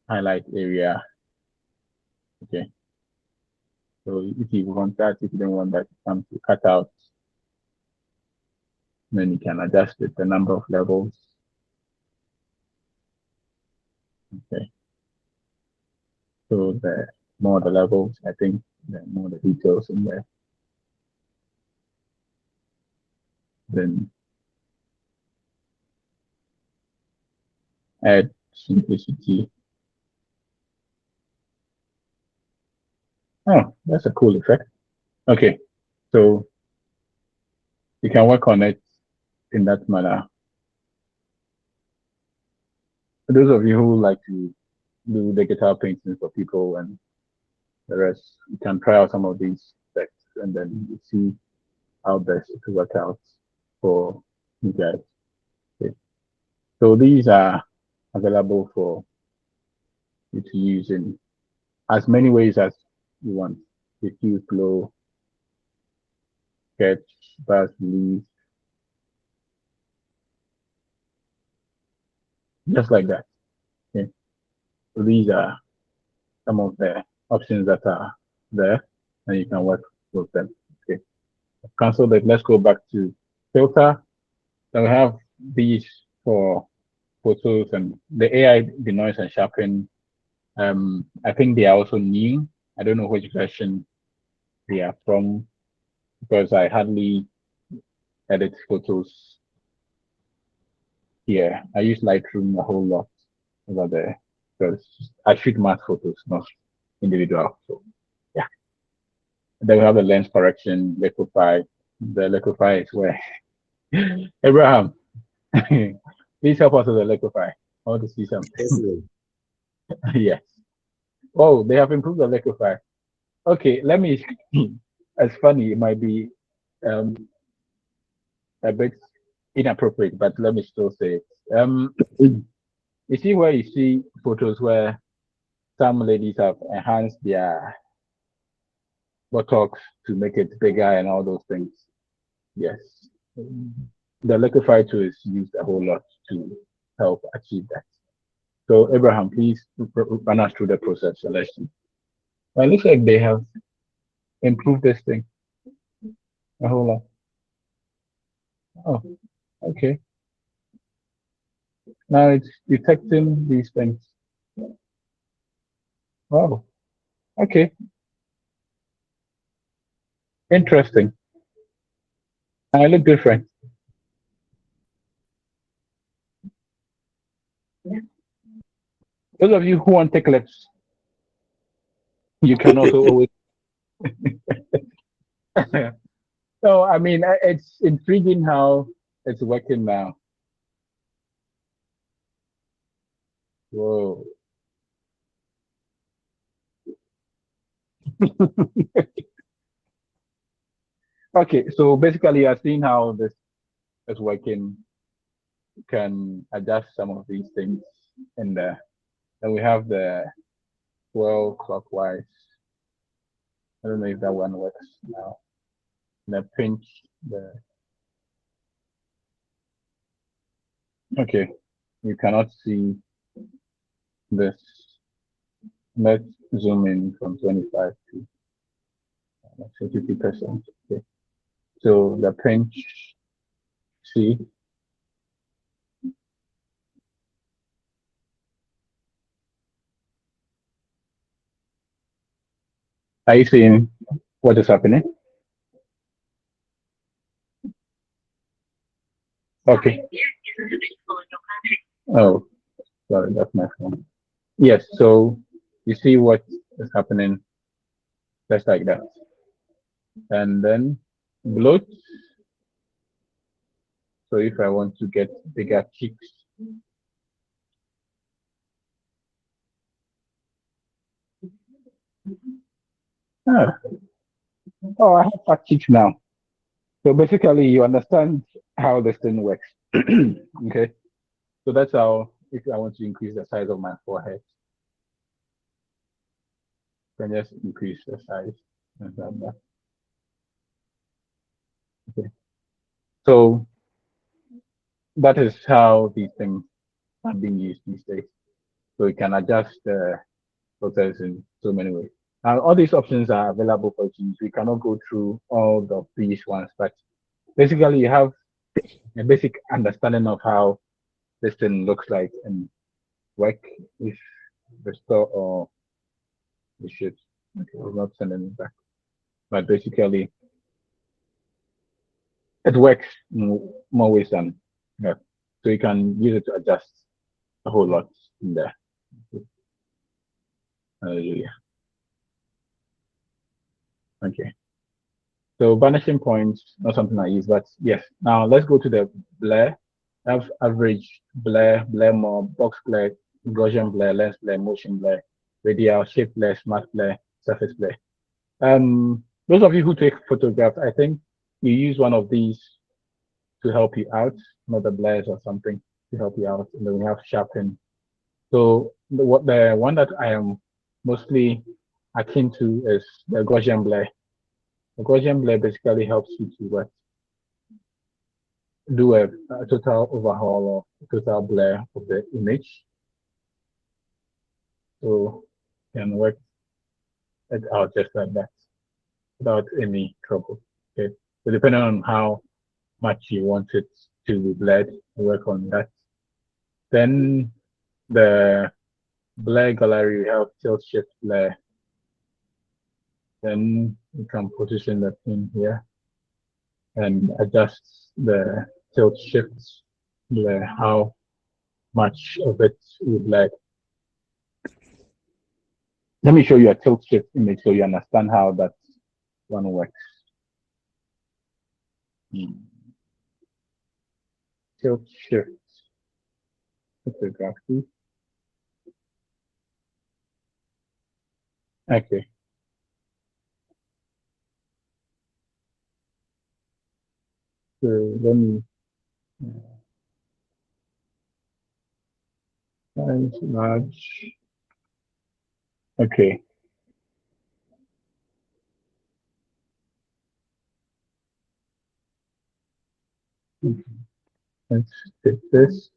highlight area. Okay. So if you want that, if you don't want that, you come to cut out. Then you can adjust it, the number of levels. Okay. So the more the levels, I think the more the details in there. Then add simplicity. Oh, that's a cool effect. Okay, so you can work on it in that manner. For those of you who like to do digital paintings for people and the rest, you can try out some of these effects and then you see how best it works out for you guys. Okay. So these are available for you to use in as many ways as you want. Diffuse, glow, sketch, bus, leaf, just like that. Okay. So these are some of the options that are there, and you can work with them. Okay. Cancel that. Let's go back to filter. Then we have these for photos and the AI denoise and sharpen. I think they are also new. I don't know which version they are from because I hardly edit photos here. I use Lightroom a whole lot over there because I shoot mass photos, not individual. So yeah. Then we have the lens correction, liquify. The liquify is where Abraham, please help us with the liquify. I want to see something. Yes. Oh, they have improved the liquify. Okay, let me. It's funny. It might be a bit inappropriate, but let me still say it. You see where you see photos where some ladies have enhanced their buttocks to make it bigger and all those things. Yes. The liquify tool is used a whole lot to help achieve that. So Abraham, please run us through the process. So let's see. Well, it looks like they have improved this thing a whole lot. Oh, okay. Now it's detecting these things. Wow. Okay. Interesting. I look different. Those of you who want take lips, you can also always. So I mean, it's intriguing how it's working now. Whoa. Okay, so basically, you're seeing how this is working. You can adjust some of these things in there. Then we have the 12 clockwise. I don't know if that one works now. The pinch, the okay. You cannot see this. Let's zoom in from 25 to 50%. Okay. So the pinch, see, are you seeing what is happening? Okay. Oh, sorry, that's my phone. Yes, so you see what is happening just like that. And then bloat. So if I want to get bigger cheeks, ah, oh, I have fat cheeks now. So basically, you understand how this thing works. Okay. So that's how, if I want to increase the size of my forehead, I can just increase the size. And like that. Okay. So that is how these things are being used these days. So you can adjust the filters in so many ways. Now, all these options are available for you to use. We cannot go through all of these ones, but basically you have a basic understanding of how this thing looks like and work if restore or we should. Okay, we're not sending it back. But basically it works in more ways than yeah. So you can use it to adjust a whole lot in there. Hallelujah. Okay. So vanishing points, not something I use, but yes. Now let's go to the blur. Have average blur, blur more, box blur, Gaussian blur, lens blur, motion blur, radial, shape blur, smart blur, surface blur. Those of you who take photographs, I think you use one of these to help you out, not the blurs or something to help you out. And then we have sharpen. So the one that I am mostly akin to is the Gaussian blur. The Gaussian blur basically helps you to what do a total overhaul or total blur of the image. So you can work it out just like that without any trouble. Okay. So depending on how much you want it to be blurred, work on that. Then the blur gallery, we have tilt shift blur. Then you can position the pin here and adjust the tilt shift blur, how much of it you blur. Let me show you a tilt shift image so you understand how that one works. Tilt shift photography. Okay. So let me size large. Okay. Let's take this.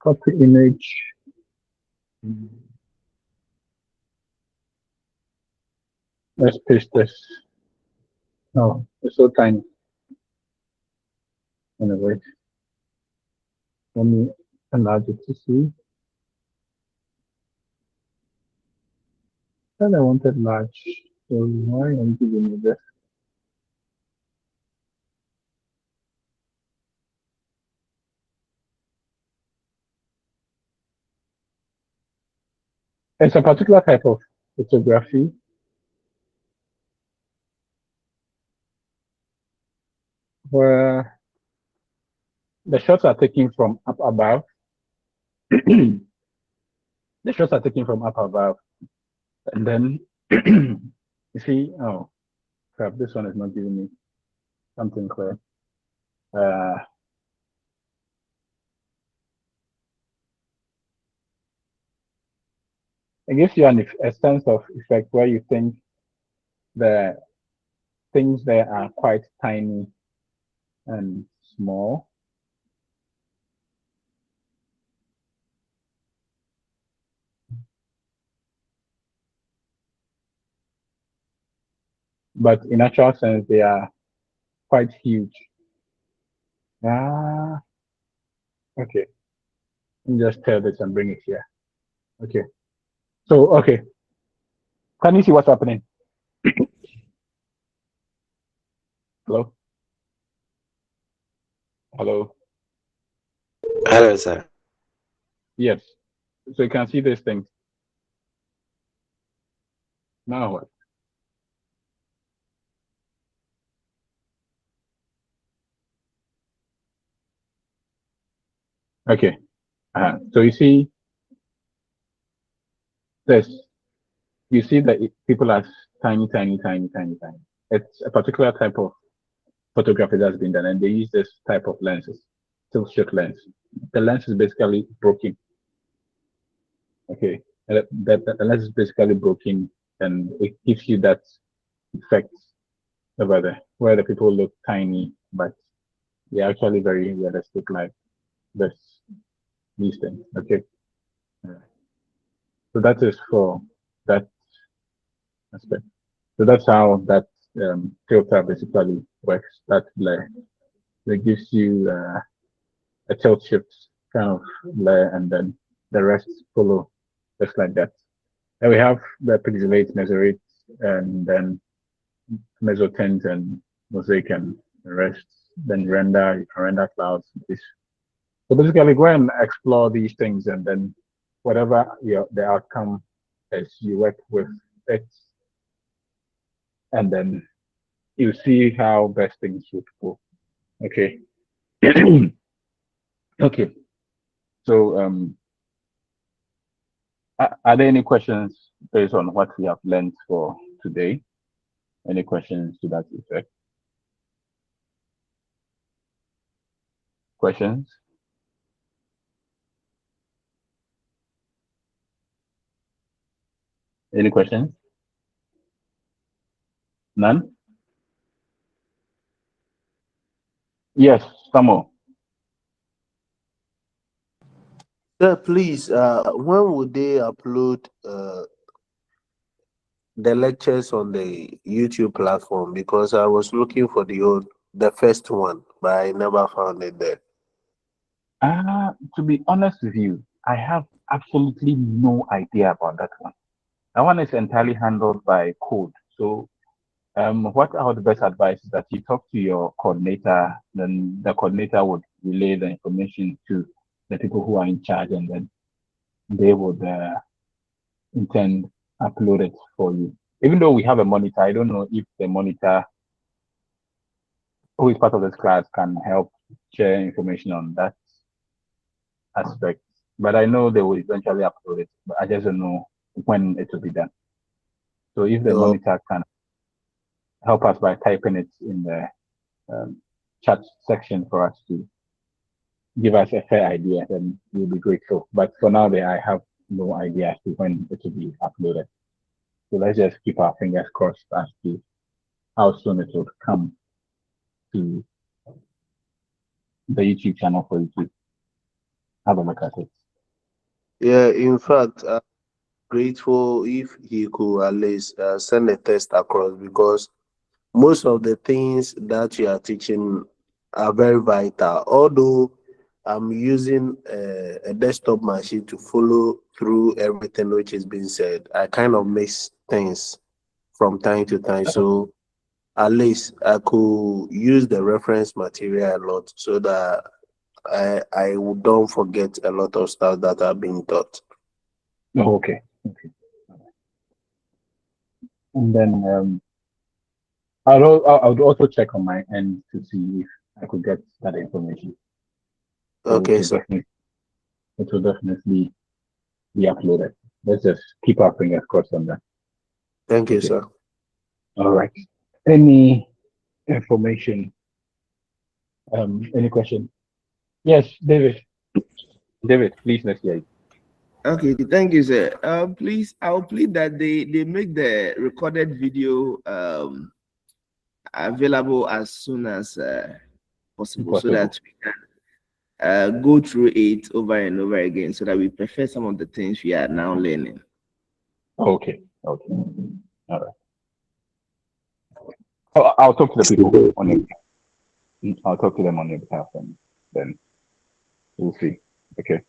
Copy image. Let's paste this. Oh, it's so tiny. Anyway, let me enlarge it to see. Then I wanted large. So why are you giving me this? It's a particular type of photography where the shots are taken from up above. The shots are taken from up above. And then you see, oh crap, this one is not giving me something clear. It gives you a sense of effect where you think the things there are quite tiny and small. But in actual sense, they are quite huge. Ah, okay. Let me just tell this and bring it here. Okay. So, okay. Can you see what's happening? Hello? Hello? Hello, sir. Yes. So you can see these things. Now what? Okay. So you see this. You see that people are tiny, tiny, tiny, tiny, tiny. It's a particular type of photography that's been done, and they use this type of lenses, tilt shift lens. The lens is basically broken. Okay, the lens is basically broken, and it gives you that effect over there, where the people look tiny, but they're actually very realistic, like this, these things. Okay, so that is for that aspect. So that's how that filter basically works. That layer that gives you a tilt shift kind of layer, and then the rest follow just like that. And we have the pixelate, mesorate, and then mesotint and mosaic and the rest. Then render, you can render clouds. So basically, go and explore these things, and then whatever the outcome is, you work with it, and then you see how best things would go. Okay. Okay. So are there any questions based on what we have learned for today? Any questions to that effect? Questions? Any questions? None? Yes, Samo. Sir, please, when would they upload the lectures on the YouTube platform? Because I was looking for the first one, but I never found it there. To be honest with you, I have absolutely no idea about that one. That one is entirely handled by code. So what I would best advise is that you talk to your coordinator, then the coordinator would relay the information to the people who are in charge, and then they would intend upload it for you. Even though we have a monitor, I don't know if the monitor who is part of this class can help share information on that aspect. But I know they will eventually upload it, but I just don't know when it will be done. So if the So, monitor can help us by typing it in the chat section for us to give us a fair idea, then we'll be grateful. But for now, I have no idea as to when it will be uploaded. So let's just keep our fingers crossed as to how soon it will come to the YouTube channel for you to have a look at it. yeah, in fact, I'm grateful if he could at least send a test across, because most of the things that you are teaching are very vital. Although I'm using a desktop machine to follow through everything which is being said. I kind of miss things from time to time. So at least I could use the reference material a lot so that I don't forget a lot of stuff that are being taught. Oh, okay. Okay. And then I would also check on my end to see if I could get that information. So Okay, sir. It will definitely be uploaded. Let's just keep our fingers crossed on that. Thank you, sir. All right. Any information? Any question? Yes, David. David, please, let's hear you. Okay, thank you, sir. Please, I'll plead that they make the recorded video available as soon as possible, so that we can go through it over and over again, so that we perfect some of the things we are now learning. Okay. Okay. All right. I'll talk to the people on your behalf. I'll talk to them on your behalf, and then we'll see. Okay.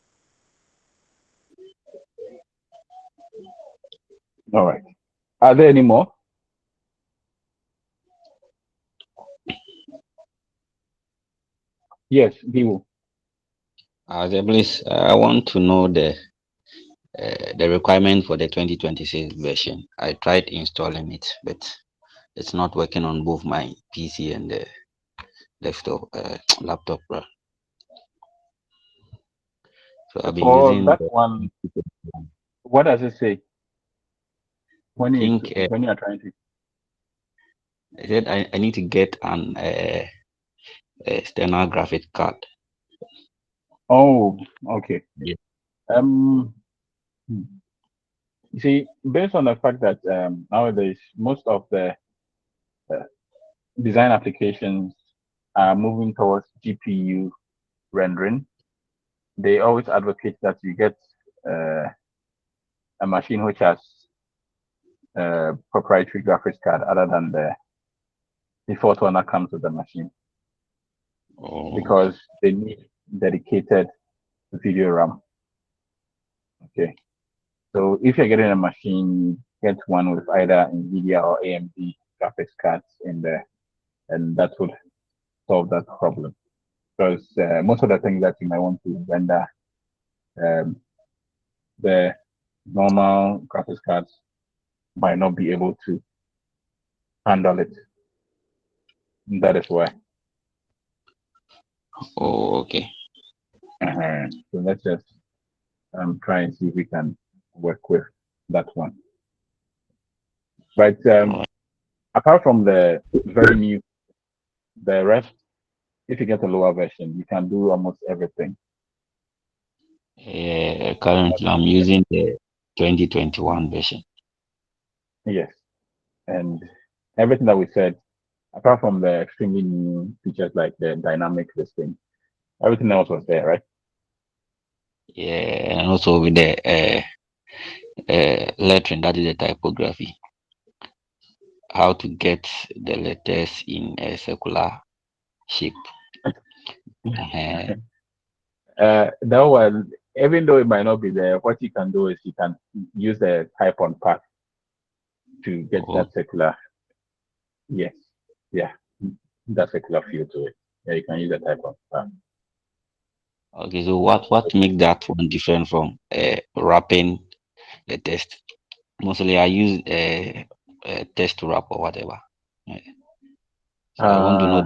All right. Are there any more? Yes, Bill. Please, I want to know the requirement for the 2026 version. I tried installing it, but it's not working on both my PC and the desktop laptop. So I've been For using that one, what does it say? When you are trying to. I said I need to get an external graphic card. Oh, okay. Yeah. You see, based on the fact that nowadays most of the design applications are moving towards GPU rendering, they always advocate that you get a machine which has proprietary graphics card other than the default one that comes with the machine, because they need dedicated video RAM. Okay, so if you're getting a machine, get one with either NVIDIA or AMD graphics cards in there, and that would solve that problem. Because most of the things that you might want to render, the normal graphics cards might not be able to handle it. That is why. Oh, okay. So let's just try and see if we can work with that one. But apart from the very new, the rest, if you get a lower version, you can do almost everything. Currently, I'm using the 2021 version. Yes, and everything that we said, apart from the extremely new features like the dynamic listing, everything else was there, right? Yeah, and also with the lettering, that is the typography. How to get the letters in a circular shape. That one, even though it might not be there, what you can do is you can use the type on path to get that circular. Yes, yeah, that circular feel to it. Yeah, you can use the type on path. Okay, so what makes that one different from wrapping the text? Mostly I use a text wrap or whatever. So I want to know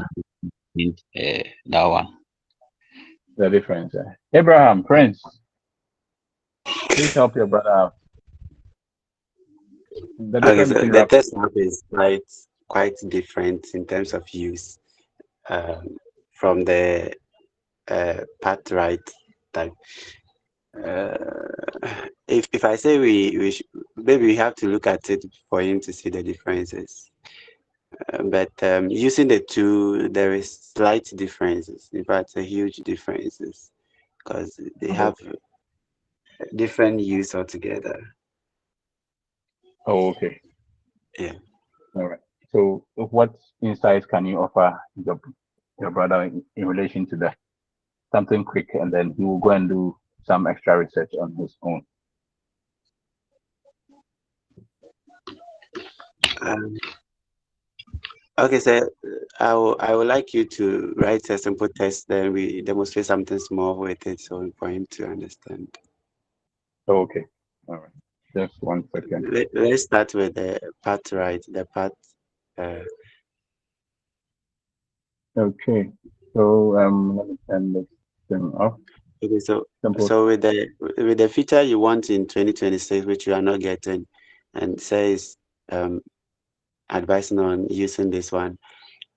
that one. The difference. Abraham, Prince, please help your brother out. Okay, so the test map is quite different in terms of use from the part right type. If I say we maybe we have to look at it for him to see the differences. But using the two, there is slight differences. In fact, a huge differences because they have different use altogether. Oh, okay. Yeah. All right. So, what insights can you offer your brother in relation to that? something quick, and then he will go and do some extra research on his own. Okay, so I would like you to write a simple test, then we demonstrate something small with it, so for him to understand. Okay, all right. Just 1 second. Let's start with the part right, the part. Okay, so let me turn this thing off. Okay, so Simple. so with the feature you want in 2026, which you are not getting, and says advising on using this one.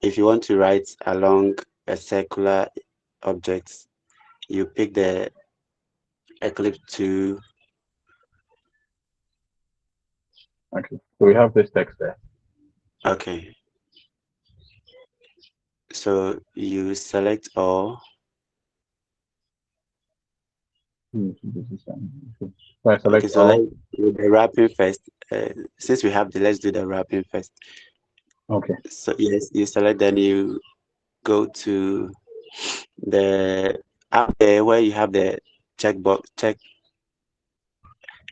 If you want to write along a circular object, you pick the Eclipse 2. Okay, so we have this text there. Okay. So you select all. So I select Okay, so all. let's do the wrapping first. Since we have let's do the wrapping first. Okay. So yes, you select, then you go to the up there where you have the checkbox check.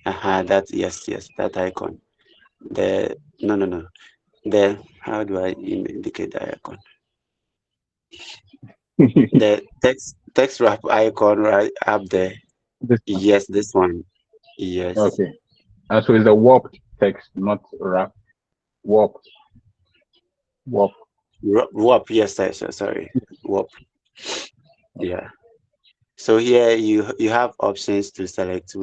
That yes, that icon. No. The how do I indicate the icon? The text wrap icon right up there. This one. Yes, this one. Yes. Okay. So it's a warped text, not wrap. Warp. Warp. Yes, sorry. Warp. Yeah. So here you have options to select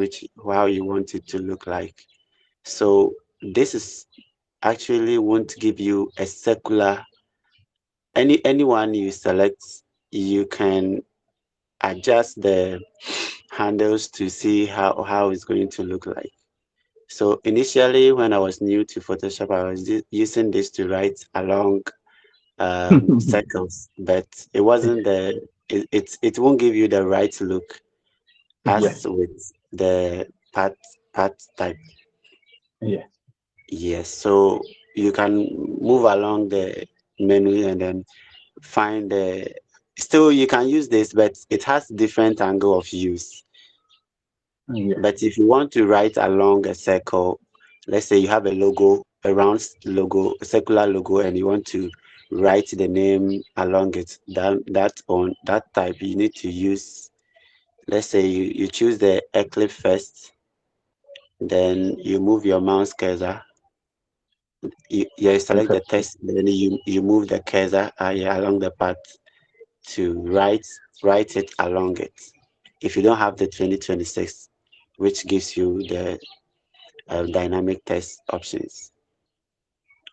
how you want it to look like. So this is actually won't give you a circular. Anyone you select, you can adjust the handles to see how it's going to look like. So initially, when I was new to Photoshop, I was using this to write along circles, but it wasn't it won't give you the right look as with the part type. Yes. Yes, so you can move along the menu and then find still you can use this, but it has different angle of use. But if you want to write along a circle, let's say you have a logo, a round logo, a circular logo, and you want to write the name along it, that type, you need to use, let's say you choose the Eclipse first, then you move your mouse cursor, you select the text, then you move the cursor along the path to write it along it. If you don't have the 2026, which gives you the dynamic text options,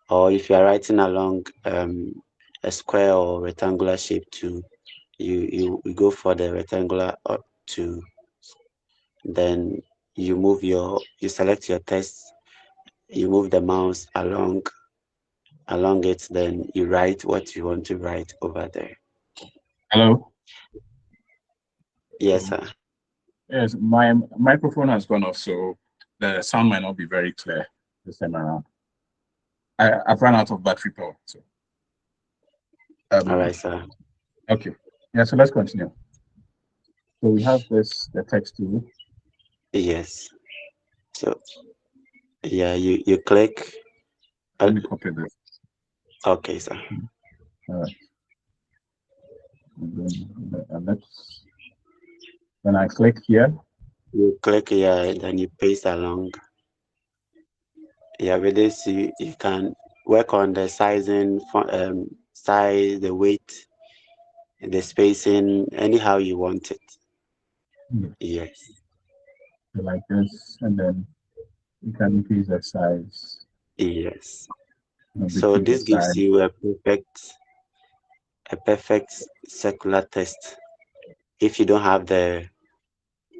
or if you are writing along a square or rectangular shape too, you go for the rectangular to, then you select your text, you move the mouse along it, then you write what you want to write over there. Hello. Yes, sir. Yes, my microphone has gone off, so the sound might not be very clear this time around. I've run out of battery power. So. All right, sir. Okay. Yeah, so let's continue. So we have the text tool. Yes. So yeah, you click. Let me copy this. Okay, sir. All right. Then I click here. You click here, then you paste along. Yeah, with this you can work on the sizing, size, the weight, the spacing, anyhow you want it. Yes. So like this, and then you can increase the size. Yes. So this gives you a perfect circular text. If you don't have the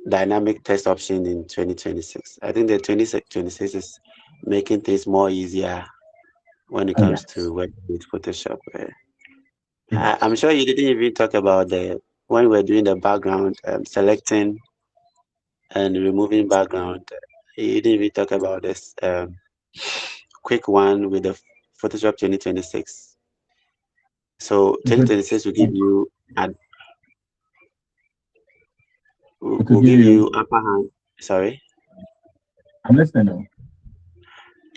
dynamic text option in 2026, I think the 2026 is making things more easier when it comes to working with Photoshop. I'm sure you didn't even talk about when we're doing the background, selecting and removing background. You didn't even talk about this quick one with the Photoshop 2026. So 2026 will give you will give you upper hand. Sorry. I'm listening.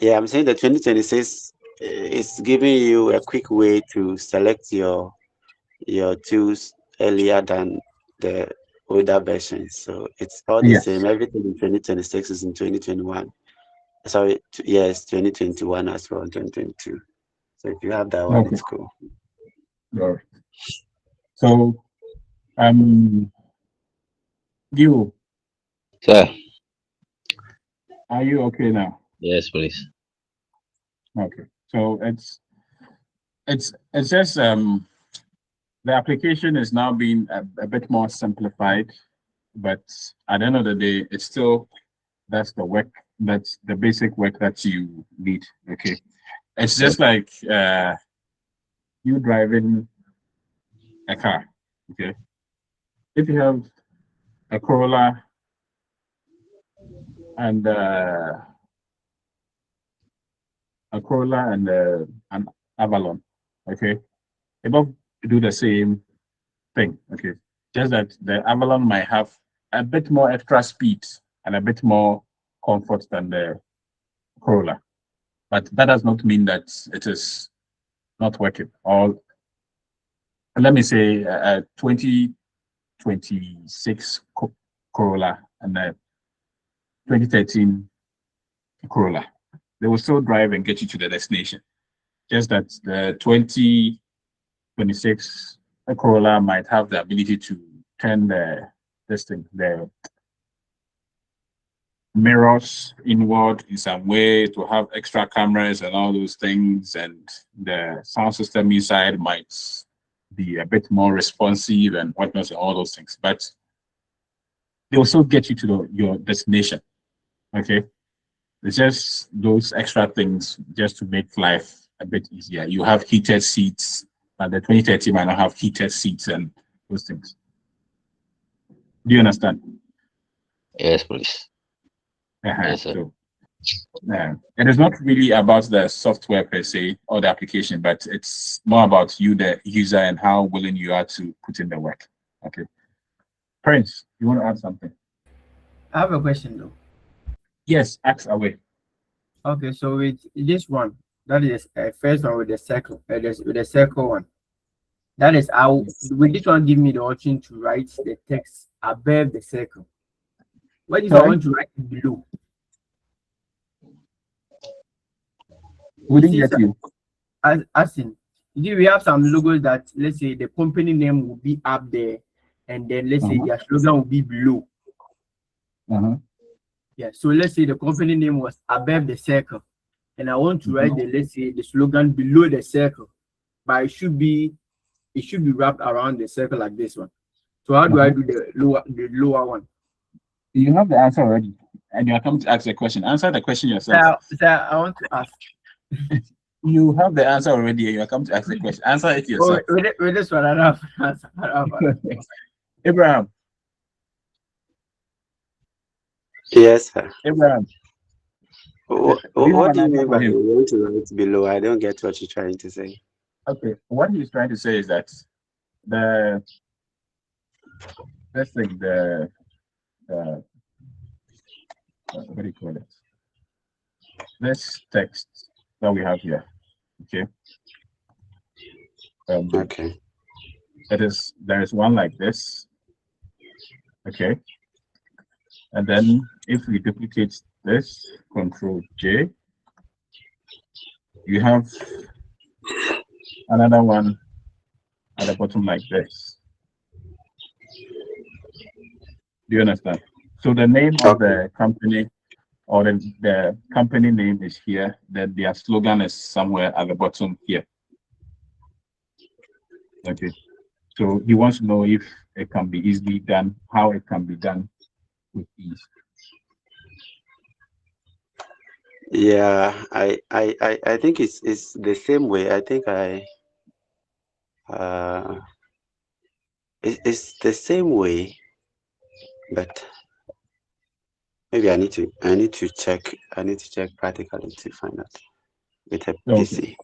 Yeah, I'm saying the 2026 is giving you a quick way to select your tools earlier than the older versions. So it's all the same. Everything in 2026 is in 2021. Sorry, yes, 2021 as well, 2022. So if you have that one, it's cool. All right. So, you. Sir. Are you okay now? Yes, please. Okay. So it's just the application is now being a bit more simplified, but at the end of the day, it's still that's the work, that's the basic work that you need. Okay. It's just like you driving a car. Okay. If you have a Corolla and an Avalon, okay, they both do the same thing. Okay, just that the Avalon might have a bit more extra speed and a bit more comfort than the Corolla, but that does not mean that it is not working. Or let me say a 2026 Corolla and a 2013 Corolla, they will still drive and get you to the destination. Just that the 2026 Corolla might have the ability to turn the mirrors inward in some way to have extra cameras and all those things, and the sound system inside might be a bit more responsive and whatnot and all those things. But they also get you to your destination. Okay, it's just those extra things just to make life a bit easier. You have heated seats, but the 2030 might not have heated seats and those things. Do you understand? Yes, please. Yes, sir. So, it is not really about the software per se or the application, but it's more about you, the user, and how willing you are to put in the work. Okay. Prince, you want to add something? I have a question though. Yes, ask away. Okay, so with this one, that is first one with the circle, with the circle one. That is how with this one give me the option to write the text above the circle. What if I want to write it below? We didn't get you. As in, we have some logos that, let's say, the company name will be up there, and then let's say their slogan will be below. Yeah, so let's say the company name was above the circle, and I want to write the, let's say, the slogan below the circle, but it should be wrapped around the circle like this one. So how do I do the lower one? You have the answer already, and you are coming to ask a question. Answer the question yourself. Sir, I want to ask. You have the answer already, and you are coming to ask the question. Answer it yourself. With this one, I don't have answer. Abraham. Yes, sir. Abraham. What do you mean by you want to write below? I don't get what you're trying to say. Okay, what he's trying to say is that the what do you call it? This text that we have here. Okay. Okay. There is one like this. Okay. And then if we duplicate this, Control J, you have another one at the bottom like this. Do you understand? So the name of the company, or the company name is here, then their slogan is somewhere at the bottom here. Okay. So he wants to know if it can be easily done, how it can be done with ease. Yeah, I think it's the same way. I think it's the same way, but maybe I need to check practically to find out with a PC.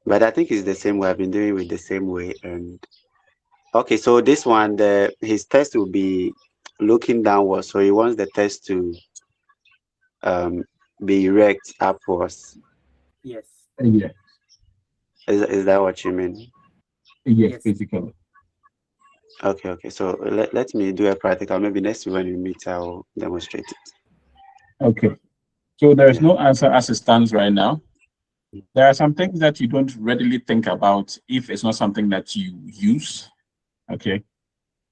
But I think it's the same way. I've been doing it the same way, and Okay, so this one, his test will be looking downwards, so he wants the test to be erect upwards. Yes. Yes. Is that what you mean? Yes, Yes. basically. Okay. So let me do a practical. Maybe next week when we meet, I'll demonstrate it. Okay. So there is no answer as it stands right now. There are some things that you don't readily think about if it's not something that you use. Okay.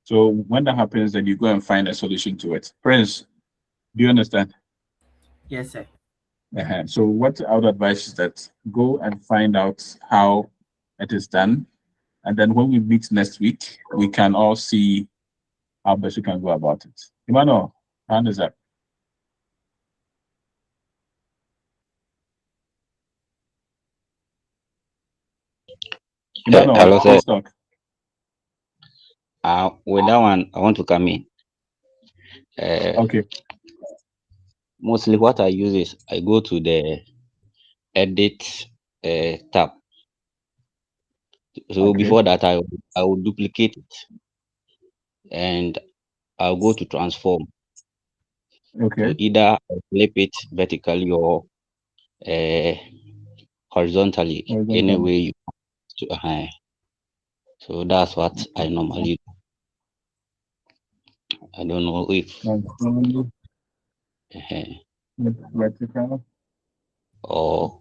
So when that happens, then you go and find a solution to it. Prince, do you understand? Yes, sir. So what I would advise is that go and find out how it is done. And then when we meet next week, we can all see how best we can go about it. Emmanuel, hand is up. Emmanuel, Hello, sir. please talk. With that one, I want to come in. Okay. Mostly what I use is I go to the edit tab. So Okay. before that, I will duplicate it and I'll go to transform. Okay. So either I flip it vertically or horizontally, any way you want to. So that's what I normally do. I don't know if vertical or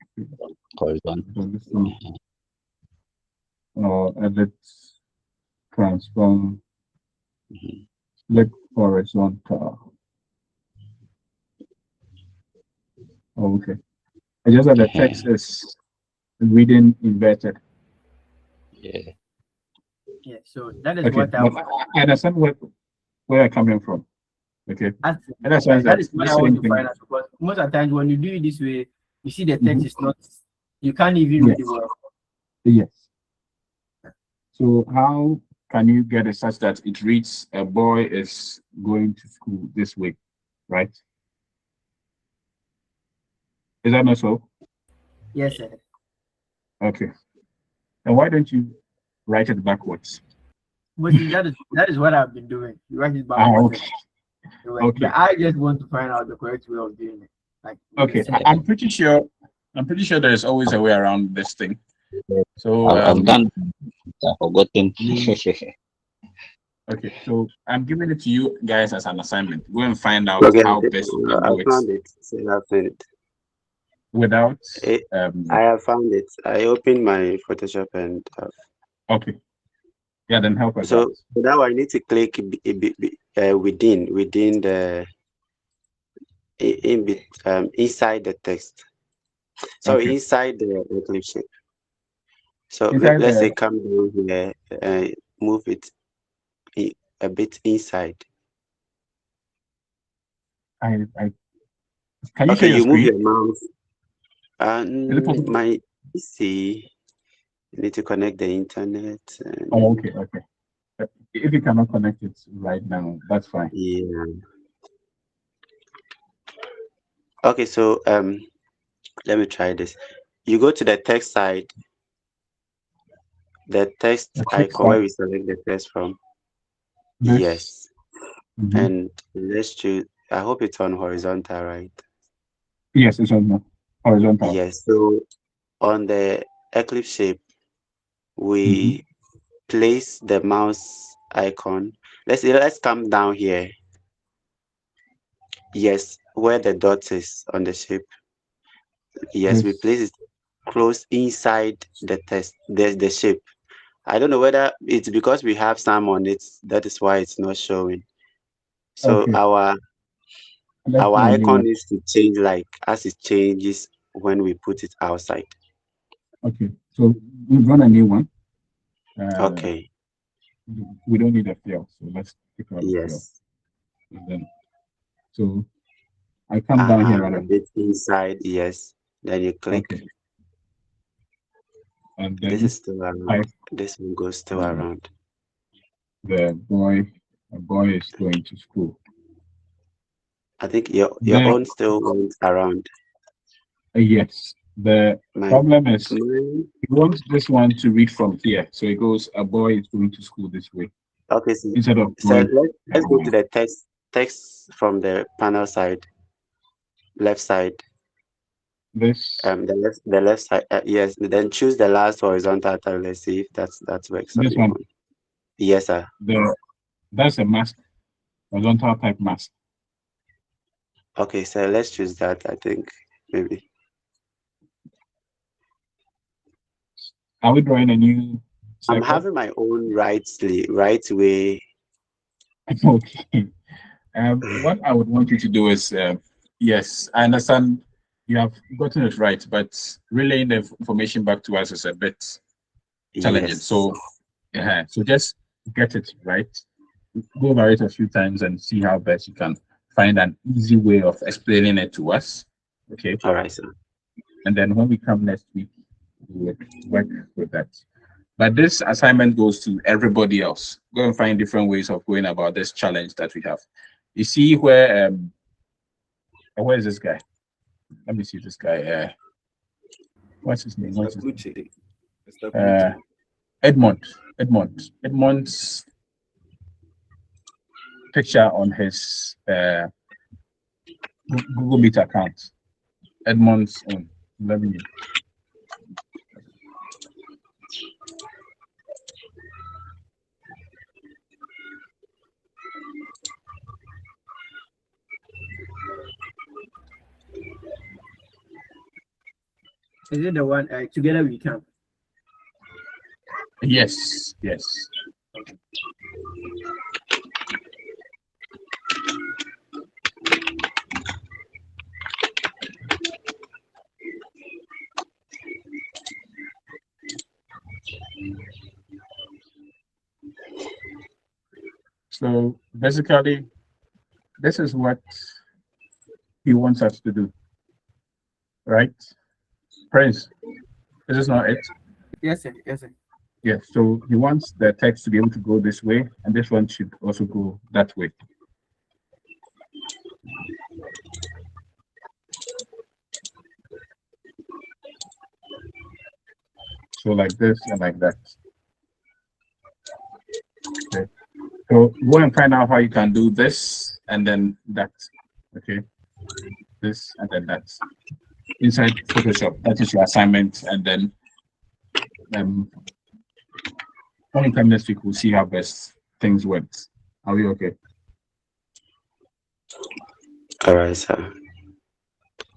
horizontal. Or edit, transform, select horizontal. Okay. I just that the text is reading inverted. Yeah. Yeah. So that is Okay. what I understand where I'm coming from. Okay. And that's why that is what I want to thing. find out, because most of the times when you do it this way, you see the text is not, you can't even read it well. Yes. So how can you get it such that it reads a boy is going to school this week, right? Is that not so? Yes, sir. Okay. And why don't you write it backwards? But see, that is what I've been doing. You write it backwards. Okay. But I just want to find out the correct way of doing it. Like, okay, I'm pretty sure there's always a way around this thing. So I've done. I've forgotten. Okay, so I'm giving it to you guys as an assignment. Go and find out how best you can do I found it. So I found it. Without I have found it. I opened my Photoshop and okay. Yeah, then help us so out. now I need to click within the inside the text. Sorry, inside the eclipse shape. So let's say come down here, move it a bit inside. Can you okay, share your you move screen? your mouse. My PC. You need to connect the internet. Oh, okay. If you cannot connect it right now, that's fine. Yeah. Okay, so let me try this. You go to the text side, the text icon where we select the text from. Yes. And let's choose. I hope it's on horizontal, right? Yes, it's on horizontal. Yes. So on the eclipse shape, we place the mouse icon. Let's come down here. Yes, where the dot is on the shape. Yes, we place it close inside the text, the shape. I don't know whether it's because we have some on it, that is why it's not showing. So our icon needs to change like as it changes when we put it outside. Okay, so we've run a new one. Okay. We don't need a field, so let's pick out the field. Yes. And then, so I come down here a bit inside, yes. Then you click. Okay. And then this is still around. This one goes still around. The boy is going to school. I think your own still went around. Yes, The My, problem is my you want this one to read from here. So it goes, a boy is going to school this way okay, so, instead of so going let's go to the text from the panel side, left side. this The left side, yes. Then choose the last horizontal tab. Let's see if that works on this your one. phone. Yes, sir. That's a mask, horizontal type mask. Okay, so let's choose that. I think maybe. Are we drawing a new I'm circle? having my own right way. Okay. What I would want you to do is, yes, I understand you have gotten it right, but relaying the information back to us is a bit challenging. Yes. So, yeah, so just get it right. Go over it a few times and see how best you can find an easy way of explaining it to us. Okay. All right, sir. And then when we come next week, we will work with that. But this assignment goes to everybody else. Go and find different ways of going about this challenge that we have. You see where is this guy? Let me see this guy. What's his name? What's his name? Edmond's picture on his Google Meet account. Edmond's own. Let me. Is it the one together we can? Yes, yes. So basically, this is what he wants us to do, right? Prince, this is not it. Yes, sir. Yes, sir. Yes, so he wants the text to be able to go this way, and this one should also go that way. So like this and like that. Okay. So go and find out how you can do this and then that. Okay. This and then that. Inside Photoshop. That is your assignment. And then when we come next week, we'll see how best things went. Are we okay? All right, sir.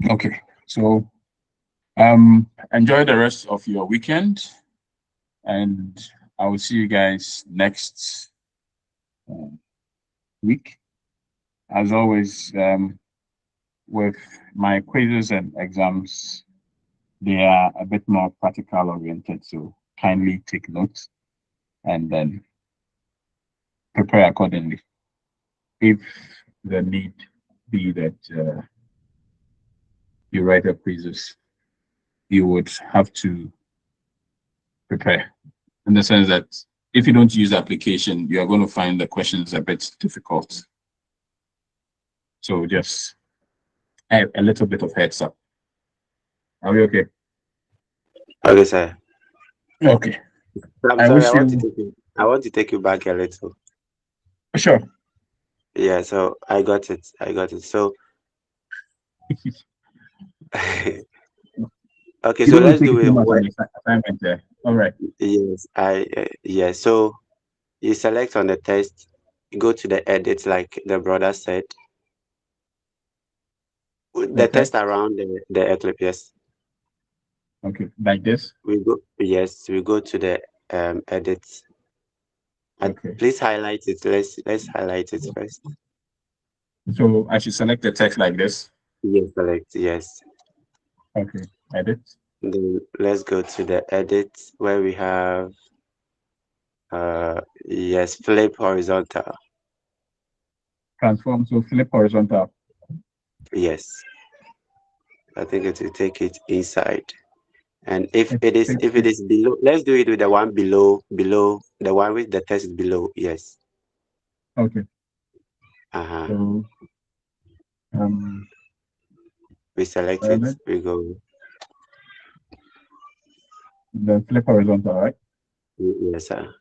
Okay. So enjoy the rest of your weekend, and I will see you guys next week. As always, with my quizzes and exams, they are a bit more practical oriented, so kindly take notes and then prepare accordingly. If the need be that you write up quizzes, you would have to prepare in the sense that if you don't use the application, you are going to find the questions a bit difficult. So just a little bit of heads up. Are we okay? Okay, sir. Okay. I'm sorry. I want to take you back a little. Sure. Yeah. So I got it. So. Okay, so let's do it. Assignment there. All right. Yes, So you select on the test, go to the edit, like the brother said. The test around the Eclipse, yes. Okay, like this. We go to the edit. Okay. Please highlight it. Let's highlight it first. So I should select the text like this. Yes, select yes. Okay, edit. Then let's go to the edit where we have yes, flip horizontal. Transform, so flip horizontal. Yes. I think it will take it inside. And if it is below, let's do it with the one below the one with the text below. Yes. Okay. So we select it. We go. Then flip horizontal, right? Yes, sir.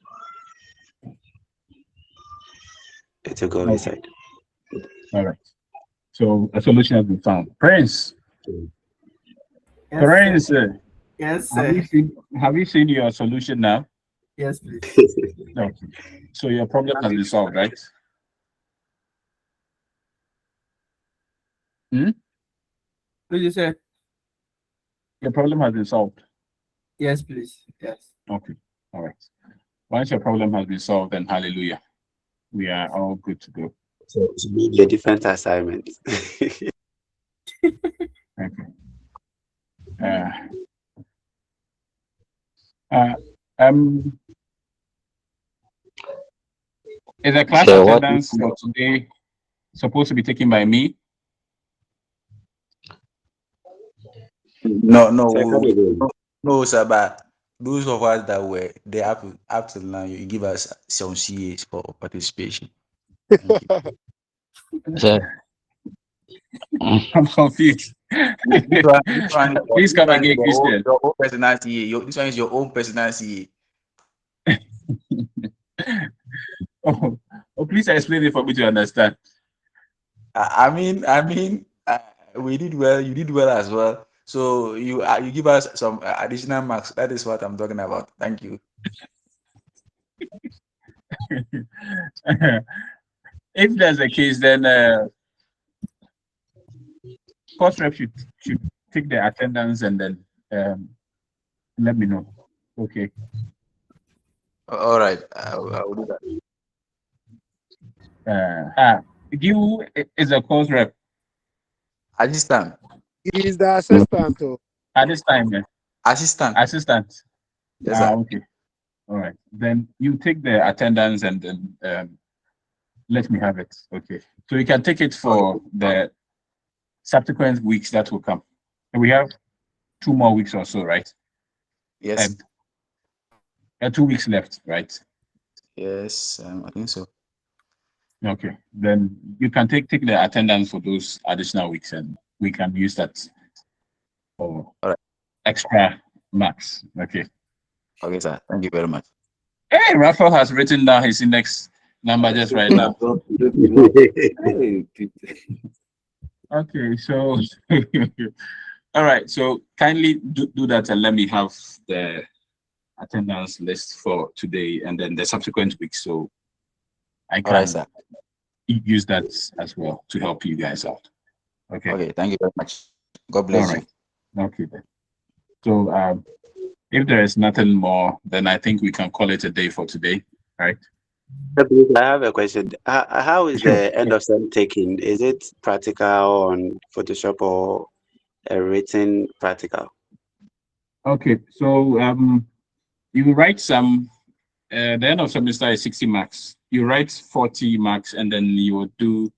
It will go Okay. inside. All right. So a solution has been found. Prince. Yes, Prince. sir. Yes, sir. Have you seen your solution now? Yes, please. Okay. So your problem has been solved, right? What did you say? Your problem has been solved. Yes, please. Yes. Okay. All right. Once your problem has been solved, then hallelujah. We are all good to go. So it may be a different assignment. Okay. Is the class So what? attendance for today supposed to be taken by me? No, sir. But those of us that were there up till now, you give us some CAs for participation. Thank you. So, I'm confused. Please come again, Christian. Your own personal CA. This one is your own personal CA. Oh, please explain it for me to understand. I mean, we did well. You did well as well. So you give us some additional marks. That is what I'm talking about. Thank you. If that's the case, then course rep should take the attendance and then let me know. Okay. All right. I will do that. You is a course rep. Assistant. He is the assistant. At this time, yeah. Assistant. Yes, sir. Okay. All right. Then you take the attendance and then let me have it. Okay. So you can take it for the subsequent weeks that will come. And we have 2 more weeks or so, right? Yes. 2 weeks left, right? Yes, I think so. Okay. Then you can take the attendance for those additional weeks, and we can use that for extra marks. Okay. Okay, sir. Thank you very much. Hey, Raphael has written down his index number just right now. Okay, so all right, so kindly do that and let me have the attendance list for today and then the subsequent weeks, so I can use that as well to help you guys out. Okay. Okay, thank you very much. God bless you. Okay then. So if there is nothing more, then I think we can call it a day for today, right? I have a question. How is the end of sem taking? Is it practical on Photoshop or a written practical? Okay, so you write some. The end of semester is 60 marks. You write 40 marks, and then you will do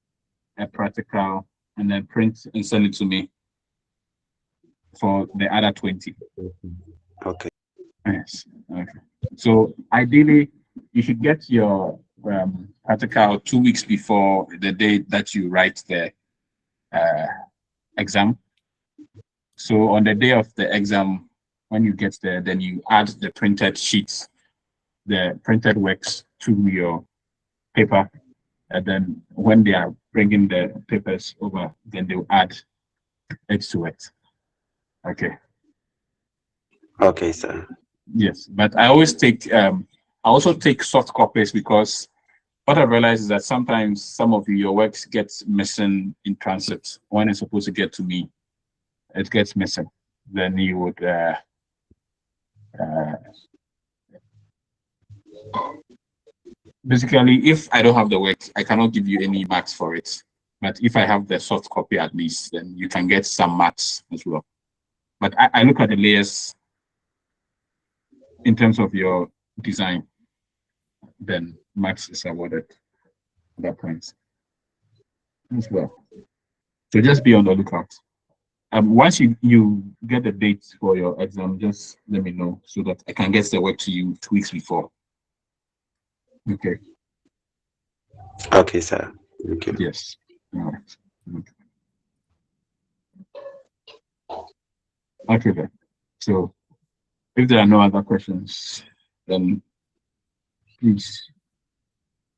a practical, and then print and send it to me for the other 20. Okay. Yes. Okay. So ideally, you should get your practical 2 weeks before the day that you write the exam. So on the day of the exam, when you get there, then you add the printed sheets, the printed works to your paper. And then when they are bringing the papers over, then they'll add it to it. Okay. Okay, sir. Yes, but I always take, I also take soft copies because what I realized is that sometimes some of your works gets missing in transit. When it's supposed to get to me, it gets missing. Then you would basically, if I don't have the work, I cannot give you any marks for it. But if I have the soft copy at least, then you can get some marks as well. But I look at the layers in terms of your design, then marks is awarded at that point as well. So just be on the lookout. Once you get the dates for your exam, just let me know so that I can get the work to you 2 weeks before. Okay. Okay, sir. Thank you. Yes. All right. Okay then. So If there are no other questions, then please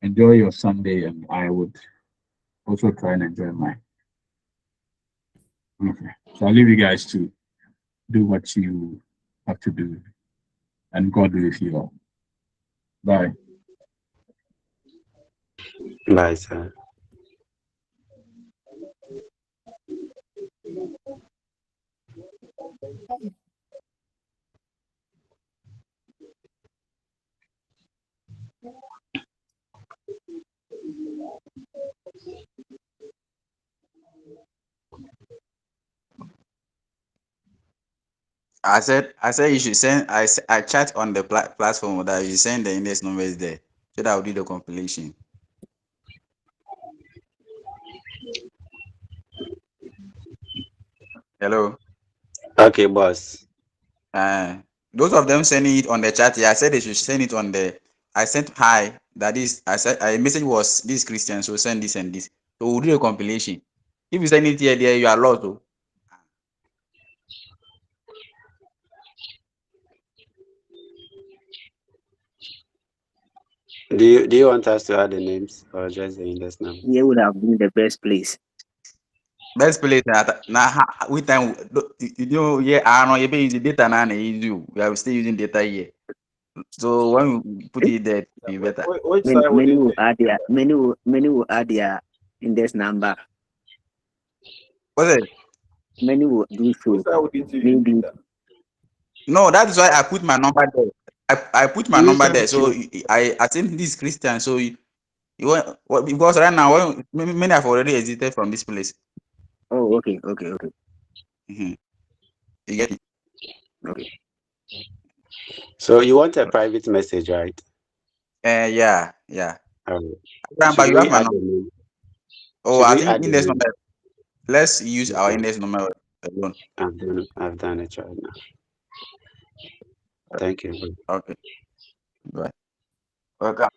enjoy your Sunday, and I would also try and enjoy mine. Okay, so I'll leave you guys to do what you have to do, and God be with you all. Bye. Bye, sir. I said you should send. I chat on the platform that you send the index numbers there, so that I'll do the compilation. Hello. Okay, boss. Those of them sending it on the chat here, I said they should send it on the. I sent hi. That is, I said a message was this Christian, so send this and this. So we'll do a compilation. If you send it here, there you are lost. Oh. Do you want us to add the names or just the index number? Here would have been the best place. Best place now. With time, you know, yeah, I know you be using data now. We are still using data here. So when we put it there, it'll be better. Many will add their many will add their index number. What's it? Many will do so. Maybe. No, that is why I put my number there. I put my number there. So I think this is Christian. So you want what, because right now many have already exited from this place. Oh, okay. Mm-hmm. You get it? Okay. So you want a private message, right? Yeah. Should But you we have my add the number. name? Oh, Should I we think add the index name? number. Let's use our Okay. index number alone. I've done it right now. Thank you. Okay. Bye. Welcome.